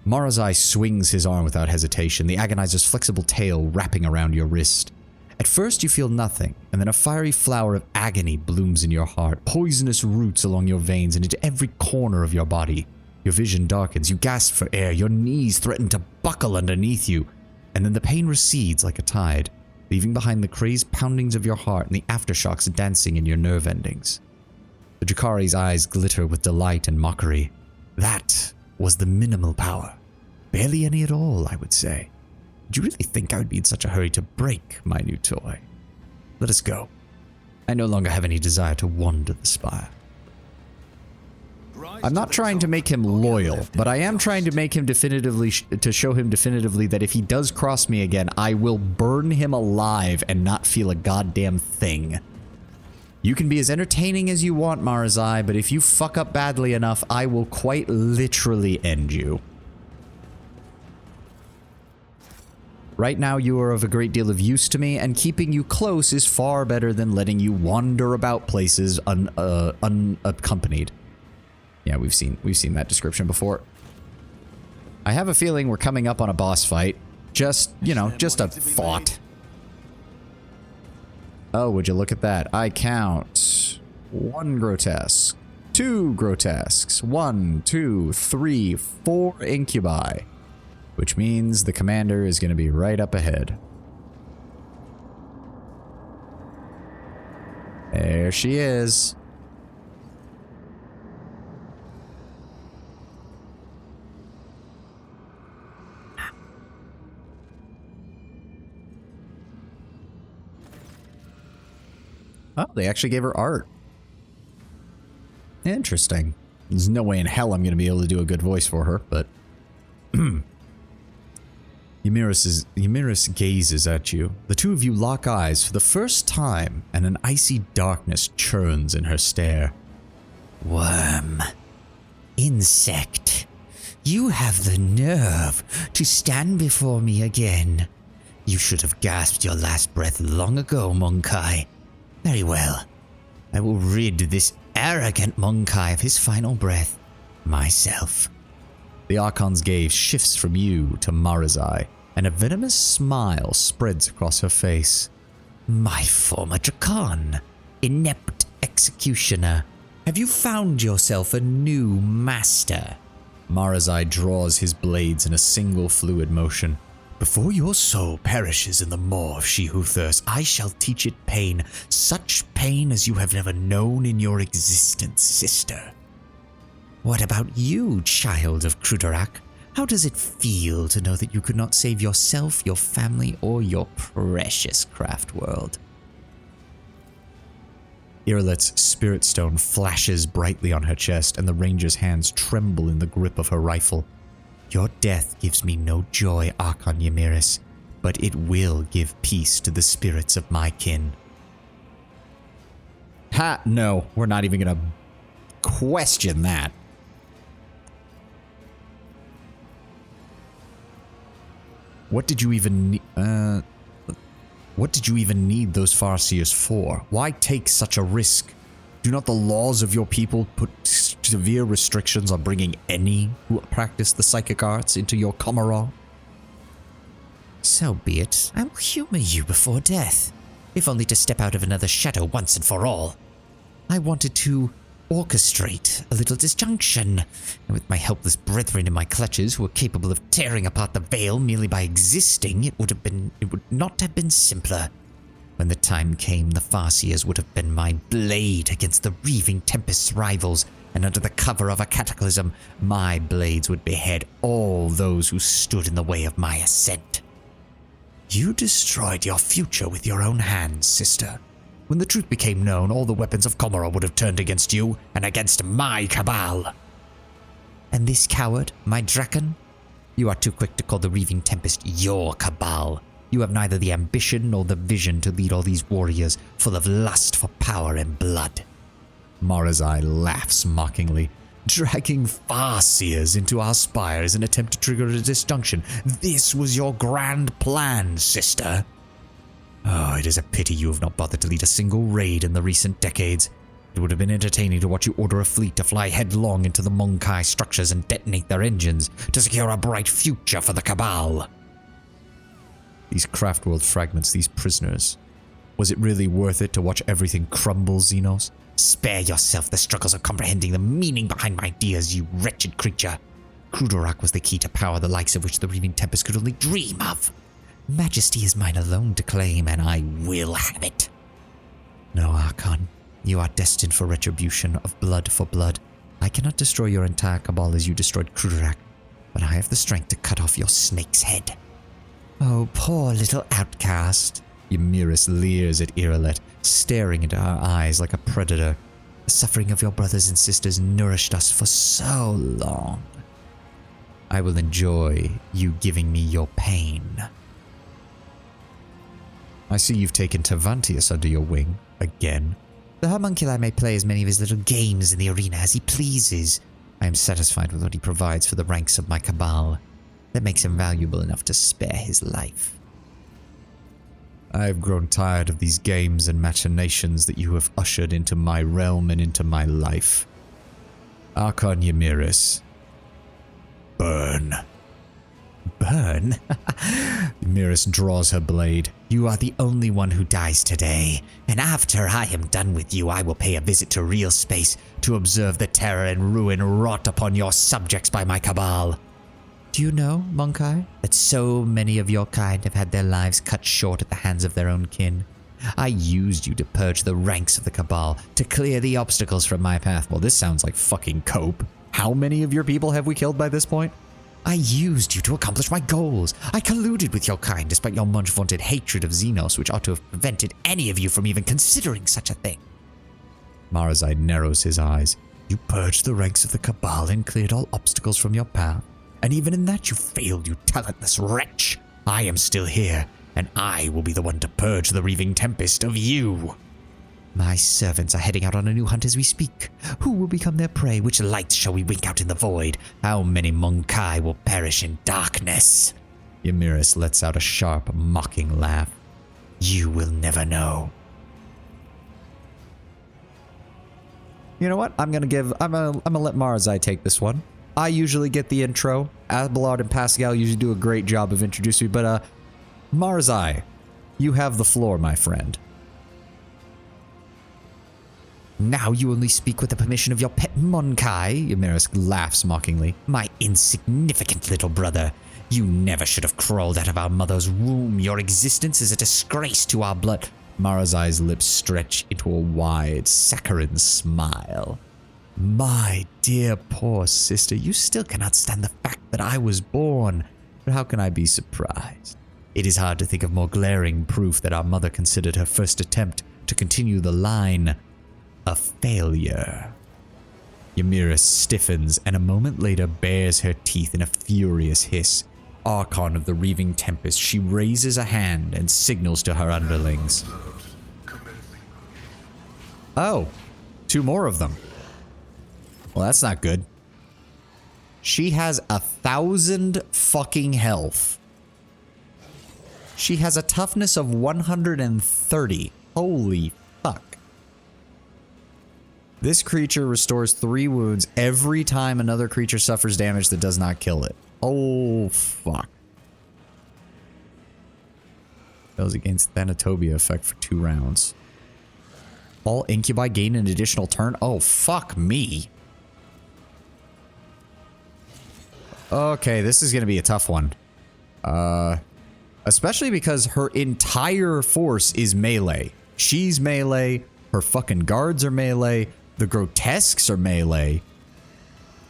C: Marazai swings his arm without hesitation, the agonizer's flexible tail wrapping around your wrist. At first you feel nothing, and then a fiery flower of agony blooms in your heart, poisonous roots along your veins and into every corner of your body. Your vision darkens, you gasp for air, your knees threaten to buckle underneath you, and then the pain recedes like a tide, leaving behind the crazed poundings of your heart and the aftershocks dancing in your nerve endings. The Drukhari's eyes glitter with delight and mockery. That was the minimal power. Barely any at all, I would say. Did you really think I would be in such a hurry to break my new toy? Let us go. I no longer have any desire to wander the Spire. I'm not trying to make him loyal, but I am trying to make him definitively, to show him definitively that if he does cross me again, I will burn him alive and not feel a goddamn thing. You can be as entertaining as you want, Marazai, but if you fuck up badly enough, I will quite literally end you. Right now, you are of a great deal of use to me, and keeping you close is far better than letting you wander about places unaccompanied. Yeah, we've seen that description before. I have a feeling we're coming up on a boss fight. Just, you know, just a thought. Oh, would you look at that? I count 1 grotesque, 2 grotesques, 1, 2, 3, 4 incubi. Which means the commander is going to be right up ahead. There she is. Oh, they actually gave her art. Interesting. There's no way in hell I'm going to be able to do a good voice for her, but... Ymyrus gazes at you. The two of you lock eyes for the first time, and an icy darkness churns in her stare. Worm. Insect. You have the nerve to stand before me again. You should have gasped your last breath long ago, Monkai. Very well. I will rid this arrogant Monkai of his final breath myself. The Archon's gaze shifts from you to Marazai, and a venomous smile spreads across her face.
H: My former Drakan, inept executioner, have you found yourself a new master?
A: Marazai draws his blades in a single fluid motion.
C: Before your soul perishes in the maw of she who thirsts, I shall teach it pain, such pain as you have never known in your existence, sister.
H: What about you, child of Krudorak? How does it feel to know that you could not save yourself, your family, or your precious craft world?
A: Irileth's spirit stone flashes brightly on her chest, and the ranger's hands tremble in the grip of her rifle.
H: Your death gives me no joy, Archon Ymiris, but it will give peace to the spirits of my kin.
A: Ha! No, we're not even gonna question that. What did you even need? What did you even need those Farseers for? Why take such a risk? Do not the laws of your people put severe restrictions on bringing any who practice the psychic arts into your Kamara?
H: So be it. I will humor you before death, if only to step out of another shadow once and for all. I wanted to orchestrate a little disjunction, and with my helpless brethren in my clutches who were capable of tearing apart the veil merely by existing, it would not have been simpler. When the time came, the Farseers would have been my blade against the reaving Tempest's rivals, and under the cover of a cataclysm, my blades would behead all those who stood in the way of my ascent.
C: You destroyed your future with your own hands, sister. When the truth became known, all the weapons of Komara would have turned against you and against my cabal.
H: And this coward, my Draken? You are too quick to call the Reaving Tempest your cabal. You have neither the ambition nor the vision to lead all these warriors full of lust for power and blood.
A: Marazai laughs mockingly. Dragging Farseers into our spires in an attempt to trigger a disjunction. This was your grand plan, sister. Oh, it is a pity you have not bothered to lead a single raid in the recent decades. It would have been entertaining to watch you order a fleet to fly headlong into the Monkai structures and detonate their engines to secure a bright future for the Cabal. These Craftworld fragments, these prisoners. Was it really worth it to watch everything crumble, Xenos?
H: Spare yourself the struggles of comprehending the meaning behind my ideas, you wretched creature. Krudorak was the key to power the likes of which the Reaving Tempest could only dream of. Majesty is mine alone to claim, and I will have it. No, Archon, you are destined for retribution of blood for blood. I cannot destroy your entire cabal as you destroyed Krudorak, but I have the strength to cut off your snake's head. Oh, poor little outcast.
A: Ymiris leers at Irileth, staring into her eyes like a predator.
H: The suffering of your brothers and sisters nourished us for so long. I will enjoy you giving me your pain.
A: I see you've taken Tavantius under your wing, again.
H: The homunculi may play as many of his little games in the arena as he pleases. I am satisfied with what he provides for the ranks of my cabal. That makes him valuable enough to spare his life.
A: I have grown tired of these games and machinations that you have ushered into my realm and into my life. Archon Ymiris.
C: Burn.
H: Burn?
A: Ymiris draws her blade.
H: You are the only one who dies today, and after I am done with you, I will pay a visit to real space to observe the terror and ruin wrought upon your subjects by my cabal. Do you know, Monkai, that so many of your kind have had their lives cut short at the hands of their own kin? I used you to purge the ranks of the cabal, to clear the obstacles from my path.
A: Well, this sounds like fucking cope. How many of your people have we killed by this point?
H: I used you to accomplish my goals. I colluded with your kind despite your much-vaunted hatred of Xenos, which ought to have prevented any of you from even considering such a thing.
A: Marazai narrows his eyes.
C: You purged the ranks of the Cabal and cleared all obstacles from your path. And even in that you failed, you talentless wretch. I am still here, and I will be the one to purge the Reaving Tempest of you.
H: My servants are heading out on a new hunt as we speak. Who will become their prey? Which lights shall we wink out in the void? How many Monkai will perish in darkness?
A: Ymiris lets out a sharp, mocking laugh.
H: You will never know.
A: You know what? I'm gonna let Marazai take this one. I usually get the intro. Abelard and Pascal usually do a great job of introducing me, but Marazai, You have the floor, my friend.
H: Now you only speak with the permission of your pet Monkai,
A: Ymirisk laughs mockingly.
H: my insignificant little brother. You never should have crawled out of our mother's womb. Your existence is a disgrace to our blood.
A: Mara's eyes lips stretch into a wide, saccharine smile. My dear poor sister, you still cannot stand the fact that I was born. But how can I be surprised? It is hard to think of more glaring proof that our mother considered her first attempt to continue the line a failure. Ymira stiffens and a moment later bares her teeth in a furious hiss. Archon of the Reaving Tempest, she raises a hand and signals to her underlings. Oh, 2 more of them. Well, that's not good. She has 1,000 fucking health. She has a toughness of 130. Holy fuck. This creature restores 3 wounds every time another creature suffers damage that does not kill it. Oh, fuck. Goes against Thanatobia effect for 2 rounds. All incubi gain an additional turn? Oh, fuck me. Okay, this is going to be a tough one. Especially because her entire force is melee. She's melee. Her fucking guards are melee. The grotesques are melee.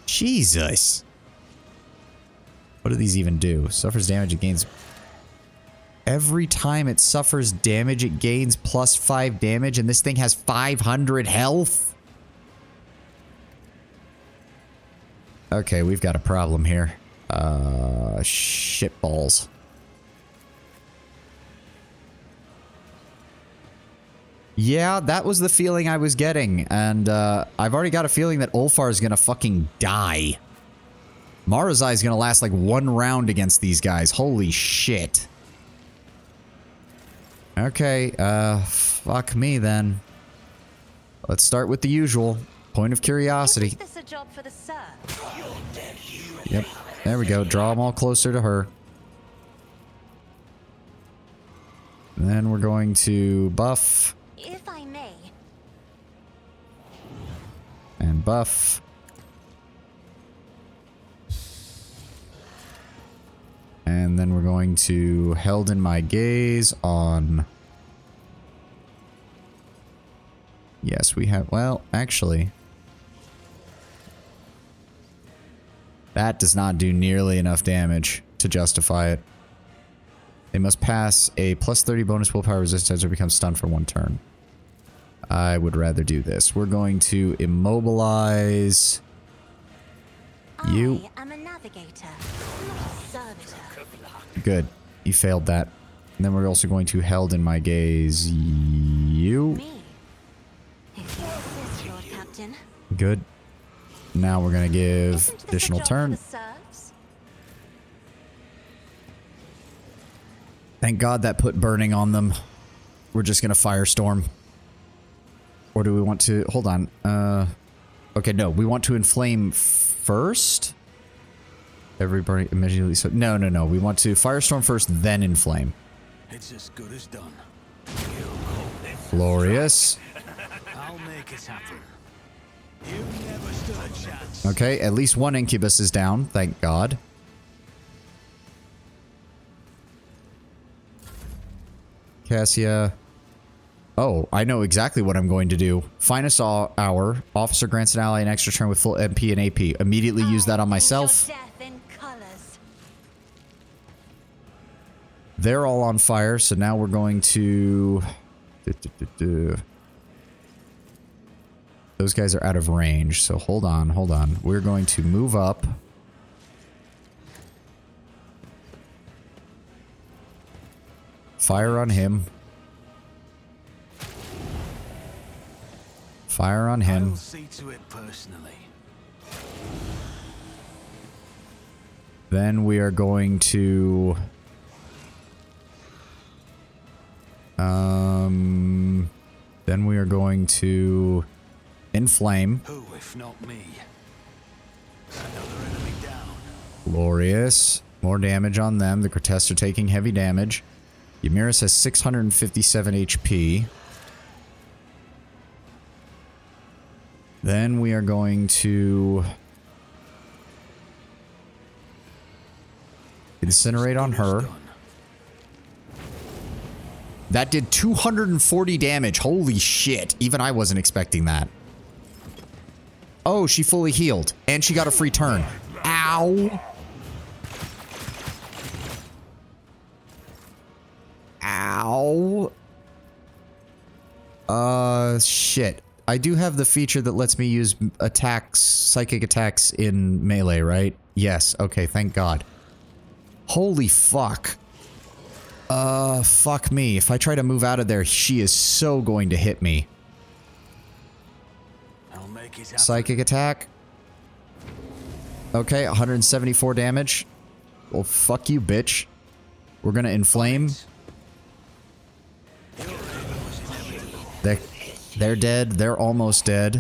A: Jesus. What do these even do? Suffers damage, it gains... Every time it suffers damage, it gains plus 5 damage, and this thing has 500 health? Okay, we've got a problem here. Shitballs. Yeah, that was the feeling I was getting, and I've already got a feeling that Ulfar is gonna fucking die. Marazai is gonna last like 1 round against these guys. Holy shit. Okay, fuck me then. Let's start with the usual. Point of curiosity.
G: Is this a job for the Sir?
A: Yep, there we go. Draw them all closer to her. And then we're going to buff.
G: If I may.
A: And buff. And then we're going to Held in My Gaze on... Yes, we have... Well, actually... That does not do nearly enough damage to justify it. They must pass a plus 30 bonus willpower resistance or become stunned for 1 turn. I would rather do this. We're going to immobilize... You.
G: I am a navigator, not a servitor.
A: Good. You failed that. And then we're also going to Held in My Gaze. You.
G: Me. If you insist, Lord Captain.
A: Good. Now we're going to give
G: Isn't this a
A: additional
G: job
A: turn.
G: for the serfs?
A: Thank God that put burning on them. We're just going to Firestorm. Or do we want to... Hold on. Okay, no. We want to Inflame first? Everybody immediately... So, no. We want to Firestorm first, then Inflame.
B: It's as good as done.
A: Glorious.
B: I'll make it happen. You never stood a chance.
A: Okay, at least 1 Incubus is down. Thank God. Cassia. Oh, I know exactly what I'm going to do. Finest hour. Officer grants an ally an extra turn with full MP and AP. Immediately use that on myself.
G: Your death in colours.
A: They're all on fire, so now we're going to... Those guys are out of range, so hold on. We're going to move up. Fire on him. Fire on him.
B: I'll see to it personally.
A: Then we are going to... Then we are going to... Inflame.
B: Who, if not me? Another enemy down.
A: Glorious. More damage on them. The Grotesques are taking heavy damage. Ymyrus has 657 HP. Then we are going to incinerate on her. That did 240 damage. Holy shit. Even I wasn't expecting that. Oh, she fully healed. And she got a free turn. Ow. Ow. Shit. I do have the feature that lets me use attacks, psychic attacks in melee, right? Yes. Okay, thank God. Holy fuck. Fuck me. If I try to move out of there, she is so going to hit me.
E: I'll make it happen.
A: Psychic attack. Okay, 174 damage. Well, fuck you, bitch. We're gonna inflame. They're dead. They're almost dead.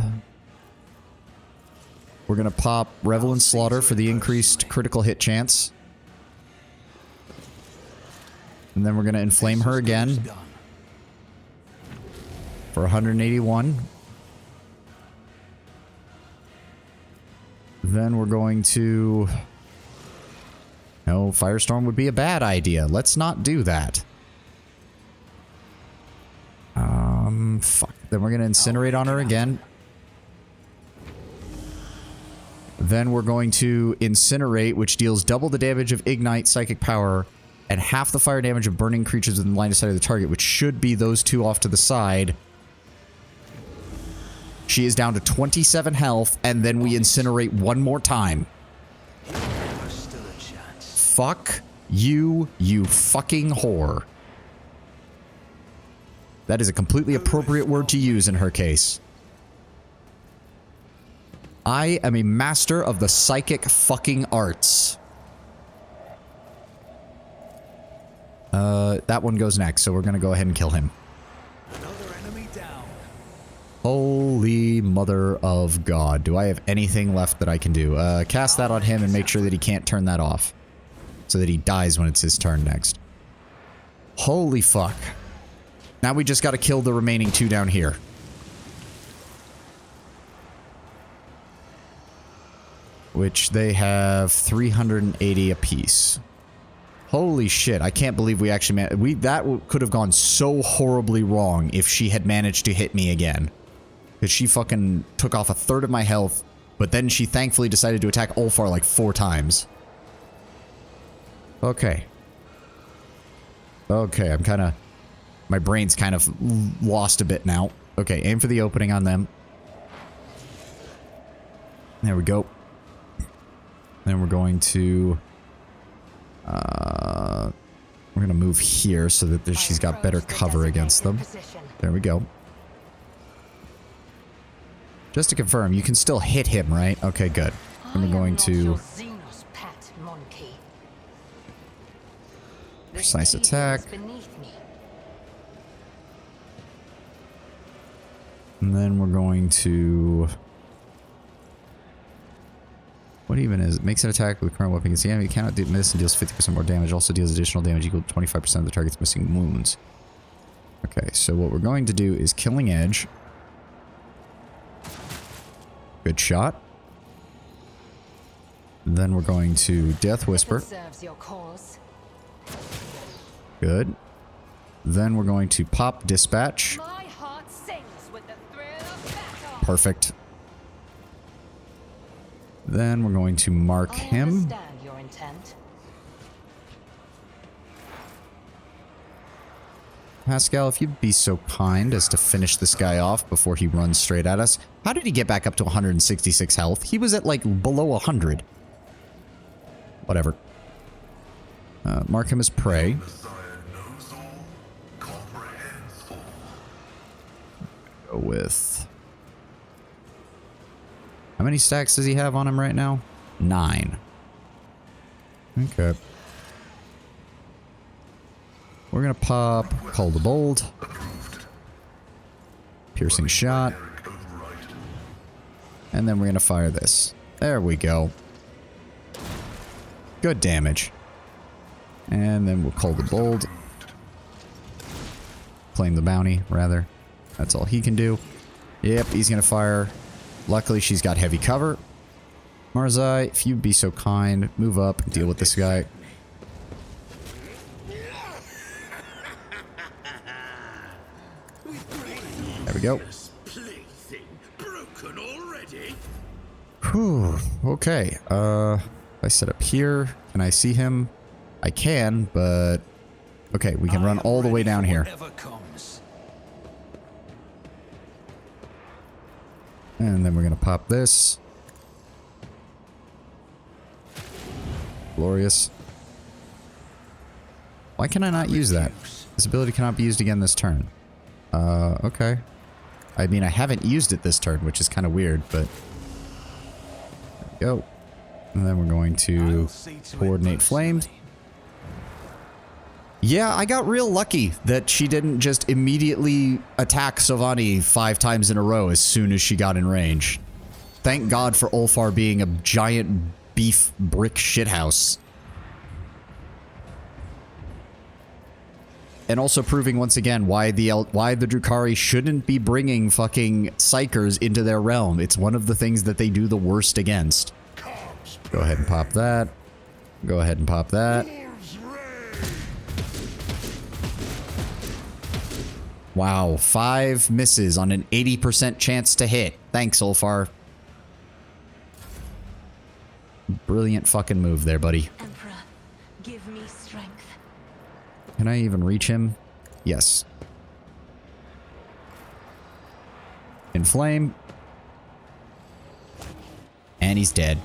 A: We're gonna pop Revel and Slaughter for the increased critical hit chance. And then we're gonna inflame her again for 181. Then we're going to... No, Firestorm would be a bad idea. Let's not do that. Fuck. Then we're going to incinerate on her again. Then we're going to incinerate, which deals double the damage of Ignite Psychic Power and half the fire damage of burning creatures within line of sight of the target, which should be those two off to the side. She is down to 27 health, and then we incinerate one more time. Fuck you, you fucking whore. That is a completely appropriate word to use in her case. I am a master of the psychic fucking arts. That one goes next, so we're gonna go ahead and kill him.
E: Another enemy down.
A: Holy mother of God. Do I have anything left that I can do? Cast that on him and make sure that he can't turn that off. So that he dies when it's his turn next. Holy fuck. Now we just gotta kill the remaining two down here. Which they have 380 apiece. Holy shit, I can't believe we actually could have gone so horribly wrong if she had managed to hit me again. Because she fucking took off a third of my health, but then she thankfully decided to attack Ulfar like 4 times. Okay. Okay, I'm kind of... My brain's kind of lost a bit now. Okay, aim for the opening on them. There we go. Then we're going to... we're going to move here so that she's got better cover against them. There we go. Just to confirm, you can still hit him, right? Okay, good. And we're going to... Precise attack. And then we're going to... What even is it? Makes an attack with current weapon against the enemy. Cannot miss and deals 50% more damage. Also deals additional damage equal to 25% of the target's missing wounds. Okay, so what we're going to do is Killing Edge. Good shot. Then we're going to Death Whisper. Good. Then we're going to pop Dispatch. Perfect. Then we're going to mark him. Pascal, if you'd be so kind as to finish this guy off before he runs straight at us. How did he get back up to 166 health? He was at like below 100. Whatever. Mark him as prey. Go with... How many stacks does he have on him right now? 9. Okay. We're gonna pop Call the Bold. Piercing shot. And then we're gonna fire this. There we go. Good damage. And then we'll Call the Bold. claim the bounty, rather. That's all he can do. Yep, he's gonna fire. Luckily, she's got heavy cover. Marzai, if you'd be so kind, move up and deal with this guy. There we go. Whew, okay. If I set up here, can I see him? I can, but... Okay, we can run all the way down here. And then we're gonna pop this. Glorious. Why can I not use that? This ability cannot be used again this turn. Okay. I mean, I haven't used it this turn, which is kind of weird, but... There we go. And then we're going to coordinate flames. Yeah, I got real lucky that she didn't just immediately attack Sovani 5 times in a row as soon as she got in range. Thank God for Ulfar being a giant beef brick shithouse. And also proving once again why the Drukhari shouldn't be bringing fucking Psykers into their realm. It's one of the things that they do the worst against. Go ahead and pop that. Go ahead and pop that. Wow, 5 misses on an 80% chance to hit. Thanks, Ulfar. Brilliant fucking move there, buddy.
G: Emperor, give me strength.
A: Can I even reach him? Yes. Inflame. And he's dead.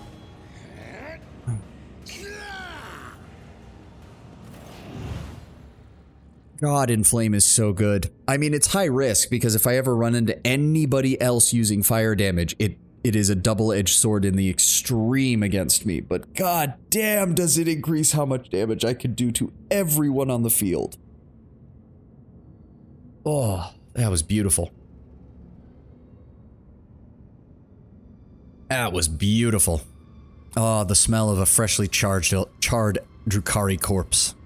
A: God, Inflame is so good. I mean, it's high risk because if I ever run into anybody else using fire damage, it is a double-edged sword in the extreme against me. But god damn, does it increase how much damage I can do to everyone on the field. Oh, that was beautiful. That was beautiful. Oh, the smell of a freshly charred Drukhari corpse.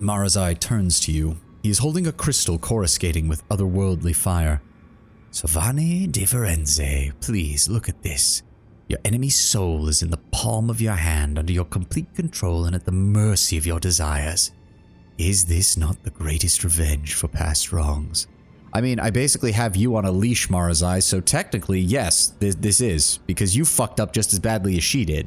A: Marazai turns to you. He is holding a crystal coruscating with otherworldly fire. Sovani de Firenze, please look at this. Your enemy's soul is in the palm of your hand, under your complete control and at the mercy of your desires. Is this not the greatest revenge for past wrongs? I mean, I basically have you on a leash, Marazai, so technically, yes, this is, because you fucked up just as badly as she did.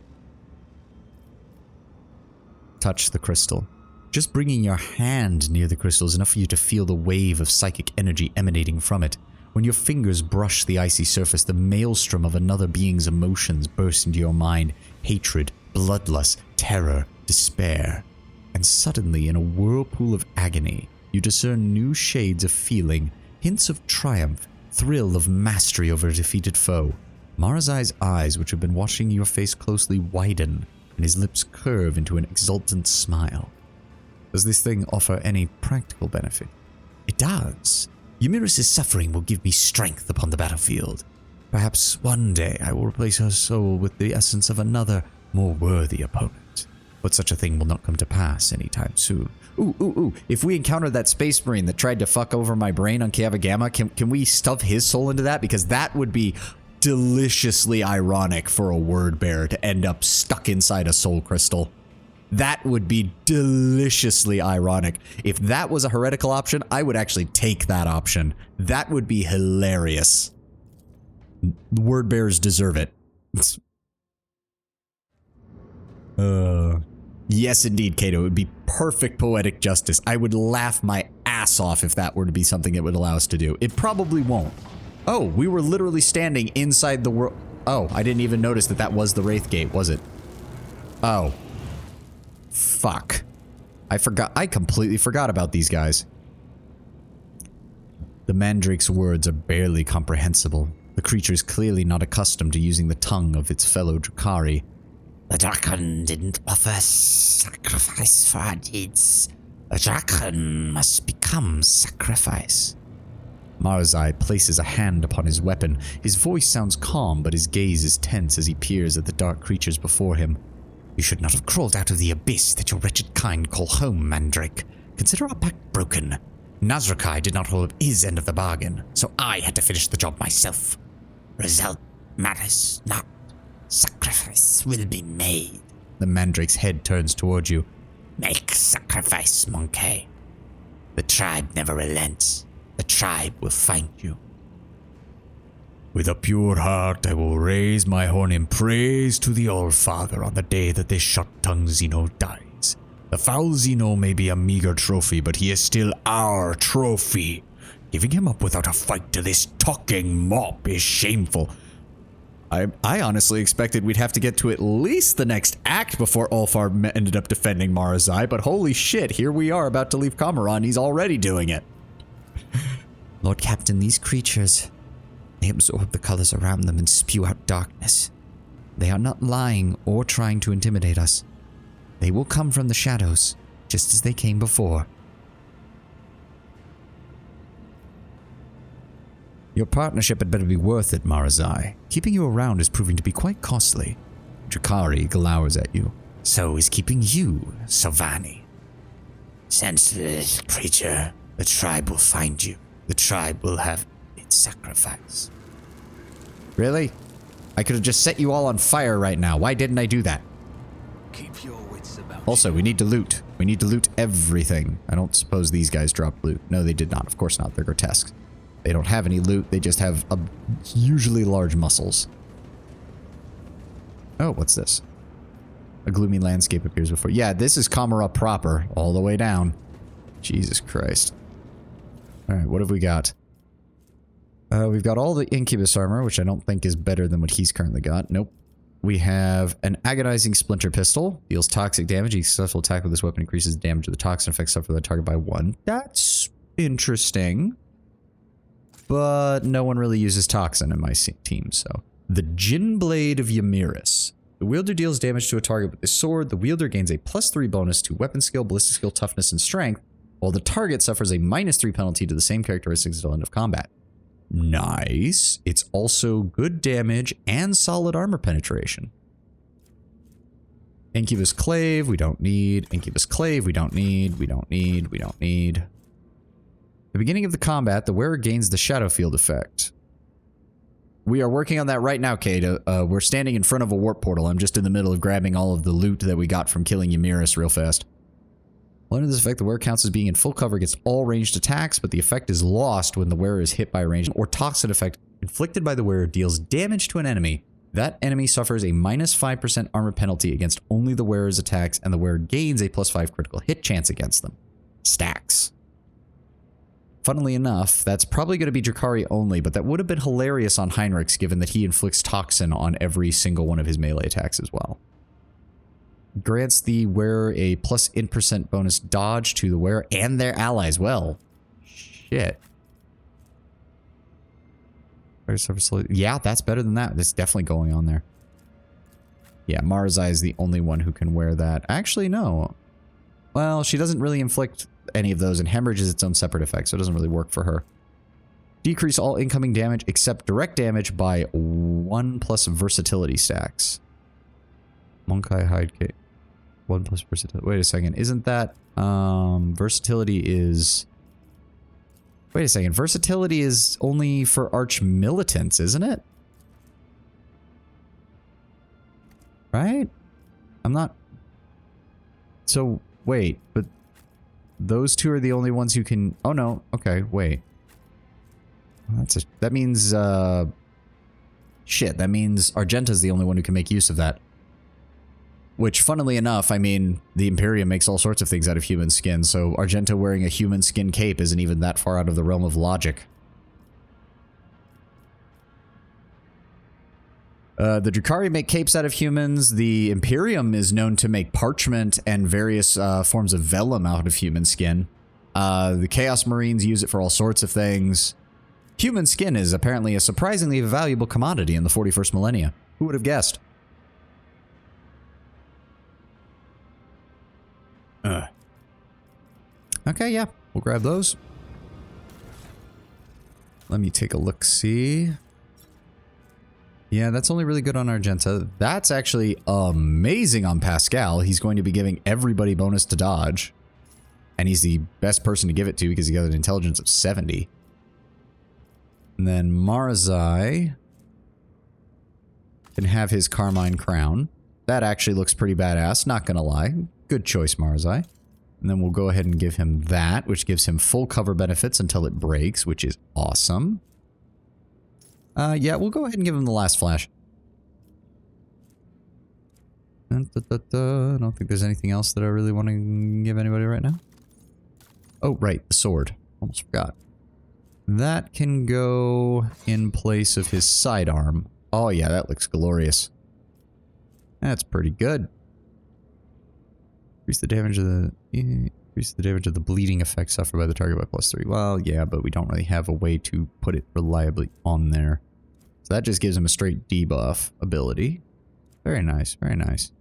A: Touch the crystal. Just bringing your hand near the crystal is enough for you to feel the wave of psychic energy emanating from it. When your fingers brush the icy surface, the maelstrom of another being's emotions burst into your mind. Hatred, bloodlust, terror, despair. And suddenly, in a whirlpool of agony, you discern new shades of feeling, hints of triumph, thrill of mastery over a defeated foe. Marazai's eyes, which have been watching your face closely, widen, and his lips curve into an exultant smile. Does this thing offer any practical benefit? It does. Yumiris' suffering will give me strength upon the battlefield. Perhaps one day I will replace her soul with the essence of another, more worthy opponent. But such a thing will not come to pass anytime soon. Ooh. If we encounter that space marine that tried to fuck over my brain on Kiava Gamma, can we stuff his soul into that? Because that would be deliciously ironic for a word bearer to end up stuck inside a soul crystal. That would be deliciously ironic. If that was a heretical option, I would actually take that option. That would be hilarious. Word bearers deserve it. Yes, indeed, Kato. It would be perfect poetic justice. I would laugh my ass off if that were to be something it would allow us to do. It probably won't. Oh, we were literally standing inside the world. Oh, I didn't even notice that that was the Wraith Gate, was it? Oh. Fuck. I completely forgot about these guys. The Mandrake's words are barely comprehensible. The creature is clearly not accustomed to using the tongue of its fellow Drukhari. The Draken didn't offer sacrifice for our deeds. The Draken must become sacrifice. Marazai places a hand upon his weapon. His voice sounds calm, but his gaze is tense as he peers at the dark creatures before him. You should not have crawled out of the abyss that your wretched kind call home, Mandrake. Consider our pact broken.
H: Nazrakai did not hold up his end of the bargain, so I had to finish the job myself. Result matters not. Sacrifice will be made. The mandrake's head turns towards you. Make sacrifice, Monkey. The tribe never relents. The tribe will find you.
C: With a pure heart, I will raise my horn in praise to the All-Father on the day that this short-tongued Xeno dies. The foul Xeno may be a meager trophy, but he is still our trophy. Giving him up without a fight to this talking mop is shameful.
A: I honestly expected we'd have to get to at least the next act before Ulfar ended up defending Marazai, but holy shit, here we are about to leave Kamaran. He's already doing it.
H: Lord Captain, these creatures, they absorb the colors around them and spew out darkness. They are not lying or trying to intimidate us. They will come from the shadows, just as they came before.
A: Your partnership had better be worth it, Marazai. Keeping you around is proving to be quite costly. Drakari glowers at you.
H: So is keeping you, Sylvani. Senseless creature, the tribe will find you. The tribe will have its sacrifice.
A: Really? I could have just set you all on fire right now. Why didn't I do that?
B: Keep your wits about
A: Also, we need to loot. We need to loot everything. I don't suppose these guys dropped loot. No, they did not. Of course not. They're grotesque. They don't have any loot. They just have usually large muscles. Oh, what's this? A gloomy landscape appears before. Yeah, this is Kamara proper, all the way down. Jesus Christ. Alright, what have we got? We've got all the Incubus armor, which I don't think is better than what he's currently got. Nope. We have an agonizing splinter pistol. Deals toxic damage. Each successful attack with this weapon increases the damage of the toxin effect suffered by the target by 1. That's interesting. But no one really uses toxin in my team, so. The Jin Blade of Yamiris. The wielder deals damage to a target with his sword. The wielder gains a +3 bonus to weapon skill, ballistic skill, toughness, and strength, while the target suffers a -3 penalty to the same characteristics until end of combat. Nice. It's also good damage and solid armor penetration. Incubus Clave, we don't need. Incubus Clave, we don't need. We don't need. We don't need. At the beginning of the combat, the wearer gains the shadow field effect. We are working on that right now, Kate. We're standing in front of a warp portal. I'm just in the middle of grabbing all of the loot that we got from killing Yamiris real fast. While under this effect, the wearer counts as being in full cover against all ranged attacks, but the effect is lost when the wearer is hit by a ranged or toxin effect inflicted by the wearer deals damage to an enemy. That enemy suffers a -5% armor penalty against only the wearer's attacks, and the wearer gains a +5 critical hit chance against them. Stacks. Funnily enough, that's probably going to be Drakari only, but that would have been hilarious on Heinrichs given that he inflicts toxin on every single one of his melee attacks as well. Grants the wearer a +N% bonus dodge to the wearer and their allies. Well, shit. Yeah, that's better than that. That's definitely going on there. Yeah, Marazai is the only one who can wear that. Actually, no. Well, she doesn't really inflict any of those, and hemorrhage is its own separate effect, so it doesn't really work for her. Decrease all incoming damage except direct damage by 1 plus versatility stacks. Monkai Hide Cape. 1 plus versatility. Wait a second. Isn't that versatility is... Wait a second. Versatility is only for arch militants, isn't it? Right? I'm not... So, wait, but those two are the only ones who can... Oh, no. Okay, wait. That means, shit, that means Argenta's the only one who can make use of that. Which, funnily enough, I mean, the Imperium makes all sorts of things out of human skin, so Argenta wearing a human skin cape isn't even that far out of the realm of logic. The Drakari make capes out of humans. The Imperium is known to make parchment and various forms of vellum out of human skin. The Chaos Marines use it for all sorts of things. Human skin is apparently a surprisingly valuable commodity in the 41st millennia. Who would have guessed? Okay, yeah. We'll grab those. Let me take a look-see. Yeah, that's only really good on Argenta. That's actually amazing on Pascal. He's going to be giving everybody bonus to dodge. And he's the best person to give it to because he got an intelligence of 70. And then Marzai can have his Carmine Crown. That actually looks pretty badass, not gonna lie. Good choice, Marzai. And then we'll go ahead and give him that, which gives him full cover benefits until it breaks, which is awesome. Yeah, we'll go ahead and give him the last flash. I don't think there's anything else that I really want to give anybody right now. Oh, right, the sword. Almost forgot. That can go in place of his sidearm. Oh yeah, that looks glorious. That's pretty good. Increase the damage of the bleeding effect suffered by the target by +3. Well, yeah, but we don't really have a way to put it reliably on there. So that just gives him a straight debuff ability. Very nice, very nice.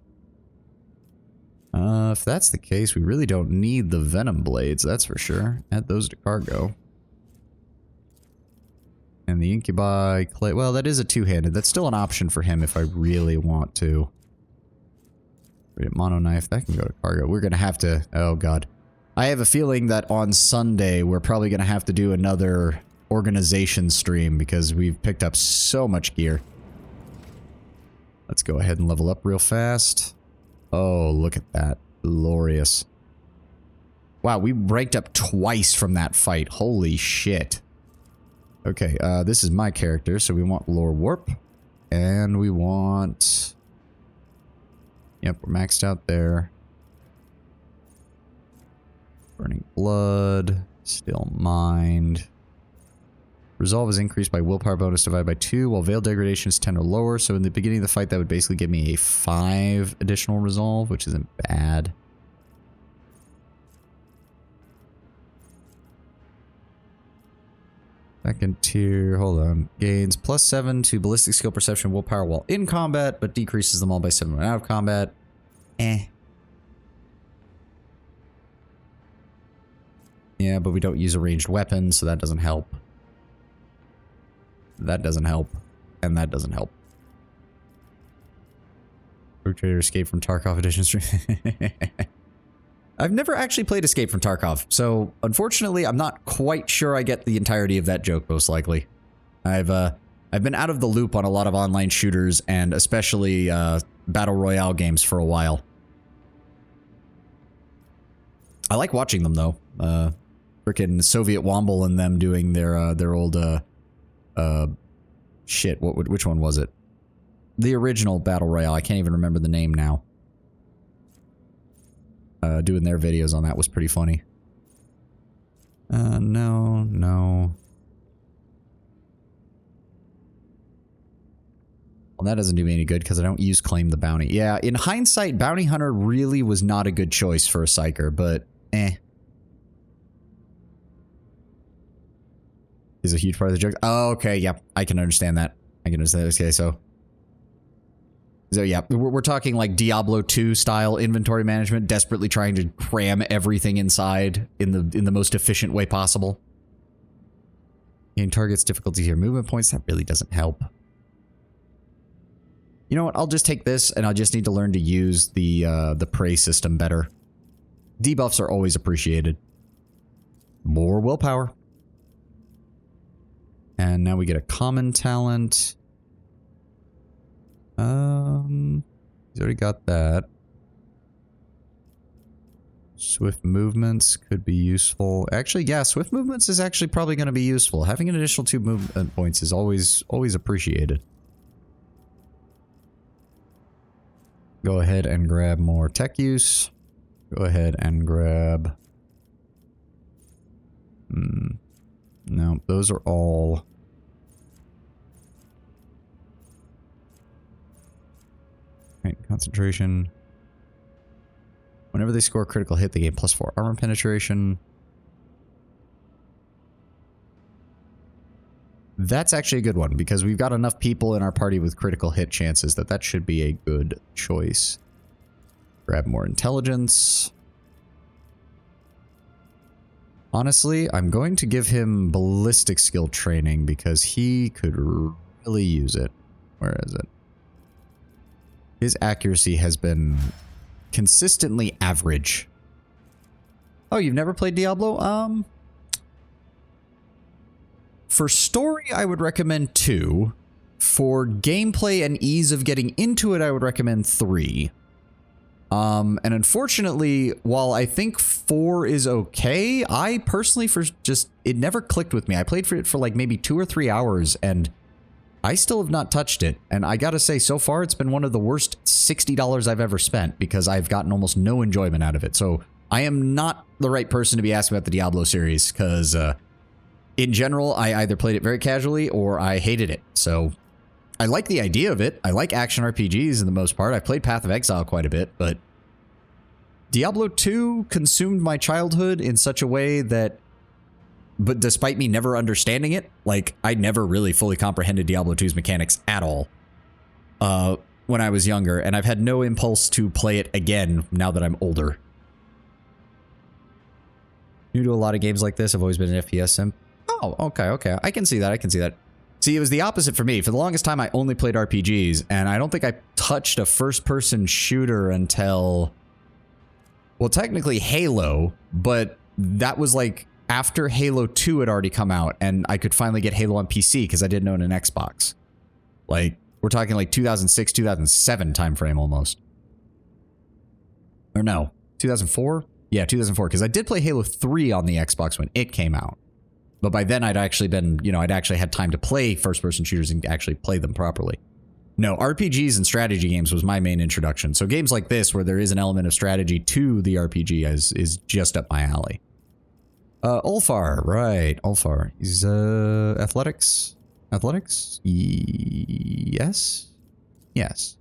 A: If that's the case, we really don't need the Venom Blades, that's for sure. Add those to cargo. And the Incubi Clay, well, that is a two-handed. That's still an option for him if I really want to. Mono Knife, that can go to cargo. We're going to have to, oh god. I have a feeling that on Sunday, we're probably going to have to do another organization stream because we've picked up so much gear. Let's go ahead and level up real fast. Oh, look at that. Glorious. Wow, we ranked up twice from that fight. Holy shit. Okay, this is my character, so we want Lore Warp. And we want... Yep, we're maxed out there. Burning Blood. Still Mind. Resolve is increased by willpower bonus divided by 2, while Veil Degradation is 10 or lower. So in the beginning of the fight, that would basically give me a 5 additional resolve, which isn't bad. Second tier, hold on. Gains +7 to ballistic skill, perception, willpower while in combat, but decreases them all by 7 when out of combat. Yeah, but we don't use a ranged weapon, so that doesn't help. That doesn't help. And that doesn't help. Rogue Trader Escape from Tarkov Edition stream. I've never actually played Escape from Tarkov, so unfortunately I'm not quite sure I get the entirety of that joke, most likely. I've been out of the loop on a lot of online shooters, and especially Battle Royale games for a while. I like watching them, though. Frickin' Soviet Womble and them doing their old, shit, which one was it? The original Battle Royale, I can't even remember the name now. Doing their videos on that was pretty funny. No. Well, that doesn't do me any good because I don't use Claim the Bounty. Yeah, in hindsight, Bounty Hunter really was not a good choice for a Psyker, but Is a huge part of the joke. Oh, okay, yep, I can understand that. I can understand that. Okay, so yeah, we're talking like Diablo 2 style inventory management, desperately trying to cram everything inside in the most efficient way possible. Gain targets, difficulty here, movement points, that really doesn't help. You know what, I'll just take this and I'll just need to learn to use the prey system better. Debuffs are always appreciated. More willpower. And now we get a common talent. He's already got that. Swift movements could be useful. Actually, yeah, swift movements is actually probably going to be useful. Having an additional 2 movement points is always appreciated. Go ahead and grab more tech use. Go ahead and grab... No, those are all... Right, concentration. Whenever they score a critical hit, they gain +4 armor penetration. That's actually a good one, because we've got enough people in our party with critical hit chances that should be a good choice. Grab more intelligence. Honestly, I'm going to give him ballistic skill training, because he could really use it. Where is it? His accuracy has been consistently average. Oh, you've never played Diablo? For story, I would recommend 2. For gameplay and ease of getting into it, I would recommend 3. And unfortunately, while I think 4 is okay, I personally it never clicked with me. I played for it for like maybe 2 or 3 hours and I still have not touched it. And I gotta say, so far, it's been one of the worst $60 I've ever spent because I've gotten almost no enjoyment out of it. So I am not the right person to be asking about the Diablo series because in general, I either played it very casually or I hated it. So I like the idea of it. I like action RPGs in the most part. I played Path of Exile quite a bit, but Diablo 2 consumed my childhood in such a way that, but despite me never understanding it, like I never really fully comprehended Diablo 2's mechanics at all when I was younger, and I've had no impulse to play it again now that I'm older. New to a lot of games like this, I've always been an FPS simp. Oh, okay. I can see that. See, it was the opposite for me. For the longest time, I only played RPGs, and I don't think I touched a first-person shooter until, well, technically Halo, but that was like after Halo 2 had already come out, and I could finally get Halo on PC because I didn't own an Xbox. Like, we're talking like 2006, 2007 timeframe almost. Or no, 2004? Yeah, 2004, because I did play Halo 3 on the Xbox when it came out. But by then, I'd actually been, I'd actually had time to play first-person shooters and actually play them properly. No, RPGs and strategy games was my main introduction. So games like this, where there is an element of strategy to the RPG, is just up my alley. Ulfar, right. Ulfar. He's, athletics? Athletics? Yes? Yes.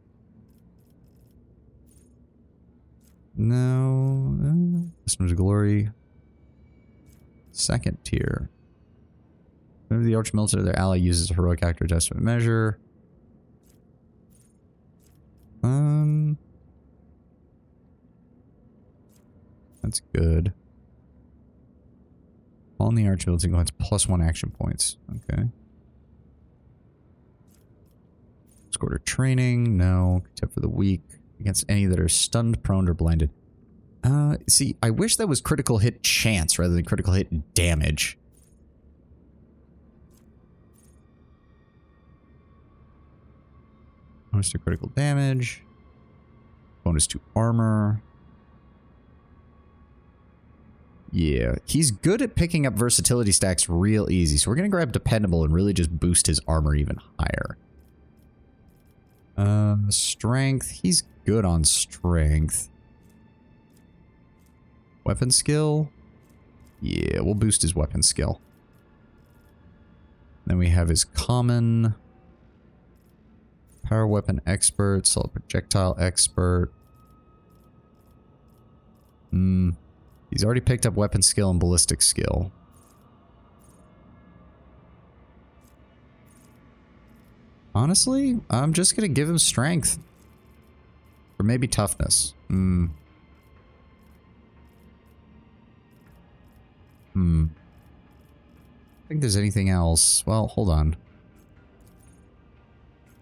A: No. Systems of Glory. Second tier. Whenever the Archmilitary, their ally uses a heroic act or adjustment measure. That's good. On the Archmilitary gains +1 action points. Okay. Score training, no. Except for the weak. Against any that are stunned, prone, or blinded. See, I wish that was critical hit chance rather than critical hit damage. Bonus to critical damage. Bonus to armor. Yeah, he's good at picking up versatility stacks real easy. So we're going to grab Dependable and really just boost his armor even higher. Strength. He's good on strength. Weapon skill. Yeah, we'll boost his weapon skill. Then we have his common. Power weapon expert. Solid projectile expert. He's already picked up weapon skill and ballistic skill. Honestly, I'm just going to give him strength. Or maybe toughness. I think there's anything else. Well, hold on.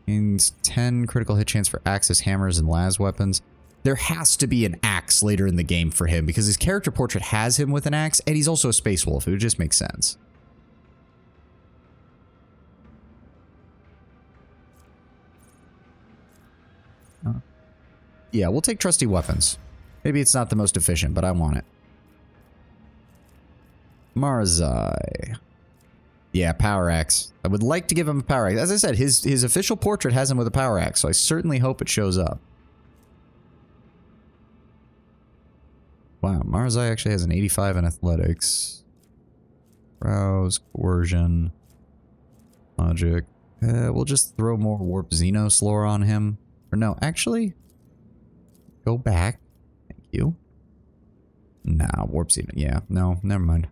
A: Means 10 critical hit chance for axes, hammers, and las weapons. There has to be an axe later in the game for him because his character portrait has him with an axe, and he's also a space wolf. It would just make sense. Yeah, we'll take trusty weapons. Maybe it's not the most efficient, but I want it. Marzai. Yeah, power axe. I would like to give him a power axe. As I said, his official portrait has him with a power axe, so I certainly hope it shows up. Wow, Marzai actually has an 85 in athletics. Rouse, coercion, logic. We'll just throw more Warp Xenos lore on him. Or no, actually, go back. Thank you. Nah, Warp Xenos. Yeah, no, never mind.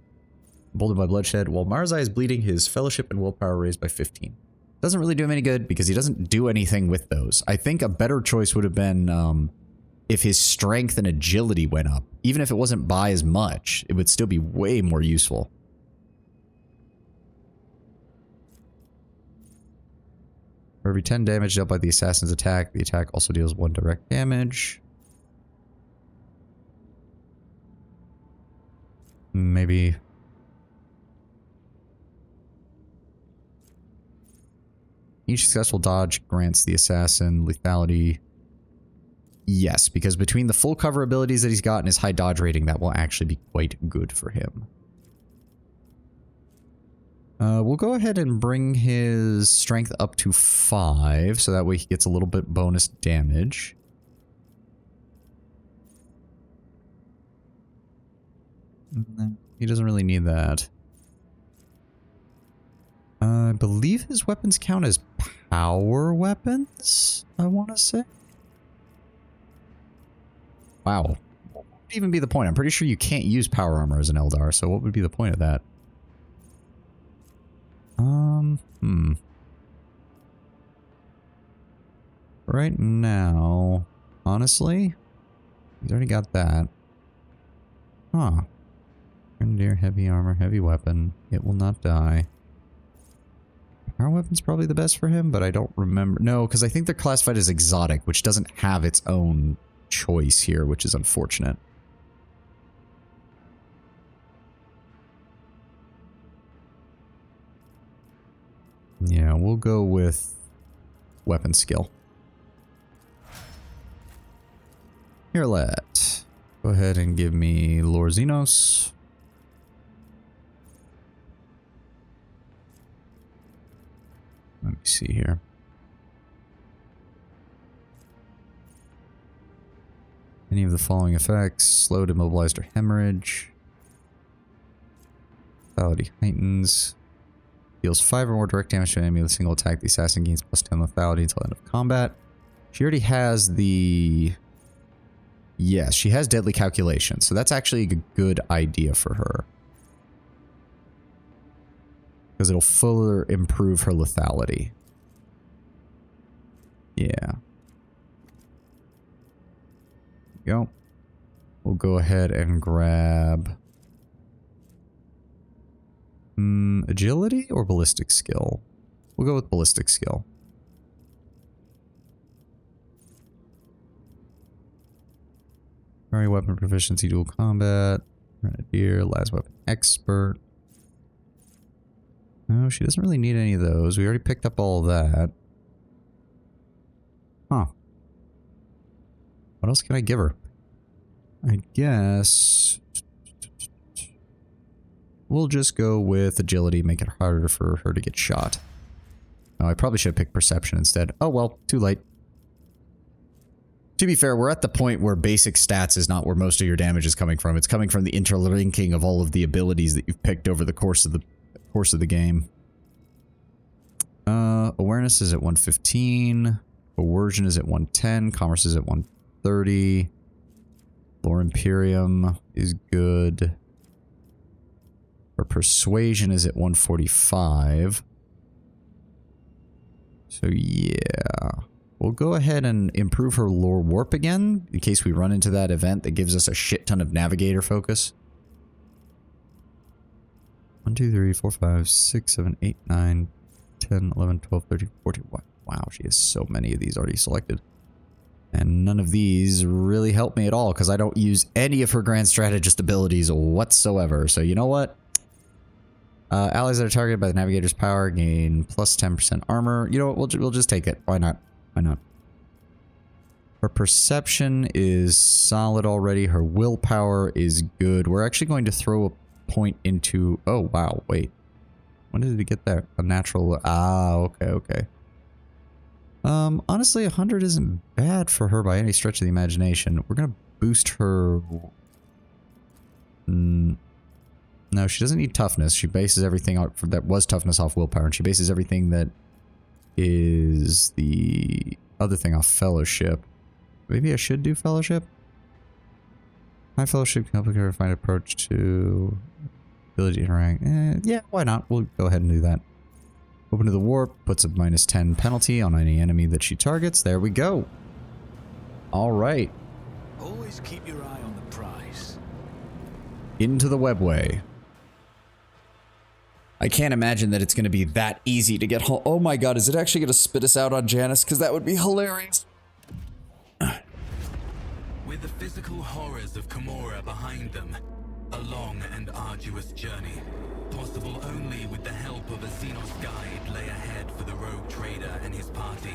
A: Bolted by bloodshed. While Marzai is bleeding, his fellowship and willpower raised by 15. Doesn't really do him any good because he doesn't do anything with those. I think a better choice would have been if his strength and agility went up. Even if it wasn't by as much, it would still be way more useful. For every 10 damage dealt by the assassin's attack, the attack also deals 1 direct damage. Maybe. Each successful dodge grants the assassin lethality. Yes, because between the full cover abilities that he's got and his high dodge rating, that will actually be quite good for him. We'll go ahead and bring his strength up to 5, so that way he gets a little bit bonus damage. He doesn't really need that. I believe his weapons count as power weapons, I want to say. Wow. What would even be the point? I'm pretty sure you can't use power armor as an Eldar, so what would be the point of that? Right now, honestly, he's already got that. Huh. Grenadier, heavy armor, heavy weapon. It will not die. Power weapon's probably the best for him, but I don't remember. No, because I think they're classified as exotic, which doesn't have its own choice here, which is unfortunate. Yeah, we'll go with weapon skill. Here, let. Go ahead and give me Lord Xenos. Let me see here. Any of the following effects: slowed, immobilized, or hemorrhage. Lethality heightens. Deals 5 or more direct damage to an enemy with a single attack. The assassin gains +10 lethality until end of combat. She already has the... Yes, she has deadly calculation, so that's actually a good idea for her. Because it'll further improve her lethality. Yeah. Go. We'll go ahead and grab... agility or ballistic skill? We'll go with ballistic skill. Primary weapon proficiency, dual combat, grenadier, last weapon expert. No, she doesn't really need any of those. We already picked up all of that. Huh. What else can I give her? I guess... We'll just go with agility, make it harder for her to get shot. Oh, I probably should have picked perception instead. Oh well, too late. To be fair, we're at the point where basic stats is not where most of your damage is coming from. It's coming from the interlinking of all of the abilities that you've picked over the course of the game. Awareness is at 115. Coercion is at 110. Commerce is at 130. Lore Imperium is good. Her persuasion is at 145. So yeah. We'll go ahead and improve her lore warp again, in case we run into that event that gives us a shit ton of navigator focus. 1, 2, 3, 4, 5, 6, 7, 8, 9, 10, 11, 12, 13, 14. Wow, she has so many of these already selected. And none of these really help me at all, because I don't use any of her Grand Strategist abilities whatsoever. So you know what? Allies that are targeted by the Navigator's power gain plus 10% armor. You know what? We'll just take it. Why not? Why not? Her perception is solid already. Her willpower is good. We're actually going to throw a point into... Oh, wow. Wait. When did we get that? A natural... Ah, okay, okay. Honestly, 100 isn't bad for her by any stretch of the imagination. We're going to boost her... No, she doesn't need toughness. She bases everything out for that was toughness off willpower, and she bases everything that is the other thing off fellowship. Maybe I should do fellowship? High fellowship can help her find approach to ability to interact. Yeah, why not? We'll go ahead and do that. Open to the warp, puts a -10 penalty on any enemy that she targets. There we go. All right.
B: Always keep your eye on the prize.
A: Into the webway. I can't imagine that it's going to be that easy to get home. Oh my god, is it actually going to spit us out on Janus? Because that would be hilarious.
E: With the physical horrors of Kimura behind them,
I: A long and arduous journey, possible only with the help of a Xenos guide, lay ahead for the rogue trader and his party.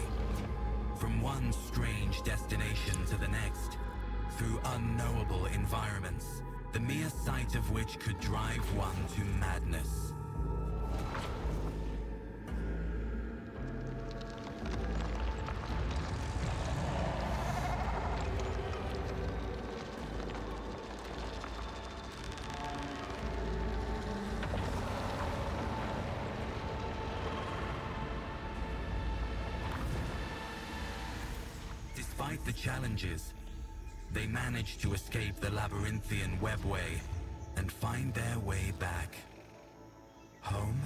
I: From one strange destination to the next, through unknowable environments, the mere sight of which could drive one to madness. Despite the challenges, they managed to escape the labyrinthian webway and find their way back home.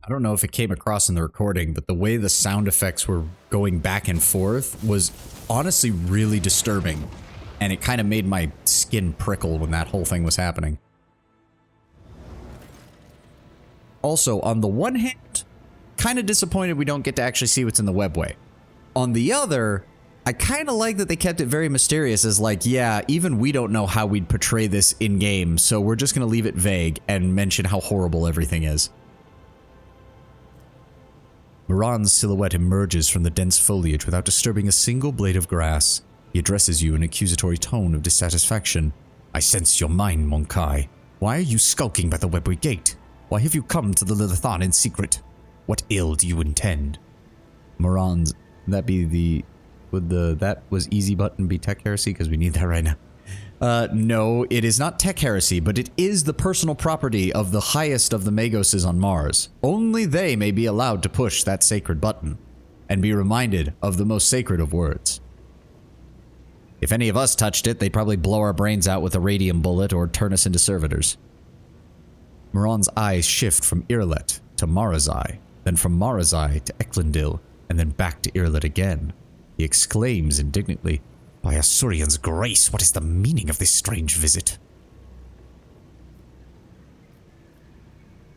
A: I don't know if it came across in the recording, but the way the sound effects were going back and forth was honestly really disturbing. And it kind of made my skin prickle when that whole thing was happening. Also, on the one hand, kind of disappointed we don't get to actually see what's in the webway. On the other, I kind of like that they kept it very mysterious as like, yeah, even we don't know how we'd portray this in-game, so we're just going to leave it vague and mention how horrible everything is. Moran's silhouette emerges from the dense foliage without disturbing a single blade of grass. He addresses you in an accusatory tone of dissatisfaction. I sense your mind, Mon-Kai. Why are you skulking by the webway gate? Why have you come to the Lilithan in secret? What ill do you intend? Moran's, that be the, would the, that was easy button be tech heresy? Because we need that right now. No, it is not tech heresy, but it is the personal property of the highest of the Magoses on Mars. Only they may be allowed to push that sacred button and be reminded of the most sacred of words. If any of us touched it, they'd probably blow our brains out with a radium bullet or turn us into servitors. Moran's eyes shift from Irlet to Marazai, then from Marazai to Eklundil, and then back to Irlet again. He exclaims indignantly, "By Asurian's grace, what is the meaning of this strange visit?"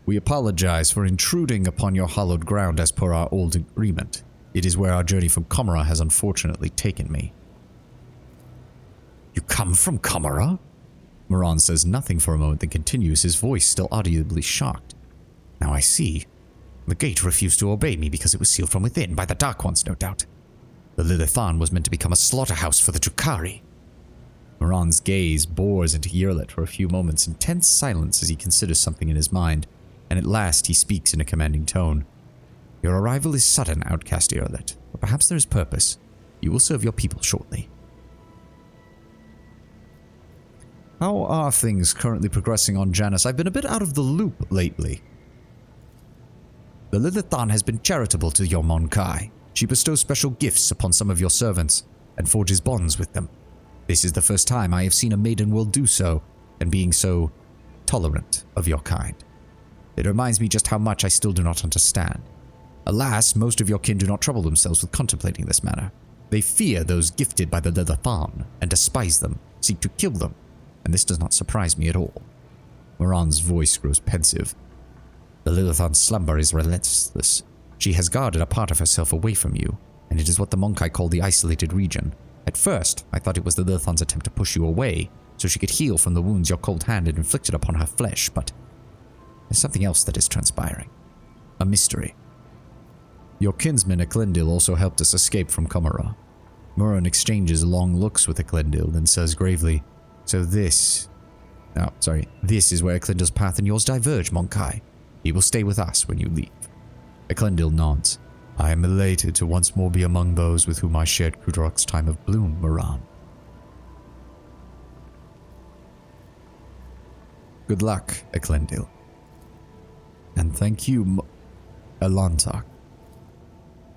A: We apologize for intruding upon your hallowed ground as per our old agreement. It is where our journey from Comora has unfortunately taken me. You come from Comora? Moran says nothing for a moment, then continues, his voice still audibly shocked. Now I see. The gate refused to obey me because it was sealed from within by the Dark Ones, no doubt. The Lilithan was meant to become a slaughterhouse for the Drukhari. Moran's gaze bores into Yerlet for a few moments in tense silence as he considers something in his mind, and at last he speaks in a commanding tone. Your arrival is sudden, outcast Yerlet, but perhaps there is purpose. You will serve your people shortly. How are things currently progressing on Janus? I've been a bit out of the loop lately. The Lilithan has been charitable to your Mon-Kai. She bestows special gifts upon some of your servants, and forges bonds with them. This is the first time I have seen a maiden world do so, and being so tolerant of your kind. It reminds me just how much I still do not understand. Alas, most of your kin do not trouble themselves with contemplating this matter. They fear those gifted by the Lilithan, and despise them, seek to kill them, and this does not surprise me at all. Moran's voice grows pensive. The Lilithan's slumber is relentless. She has guarded a part of herself away from you, and it is what the Mon-Kai call the isolated region. At first, I thought it was the Lilithan's attempt to push you away, so she could heal from the wounds your cold hand had inflicted upon her flesh, but there's something else that is transpiring. A mystery. Your kinsman Eklundil also helped us escape from Comora. Moran exchanges long looks with Eklundil, then says gravely, this is where Eklundil's path and yours diverge, Mon-Kai. He will stay with us when you leave. Eklundil nods. I am elated to once more be among those with whom I shared Kudrok's time of bloom, Moran. Good luck, Eklundil. And thank you, Elantak.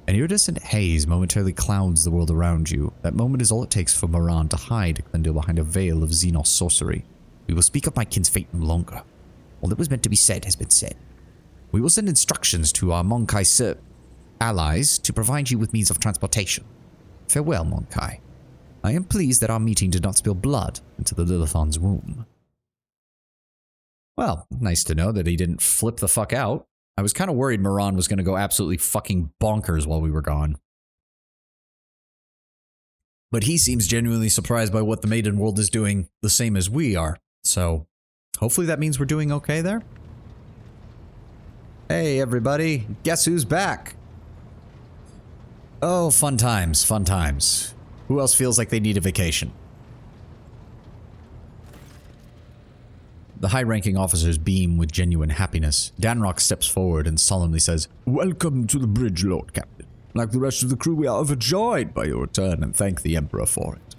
A: An iridescent haze momentarily clouds the world around you. That moment is all it takes for Moran to hide Eklundil behind a veil of Xenos sorcery. We will speak of my kin's fate no longer. All that was meant to be said has been said. We will send instructions to our Mon-Kai allies to provide you with means of transportation. Farewell, Mon-Kai. I am pleased that our meeting did not spill blood into the Lilithan's womb. Well, nice to know that he didn't flip the fuck out. I was kind of worried Moran was going to go absolutely fucking bonkers while we were gone. But he seems genuinely surprised by what the Maiden World is doing the same as we are. So, hopefully that means we're doing okay there. Hey everybody, guess who's back? Oh, fun times, fun times. Who else feels like they need a vacation? The high-ranking officers beam with genuine happiness. Danrock steps forward and solemnly says, "Welcome to the bridge, Lord Captain. Like the rest of the crew, we are overjoyed by your return and thank the Emperor for it."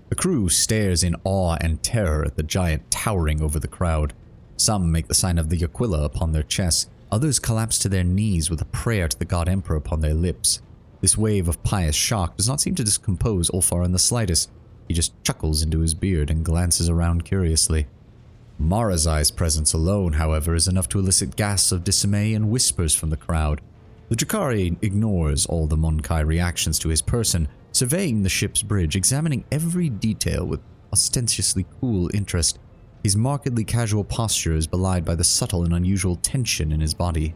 A: The crew stares in awe and terror at the giant towering over the crowd. Some make the sign of the Aquila upon their chests. Others collapse to their knees with a prayer to the God Emperor upon their lips. This wave of pious shock does not seem to discompose Ulfar in the slightest. He just chuckles into his beard and glances around curiously. Marazai's presence alone, however, is enough to elicit gasps of dismay and whispers from the crowd. The Drakari ignores all the Monkai reactions to his person, surveying the ship's bridge, examining every detail with ostentatiously cool interest. His markedly casual posture is belied by the subtle and unusual tension in his body.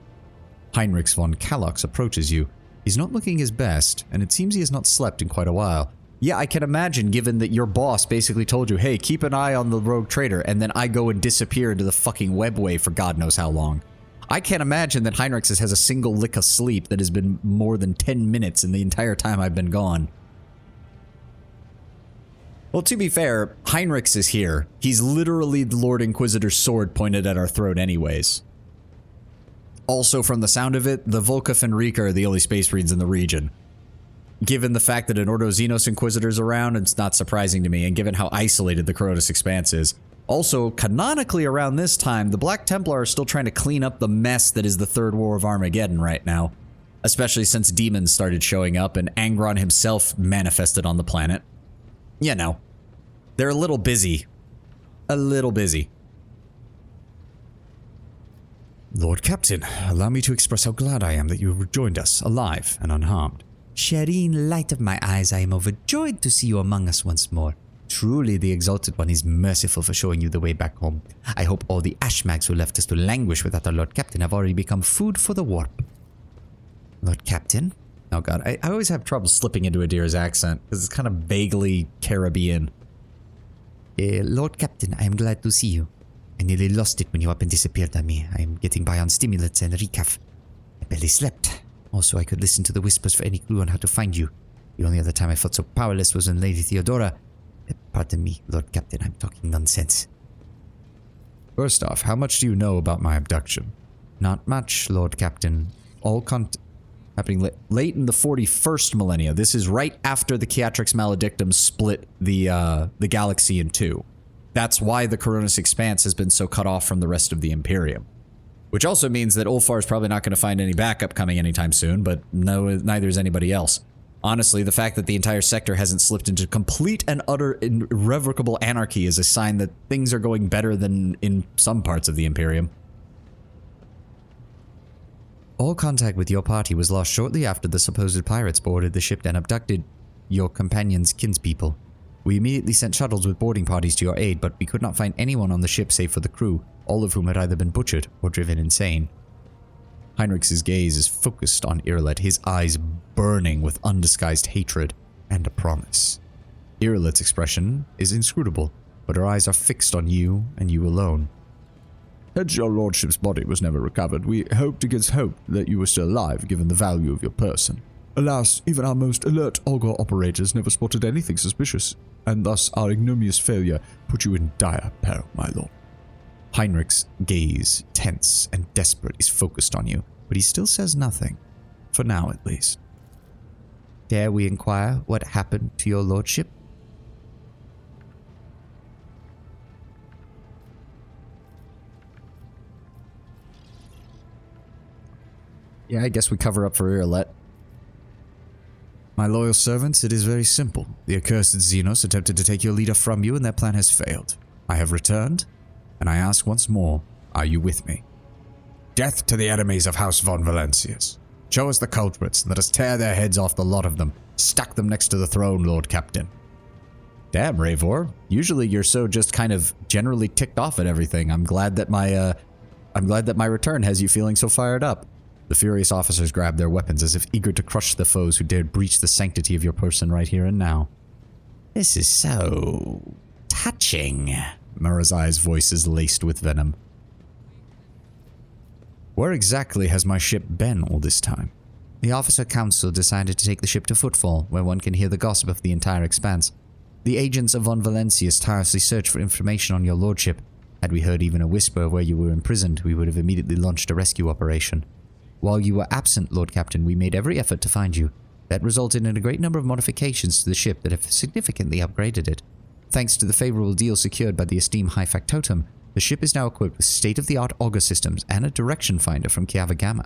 A: Heinrich von Kalox approaches you. He's not looking his best, and it seems he has not slept in quite a while. Yeah, I can imagine, given that your boss basically told you, hey, keep an eye on the rogue trader, and then I go and disappear into the fucking webway for God knows how long. I can't imagine that Heinrich has a single lick of sleep that has been more than 10 minutes in the entire time I've been gone. Well, to be fair, Heinrich is here. He's literally the Lord Inquisitor's sword pointed at our throat anyways. Also, from the sound of it, the Volkov and Rika are the only Space Marines in the region. Given the fact that an Ordo Xenos Inquisitor's around, it's not surprising to me, and given how isolated the Coronis Expanse is. Also, canonically around this time, the Black Templar are still trying to clean up the mess that is the Third War of Armageddon right now. Especially since demons started showing up and Angron himself manifested on the planet. You know, they're a little busy. A little busy.
C: Lord Captain, allow me to express how glad I am that you have rejoined us, alive and unharmed.
H: Shireen, light of my eyes, I am overjoyed to see you among us once more. Truly, the Exalted One is merciful for showing you the way back home. I hope all the Ashmags who left us to languish without our Lord Captain have already become food for the warp. Lord Captain?
A: Oh god, I always have trouble slipping into Adira's accent, because it's kind of vaguely Caribbean.
H: Lord Captain, I am glad to see you. I nearly lost it when you up and disappeared on me. I am getting by on stimulants and recaf. I barely slept. Also, I could listen to the whispers for any clue on how to find you. The only other time I felt so powerless was when Lady Theodora... Pardon me, Lord Captain, I'm talking nonsense.
A: First off, how much do you know about my abduction?
H: Not much, Lord Captain.
A: All happening late in the 41st millennia. This is right after the Ciatrix Maledictum split the galaxy in two. That's why the Coronis Expanse has been so cut off from the rest of the Imperium. Which also means that Ulfar is probably not going to find any backup coming anytime soon, but no, neither is anybody else. Honestly, the fact that the entire sector hasn't slipped into complete and utter irrevocable anarchy is a sign that things are going better than in some parts of the Imperium.
H: All contact with your party was lost shortly after the supposed pirates boarded the ship and abducted your companions' kinspeople. We immediately sent shuttles with boarding parties to your aid, but we could not find anyone on the ship save for the crew, all of whom had either been butchered or driven insane.
A: Heinrich's gaze is focused on Irillet, his eyes burning with undisguised hatred and a promise. Irillet's expression is inscrutable, but her eyes are fixed on you and you alone. As your lordship's body was never recovered, we hoped against hope that you were still alive, given the value of your person. Alas, even our most alert Algor operators never spotted anything suspicious, and thus our ignominious failure put you in dire peril, my lord. Heinrich's gaze, tense and desperate, is focused on you, but he still says nothing. For now, at least.
H: Dare we inquire what happened to your lordship?
A: Yeah, I guess we cover up for Irillet. My loyal servants, it is very simple. The accursed Xenos attempted to take your leader from you, and their plan has failed. I have returned, and I ask once more, are you with me?
C: Death to the enemies of House von Valencius.
A: Show us the culprits, and let us tear their heads off the lot of them. Stack them next to the throne, Lord Captain. Damn, Ravor. Usually you're so just kind of generally ticked off at everything. I'm glad that my return has you feeling so fired up. The furious officers grabbed their weapons as if eager to crush the foes who dared breach the sanctity of your person right here and now.
H: This is so touching.
A: Murazai's voice is laced with venom. Where exactly has my ship been all this time?
H: The Officer Council decided to take the ship to Footfall, where one can hear the gossip of the entire expanse. The agents of Von Valencius tirelessly searched for information on your lordship. Had we heard even a whisper of where you were imprisoned, we would have immediately launched a rescue operation. While you were absent, Lord Captain, we made every effort to find you. That resulted in a great number of modifications to the ship that have significantly upgraded it. Thanks to the favorable deal secured by the esteemed High Factotum, the ship is now equipped with state-of-the-art auger systems and a direction finder from Kiava Gamma.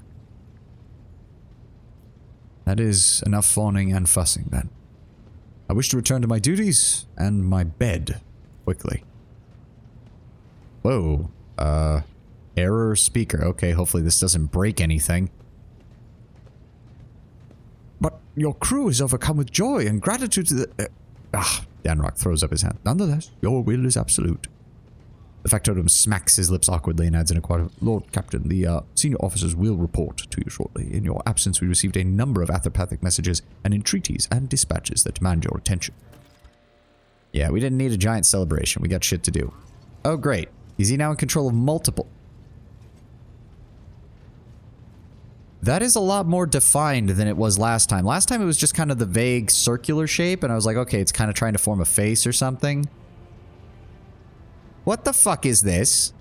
A: That is enough fawning and fussing, then. I wish to return to my duties and my bed quickly. Whoa. Error speaker. Okay, hopefully this doesn't break anything. But your crew is overcome with joy and gratitude to the... Danrock throws up his hand. Nonetheless, your will is absolute. The factotum smacks his lips awkwardly and adds in a quote, Lord Captain, the senior officers will report to you shortly. In your absence, we received a number of athropathic messages and entreaties and dispatches that demand your attention. Yeah, we didn't need a giant celebration. We got shit to do. Oh, great. Is he now in control of multiple... That is a lot more defined than it was last time. Last time it was just kind of the vague circular shape, and I was like, okay, it's kind of trying to form a face or something. What the fuck is this?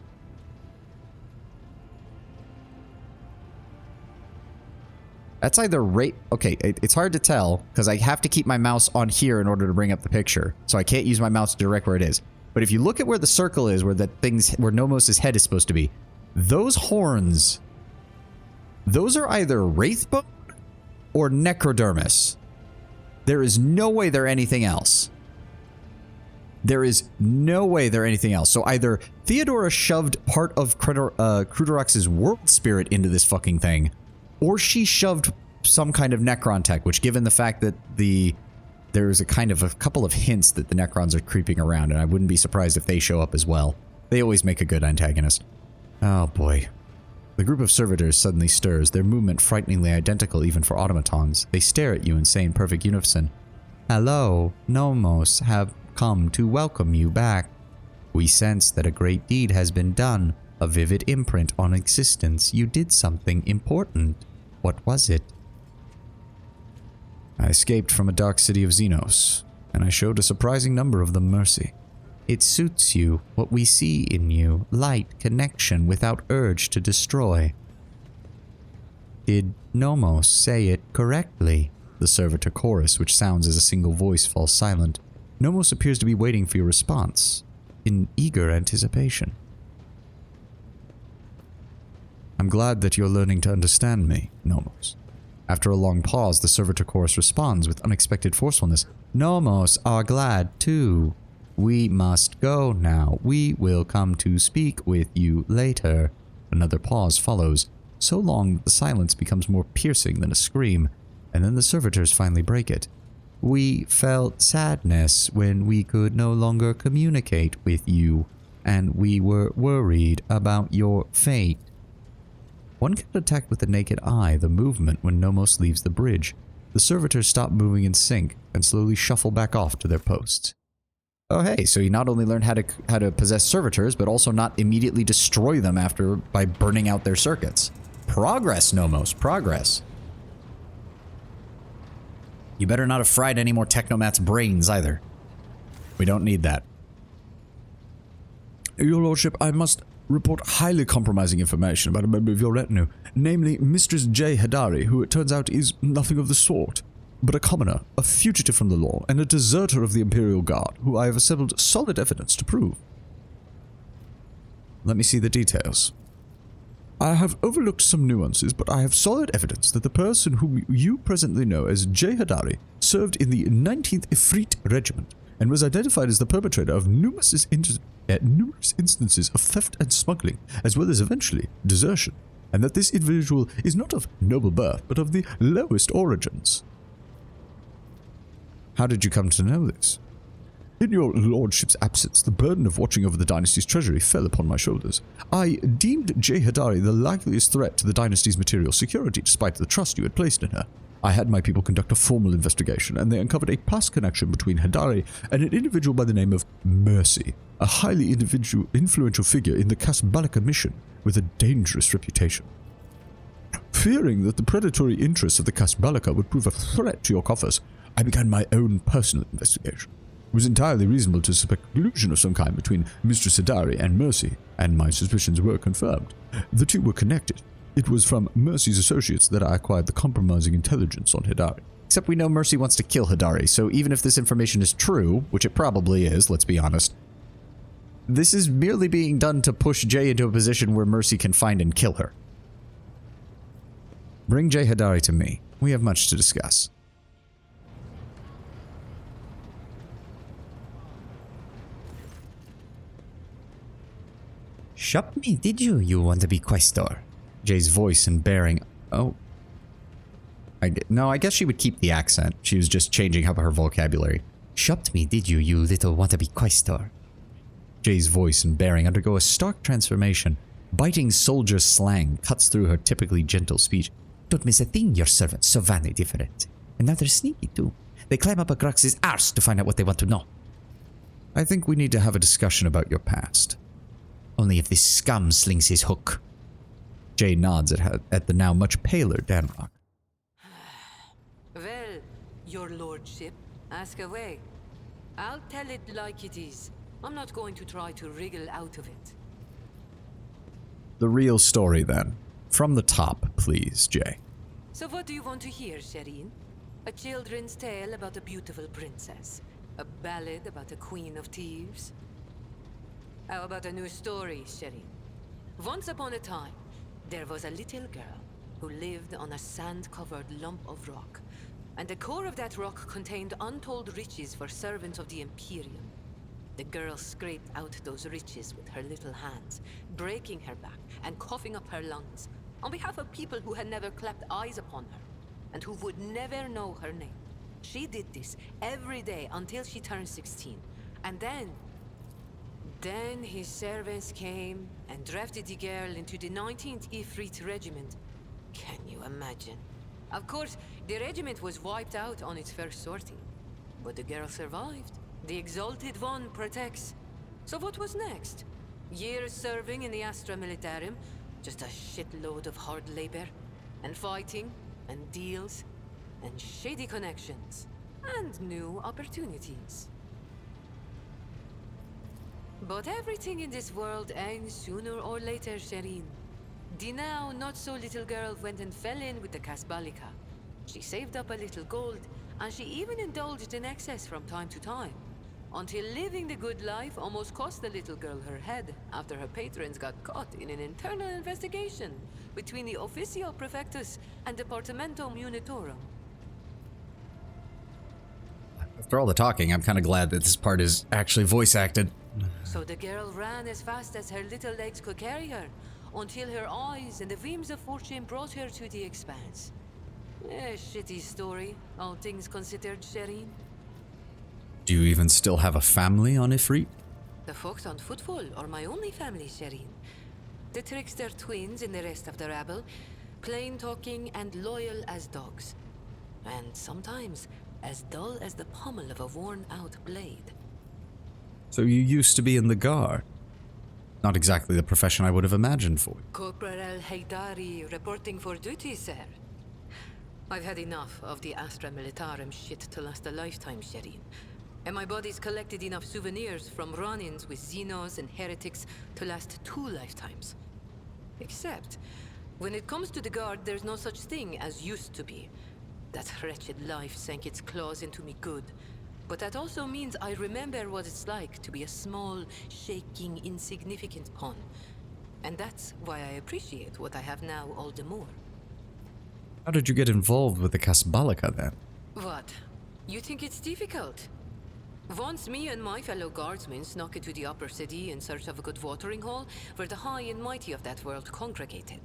A: That's either okay, it's hard to tell, because I have to keep my mouse on here in order to bring up the picture. So I can't use my mouse to direct where it is. But if you look at where the circle is, where where Nomos' head is supposed to be, those horns... Those are either Wraithbone or Necrodermis. There is no way they're anything else. There is no way they're anything else. So either Theodora shoved part of Crudorax's world spirit into this fucking thing, or she shoved some kind of Necron tech, which given the fact that there's a couple of hints that the Necrons are creeping around, and I wouldn't be surprised if they show up as well. They always make a good antagonist. Oh boy. The group of servitors suddenly stirs, their movement frighteningly identical even for automatons. They stare at you and say in perfect unison, Hello, Nomos have come to welcome you back. We sense that a great deed has been done, a vivid imprint on existence. You did something important. What was it? I escaped from a dark city of Xenos, and I showed a surprising number of them mercy. It suits you, what we see in you, light, connection without urge to destroy. Did Nomos say it correctly? The servitor chorus, which sounds as a single voice, falls silent. Nomos appears to be waiting for your response, in eager anticipation. I'm glad that you're learning to understand me, Nomos. After a long pause, the servitor chorus responds with unexpected forcefulness. Nomos are glad too. We must go now. We will come to speak with you later. Another pause follows. So long that the silence becomes more piercing than a scream, and then the servitors finally break it. We felt sadness when we could no longer communicate with you, and we were worried about your fate. One can detect with the naked eye the movement when Nomos leaves the bridge. The servitors stop moving in sync and slowly shuffle back off to their posts. Oh hey, so you not only learned how to possess servitors, but also not immediately destroy them by burning out their circuits. Progress, Nomos, progress. You better not have fried any more Technomat's brains either. We don't need that. Your Lordship, I must report highly compromising information about a member of your retinue, namely Mistress J. Hadari, who it turns out is nothing of the sort, but a commoner, a fugitive from the law, and a deserter of the Imperial Guard, who I have assembled solid evidence to prove. Let me see the details. I have overlooked some nuances, but I have solid evidence that the person whom you presently know as J. Hadari served in the 19th Ifrit Regiment, and was identified as the perpetrator of numerous instances of theft and smuggling, as well as eventually desertion, and that this individual is not of noble birth, but of the lowest origins. How did you come to know this?
C: In your lordship's absence, the burden of watching over the dynasty's treasury fell upon my shoulders. I deemed Jay Hadari the likeliest threat to the dynasty's material security, despite the trust you had placed in her. I had my people conduct a formal investigation, and they uncovered a past connection between Hadari and an individual by the name of Mercy, a highly influential figure in the Casbalika mission with a dangerous reputation. Fearing that the predatory interests of the Casbalika would prove a threat to your coffers, I began my own personal investigation. It was entirely reasonable to suspect collusion of some kind between Mistress Hadari and Mercy, and my suspicions were confirmed. The two were connected. It was from Mercy's associates that I acquired the compromising intelligence on Hadari.
A: Except we know Mercy wants to kill Hadari, so even if this information is true, which it probably is, let's be honest, this is merely being done to push Jay into a position where Mercy can find and kill her. Bring Jay Hadari to me. We have much to discuss.
H: Shop me, did you? You want to be Questor?
A: Jay's voice and bearing. Oh. No, I guess she would keep the accent. She was just changing up her vocabulary.
H: Shopped me, did you, you little want-to-be Questor?
A: Jay's voice and bearing undergo a stark transformation. Biting soldier slang cuts through her typically gentle speech.
H: Don't miss a thing, your servants, so vanly different. And now they're sneaky, too. They climb up a Grux's arse to find out what they want to know.
A: I think we need to have a discussion about your past.
H: Only if this scum slings his hook.
A: Jay nods at the now much paler Danrock.
J: Well, your lordship, ask away. I'll tell it like it is. I'm not going to try to wriggle out of it.
A: The real story, then. From the top, please, Jay.
J: So what do you want to hear, Shireen? A children's tale about a beautiful princess? A ballad about a queen of thieves? How about a new story, Shireen? Once upon a time, there was a little girl who lived on a sand-covered lump of rock, and the core of that rock contained untold riches for servants of the Imperium. The girl scraped out those riches with her little hands, breaking her back and coughing up her lungs, on behalf of people who had never clapped eyes upon her, and who would never know her name. She did this every day until she turned 16, and then his servants came and drafted the girl into the 19th Ifrit Regiment. Can you imagine? Of course, the regiment was wiped out on its first sortie, but the girl survived. The Exalted One protects. So what was next? Years serving in the Astra Militarum, just a shitload of hard labor, and fighting, and deals, and shady connections, and new opportunities. But everything in this world ends sooner or later, Shireen. The now not-so-little girl went and fell in with the Casbalika. She saved up a little gold, and she even indulged in excess from time to time, until living the good life almost cost the little girl her head after her patrons got caught in an internal investigation between the Officio Prefectus and Departamento Munitorum.
A: After all the talking, I'm kind of glad that this part is actually voice acted.
J: So the girl ran as fast as her little legs could carry her, until her eyes and the beams of fortune brought her to the expanse. A shitty story, all things considered, Shireen.
A: Do you even still have a family on Ifrit?
J: The folks on Footfall are my only family, Shireen. The trickster twins and the rest of the rabble, plain-talking and loyal as dogs. And sometimes as dull as the pommel of a worn-out blade.
A: So you used to be in the Guard. Not exactly the profession I would have imagined for you.
J: Corporal Haydari reporting for duty, sir. I've had enough of the Astra Militarum shit to last a lifetime, Shireen. And my body's collected enough souvenirs from run-ins with Xenos and heretics to last 2 lifetimes. Except, when it comes to the Guard, there's no such thing as used to be. That wretched life sank its claws into me good. But that also means I remember what it's like to be a small, shaking, insignificant pawn. And that's why I appreciate what I have now all the more.
A: How did you get involved with the Casbalika then?
J: What? You think it's difficult? Once me and my fellow guardsmen snuck into the upper city in search of a good watering hole, where the high and mighty of that world congregated.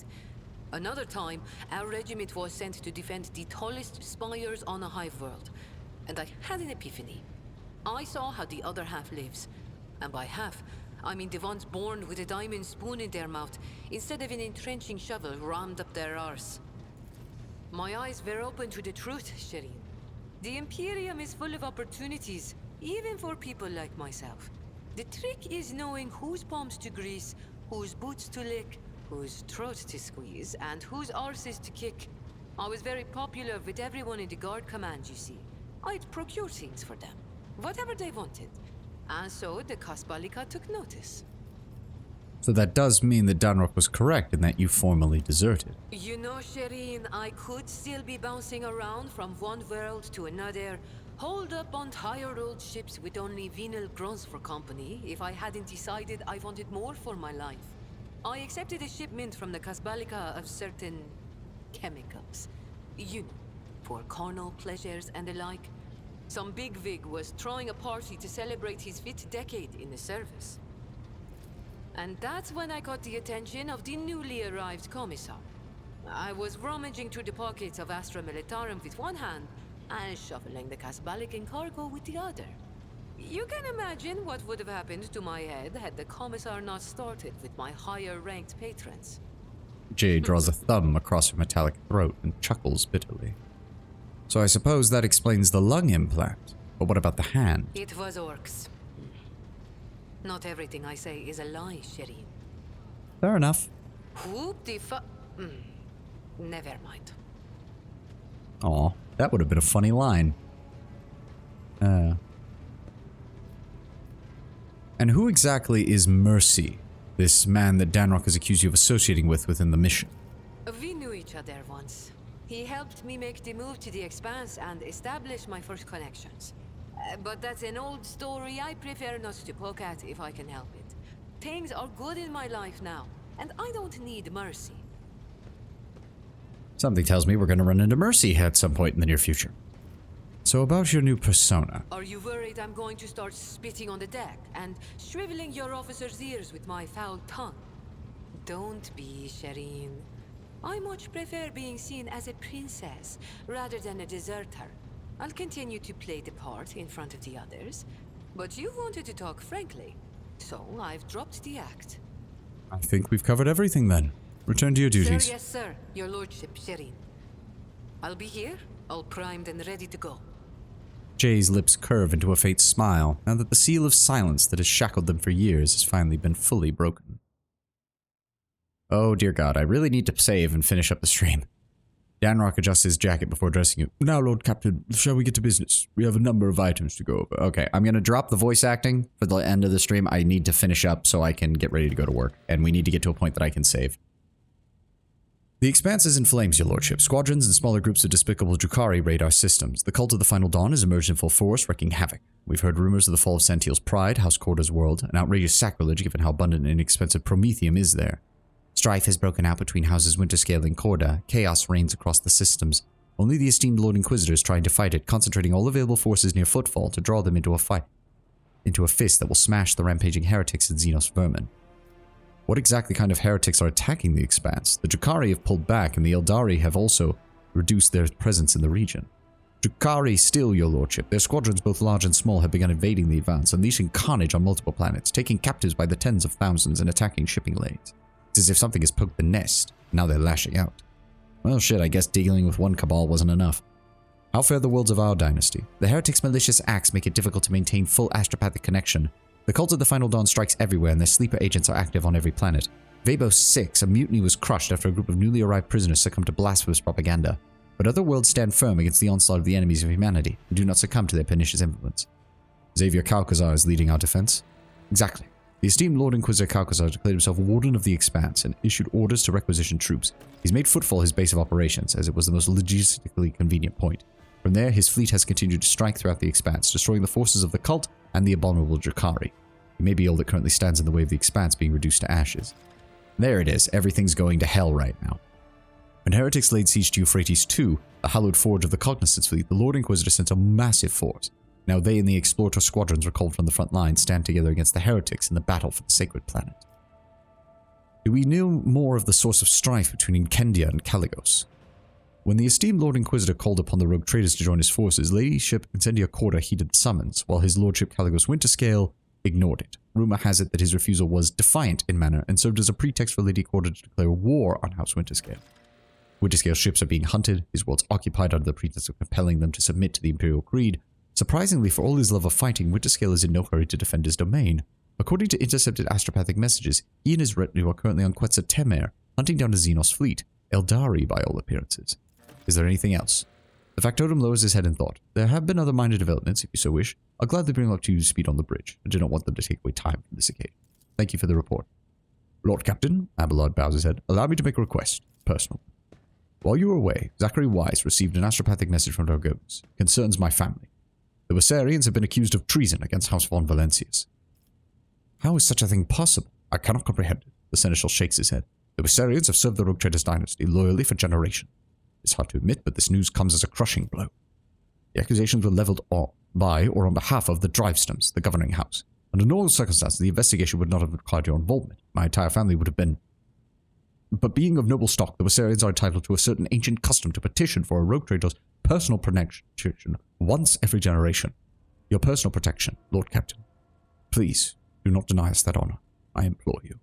J: Another time, our regiment was sent to defend the tallest spires on a hive world. And I had an epiphany. I saw how the other half lives. And by half, I mean the ones born with a diamond spoon in their mouth instead of an entrenching shovel rammed up their arse. My eyes were open to the truth, Shireen. The Imperium is full of opportunities, even for people like myself. The trick is knowing whose palms to grease, whose boots to lick, whose throat to squeeze, and whose arses to kick. I was very popular with everyone in the guard command, you see. I'd procure things for them, whatever they wanted. And so the Kasbalika took notice.
A: So that does mean that Danrock was correct in that you formally deserted.
J: You know, Shireen, I could still be bouncing around from one world to another, holed up on tired old ships with only venal grunts for company, if I hadn't decided I wanted more for my life. I accepted a shipment from the Kasbalika of certain chemicals. You know, for carnal pleasures and the like. Some bigwig was throwing a party to celebrate his 5th decade in the service. And that's when I got the attention of the newly arrived commissar. I was rummaging through the pockets of Astra Militarum with one hand and shuffling the Kasbalikan cargo with the other. You can imagine what would have happened to my head had the commissar not started with my higher-ranked patrons.
A: Jay draws a thumb across her metallic throat and chuckles bitterly. So I suppose that explains the lung implant. But what about the hand?
J: It was orcs. Not everything I say is a lie, Shireen.
A: Fair enough.
J: Whoop the never mind.
A: Aw, that would have been a funny line. And who exactly is Mercy, this man that Danrock has accused you of associating with within the mission?
J: We knew each other once. He helped me make the move to the Expanse and establish my first connections. But that's an old story I prefer not to poke at if I can help it. Things are good in my life now, and I don't need Mercy.
A: Something tells me we're going to run into Mercy at some point in the near future. So about your new persona.
J: Are you worried I'm going to start spitting on the deck and shriveling your officers' ears with my foul tongue? Don't be, Shireen. I much prefer being seen as a princess rather than a deserter. I'll continue to play the part in front of the others, but you wanted to talk frankly, so I've dropped the act.
A: I think we've covered everything then. Return to your duties.
J: Sir, yes, sir. Your lordship, Shireen. I'll be here, all primed and ready to go.
A: Jay's lips curve into a faint smile, now that the seal of silence that has shackled them for years has finally been fully broken. Oh dear God, I really need to save and finish up the stream. Danrock adjusts his jacket before addressing you. Now, Lord Captain, shall we get to business? We have a number of items to go over. Okay, I'm going to drop the voice acting for the end of the stream. I need to finish up so I can get ready to go to work, and we need to get to a point that I can save. The Expanse is in flames, your lordship. Squadrons and smaller groups of despicable Drukhari raid our systems. The cult of the Final Dawn has emerged in full force, wreaking havoc. We've heard rumors of the fall of Santiel's pride, House Corda's world, an outrageous sacrilege given how abundant and inexpensive Promethium is there. Strife has broken out between Houses Winterscale and Corda. Chaos reigns across the systems. Only the esteemed Lord Inquisitor is trying to fight it, concentrating all available forces near Footfall to draw them into a fist that will smash the rampaging heretics and Xenos vermin. What exactly kind of heretics are attacking the Expanse? The Drukhari have pulled back, and the Eldari have also reduced their presence in the region. Drukhari still, your lordship. Their squadrons, both large and small, have begun invading the Advance, unleashing carnage on multiple planets, taking captives by the tens of thousands and attacking shipping lanes. It's as if something has poked the nest. Now they're lashing out. Well shit, I guess dealing with one cabal wasn't enough. How fare the worlds of our dynasty? The heretics' malicious acts make it difficult to maintain full astropathic connection. The cult of the Final Dawn strikes everywhere, and their sleeper agents are active on every planet. Vabos 6, a mutiny was crushed after a group of newly arrived prisoners succumbed to blasphemous propaganda. But other worlds stand firm against the onslaught of the enemies of humanity, and do not succumb to their pernicious influence. Xavier Kalkazar is leading our defense? Exactly. The esteemed Lord Inquisitor Kalkazar declared himself Warden of the Expanse and issued orders to requisition troops. He's made Footfall his base of operations, as it was the most logistically convenient point. From there, his fleet has continued to strike throughout the Expanse, destroying the forces of the cult and the abominable Drukhari. He may be all that currently stands in the way of the Expanse being reduced to ashes. There it is, everything's going to hell right now. When heretics laid siege to Euphrates II, the hallowed forge of the Cognizance fleet, the Lord Inquisitor sent a massive force. Now they and the Explorator squadrons recalled from the front line stand together against the heretics in the battle for the sacred planet. Do we know more of the source of strife between Inkendia and Caligos? When the esteemed Lord Inquisitor called upon the rogue traders to join his forces, Ladyship Incendia Corda heeded the summons, while his Lordship Caligos Winterscale ignored it. Rumor has it that his refusal was defiant in manner and served as a pretext for Lady Corda to declare war on House Winterscale. Winterscale's ships are being hunted, his worlds occupied under the pretense of compelling them to submit to the Imperial Creed. Surprisingly, for all his love of fighting, Winterscale is in no hurry to defend his domain. According to intercepted astropathic messages, he and his retinue are currently on Quetzal Temer, hunting down a Xenos fleet, Eldari by all appearances. Is there anything else? The factotum lowers his head in thought. There have been other minor developments, if you so wish. I'll gladly bring them up to speed on the bridge. I do not want them to take away time from this occasion. Thank you for the report. Lord Captain, Abelard bows his head. Allow me to make a request. Personal. While you were away, Zachary Wise received an astropathic message from Dargonis. Concerns my family. The Wissarians have been accused of treason against House von Valencius. How is such a thing possible? I cannot comprehend it. The Seneschal shakes his head. The Wissarians have served the Rogue Traders dynasty loyally for generations. It's hard to admit, but this news comes as a crushing blow. The accusations were leveled by or on behalf of the Drivestones, the governing house. Under normal circumstances, the investigation would not have required your involvement. My entire family would have been... But being of noble stock, the Wissarians are entitled to a certain ancient custom to petition for a rogue trader's personal protection once every generation. Your personal protection, Lord Captain. Please, do not deny us that honor. I implore you.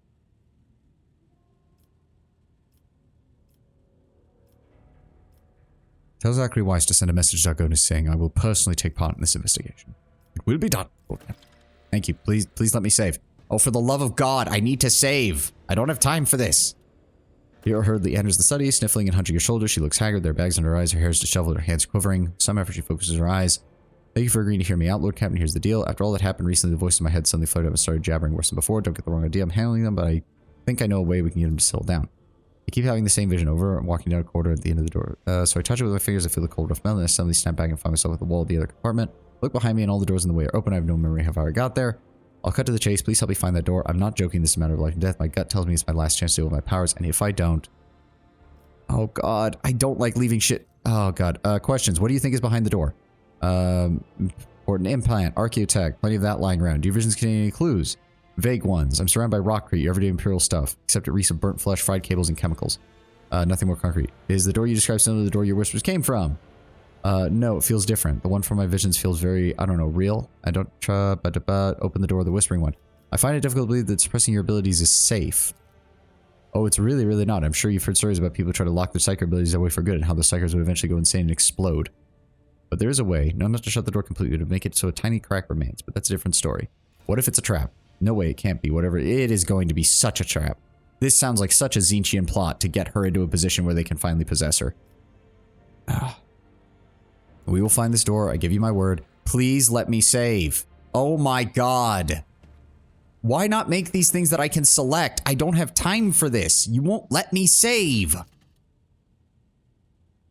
A: Tell Zachary Wise to send a message to Dargonis saying I will personally take part in this investigation. It will be done, Lord Captain. Thank you. Please let me save. Oh, for the love of God, I need to save. I don't have time for this. Hero hurriedly enters the study, sniffling and hunching her shoulders. She looks haggard, there are bags under her eyes, her hair is disheveled, her hands quivering. Some effort she focuses her eyes. Thank you for agreeing to hear me out, Lord Captain. Here's the deal. After all that happened recently, the voice in my head suddenly flared up and started jabbering worse than before. Don't get the wrong idea. I'm handling them, but I think I know a way we can get them to settle down. I keep having the same vision over. I'm walking down a corridor at the end of the door. So I touch it with my fingers. I feel the cold, rough metal, and I suddenly snap back and find myself at the wall of the other compartment. Look behind me, and all the doors in the way are open. I have no memory of how I got there. I'll cut to the chase. Please help me find that door. I'm not joking. This is a matter of life and death. My gut tells me it's my last chance to deal with my powers, and if I don't... Oh, God. I don't like leaving shit. Oh, God. Questions. What do you think is behind the door? Important implant. Archaeotech. Plenty of that lying around. Do your visions contain any clues? Vague ones. I'm surrounded by rockcrete, your everyday Imperial stuff, except it reeks of burnt flesh, fried cables, and chemicals. Nothing more concrete. Is the door you described similar to the door your whispers came from? No, it feels different. The one from my visions feels very, I don't know, real. I don't open the door of the whispering one. I find it difficult to believe that suppressing your abilities is safe. Oh, it's really, really not. I'm sure you've heard stories about people who try to lock their psychic abilities away for good and how the psychers would eventually go insane and explode. But there is a way, not enough to shut the door completely, to make it so a tiny crack remains, but that's a different story. What if it's a trap? No way, it can't be. Whatever, it is going to be such a trap. This sounds like such a Zinchian plot to get her into a position where they can finally possess her. We will find this door, I give you my word. Please let me save. Oh my God. Why not make these things that I can select? I don't have time for this. You won't let me save.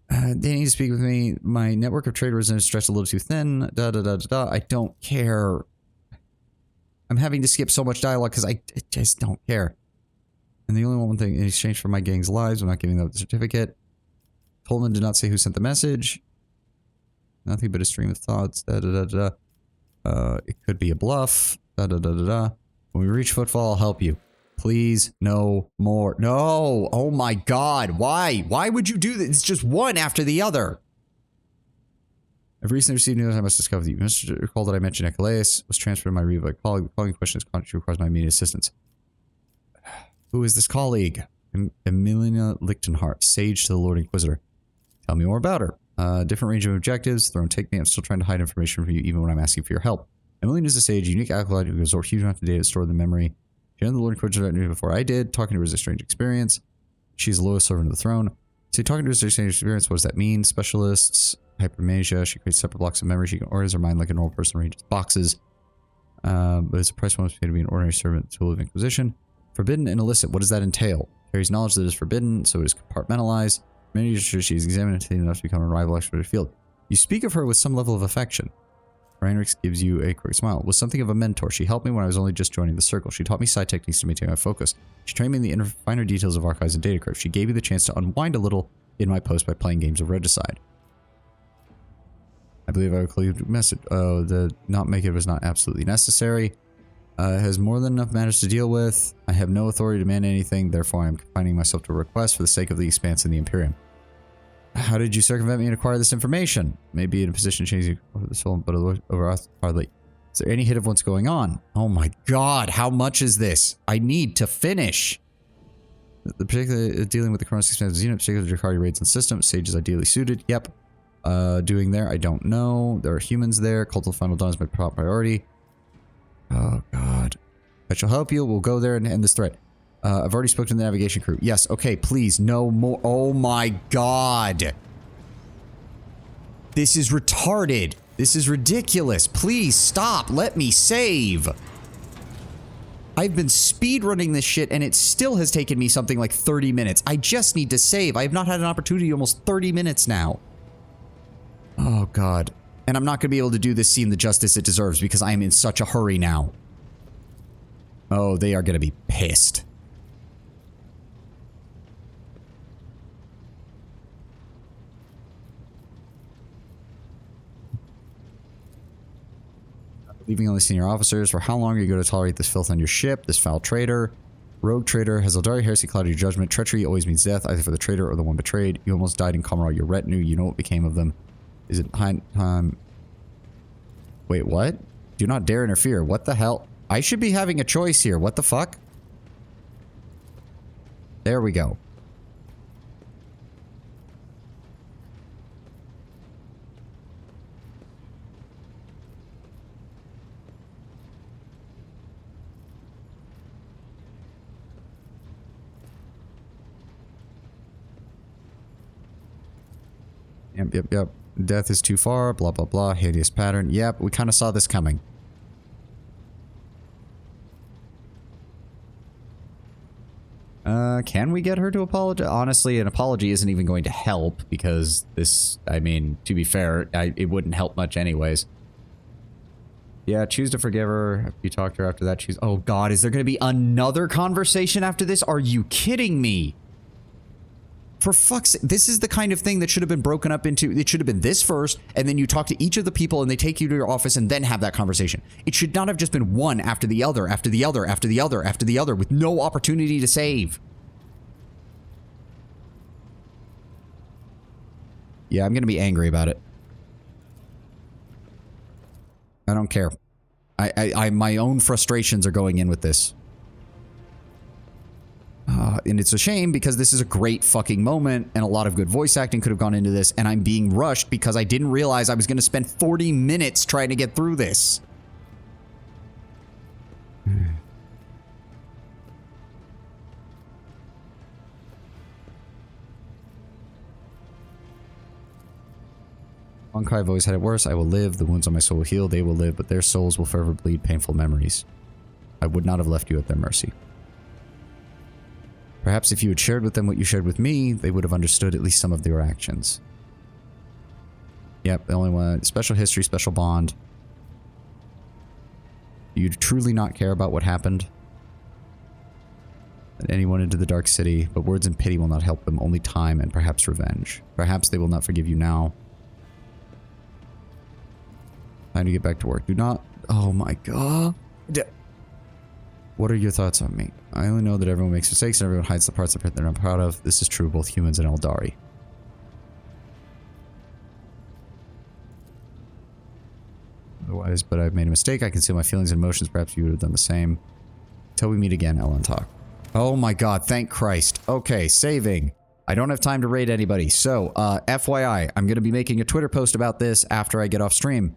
A: They need to speak with me. My network of trade representatives stretched a little too thin. I don't care. I'm having to skip so much dialogue because I just don't care. And the only one thing in exchange for my gang's lives, I'm not giving up the certificate. Tolman did not say who sent the message. Nothing but a stream of thoughts. It could be a bluff. When we reach Footfall, I'll help you. Please, no more. No! Oh my God, why? Why would you do this? It's just one after the other. I've recently received news I must discover that you must recall that I mentioned Echolais was transferred to my Reva by colleague. The following question is contrary requires my immediate assistance. Who is this colleague? Emilina Lichtenhart, sage to the Lord Inquisitor. Tell me more about her. Different range of objectives. Throne take me. I'm still trying to hide information from you even when I'm asking for your help. Emilina is a sage, unique acolyte who absorbs huge amounts of data stored in the memory. She knew the Lord Inquisitor before I did. Talking to her is a strange experience. She's a loyal servant of the throne. So talking to her is a strange experience. What does that mean? Specialists, hypermagia. She creates separate blocks of memory. She can organize her mind like a normal person arranges boxes. But it's a price one must pay to be an ordinary servant tool of Inquisition. Forbidden and illicit. What does that entail? Carries knowledge that is forbidden, so it is compartmentalized. Many years she is examined and enough to become a rival expert in the field. You speak of her with some level of affection. Reinrix gives you a quick smile. Was something of a mentor. She helped me when I was only just joining the circle. She taught me side techniques to maintain my focus. She trained me in the finer details of archives and data crypts. She gave me the chance to unwind a little in my post by playing games of Regicide. I believe I would call you a message. Oh, the not make it was not absolutely necessary. Has more than enough matters to deal with. I have no authority to demand anything, therefore I am confining myself to a request for the sake of the expanse in the Imperium. How did you circumvent me and acquire this information? Maybe in a position changing over the soul, but over us hardly. Is there any hint of what's going on? Oh my god, how much is this? I need to finish. The particular dealing with the Chronos expansive Xeno, particularly Dracarys raids and systems. Sage is ideally suited. Yep. Doing there, I don't know. There are humans there. Cult of the Final Dawn is my top priority. Oh god. I shall help you. We'll go there and end this threat. I've already spoken to the navigation crew. Yes, okay, please, no more. Oh my god. This is retarded. This is ridiculous. Please stop. Let me save. I've been speedrunning this shit and it still has taken me something like 30 minutes. I just need to save. I have not had an opportunity in almost 30 minutes now. Oh god. And I'm not going to be able to do this scene the justice it deserves because I am in such a hurry now. Oh, they are going to be pissed. Leaving only senior officers. For how long are you going to tolerate this filth on your ship? This foul traitor. Rogue traitor. Has Eldari heresy clouded your judgment? Treachery always means death, either for the traitor or the one betrayed. You almost died in Kamara, your retinue. You know what became of them. Is it high time? Wait, what? Do not dare interfere. What the hell? I should be having a choice here. What the fuck? There we go. Yep. Death is too far, blah, blah, blah. Hideous pattern. Yep, we kind of saw this coming. Can we get her to apologize? Honestly, an apology isn't even going to help because this, I mean, to be fair, it wouldn't help much anyways. Yeah, choose to forgive her. If you talk to her after that, choose... Oh god, is there going to be another conversation after this? Are you kidding me? For fuck's sake, this is the kind of thing that should have been broken up into... It should have been this first, and then you talk to each of the people and they take you to your office and then have that conversation. It should not have just been one after the other, after the other, after the other, after the other, with no opportunity to save. Yeah, I'm gonna be angry about it. I don't care. My own frustrations are going in with this. And it's a shame because this is a great fucking moment and a lot of good voice acting could have gone into this, and I'm being rushed because I didn't realize I was going to spend 40 minutes trying to get through this. Honkai have always had it worse. I will live. The wounds on my soul will heal. They will live, but their souls will forever bleed painful memories. I would not have left you at their mercy. Perhaps if you had shared with them what you shared with me, they would have understood at least some of your actions. Yep, the only one. Special history, special bond. You truly not care about what happened? Let anyone into the Dark City, but words and pity will not help them, only time and perhaps revenge. Perhaps they will not forgive you now. Time to get back to work. Do not... Oh my god. What are your thoughts on me? I only know that everyone makes mistakes and everyone hides the parts that they're not proud of. This is true of both humans and Eldari. Otherwise, but I've made a mistake. I conceal my feelings and emotions. Perhaps you would have done the same. Till we meet again, Ellen talk. Oh my god, thank Christ. Okay, saving. I don't have time to raid anybody. So, FYI, I'm going to be making a Twitter post about this after I get off stream.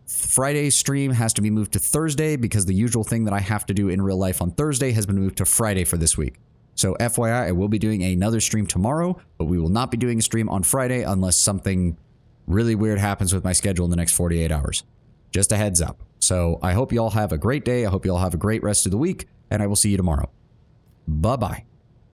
A: Friday's stream has to be moved to Thursday because the usual thing that I have to do in real life on Thursday has been moved to Friday for this week. So FYI, I will be doing another stream tomorrow, but we will not be doing a stream on Friday unless something really weird happens with my schedule in the next 48 hours. Just a heads up. So I hope you all have a great day. I hope you all have a great rest of the week, and I will see you tomorrow. Bye-bye.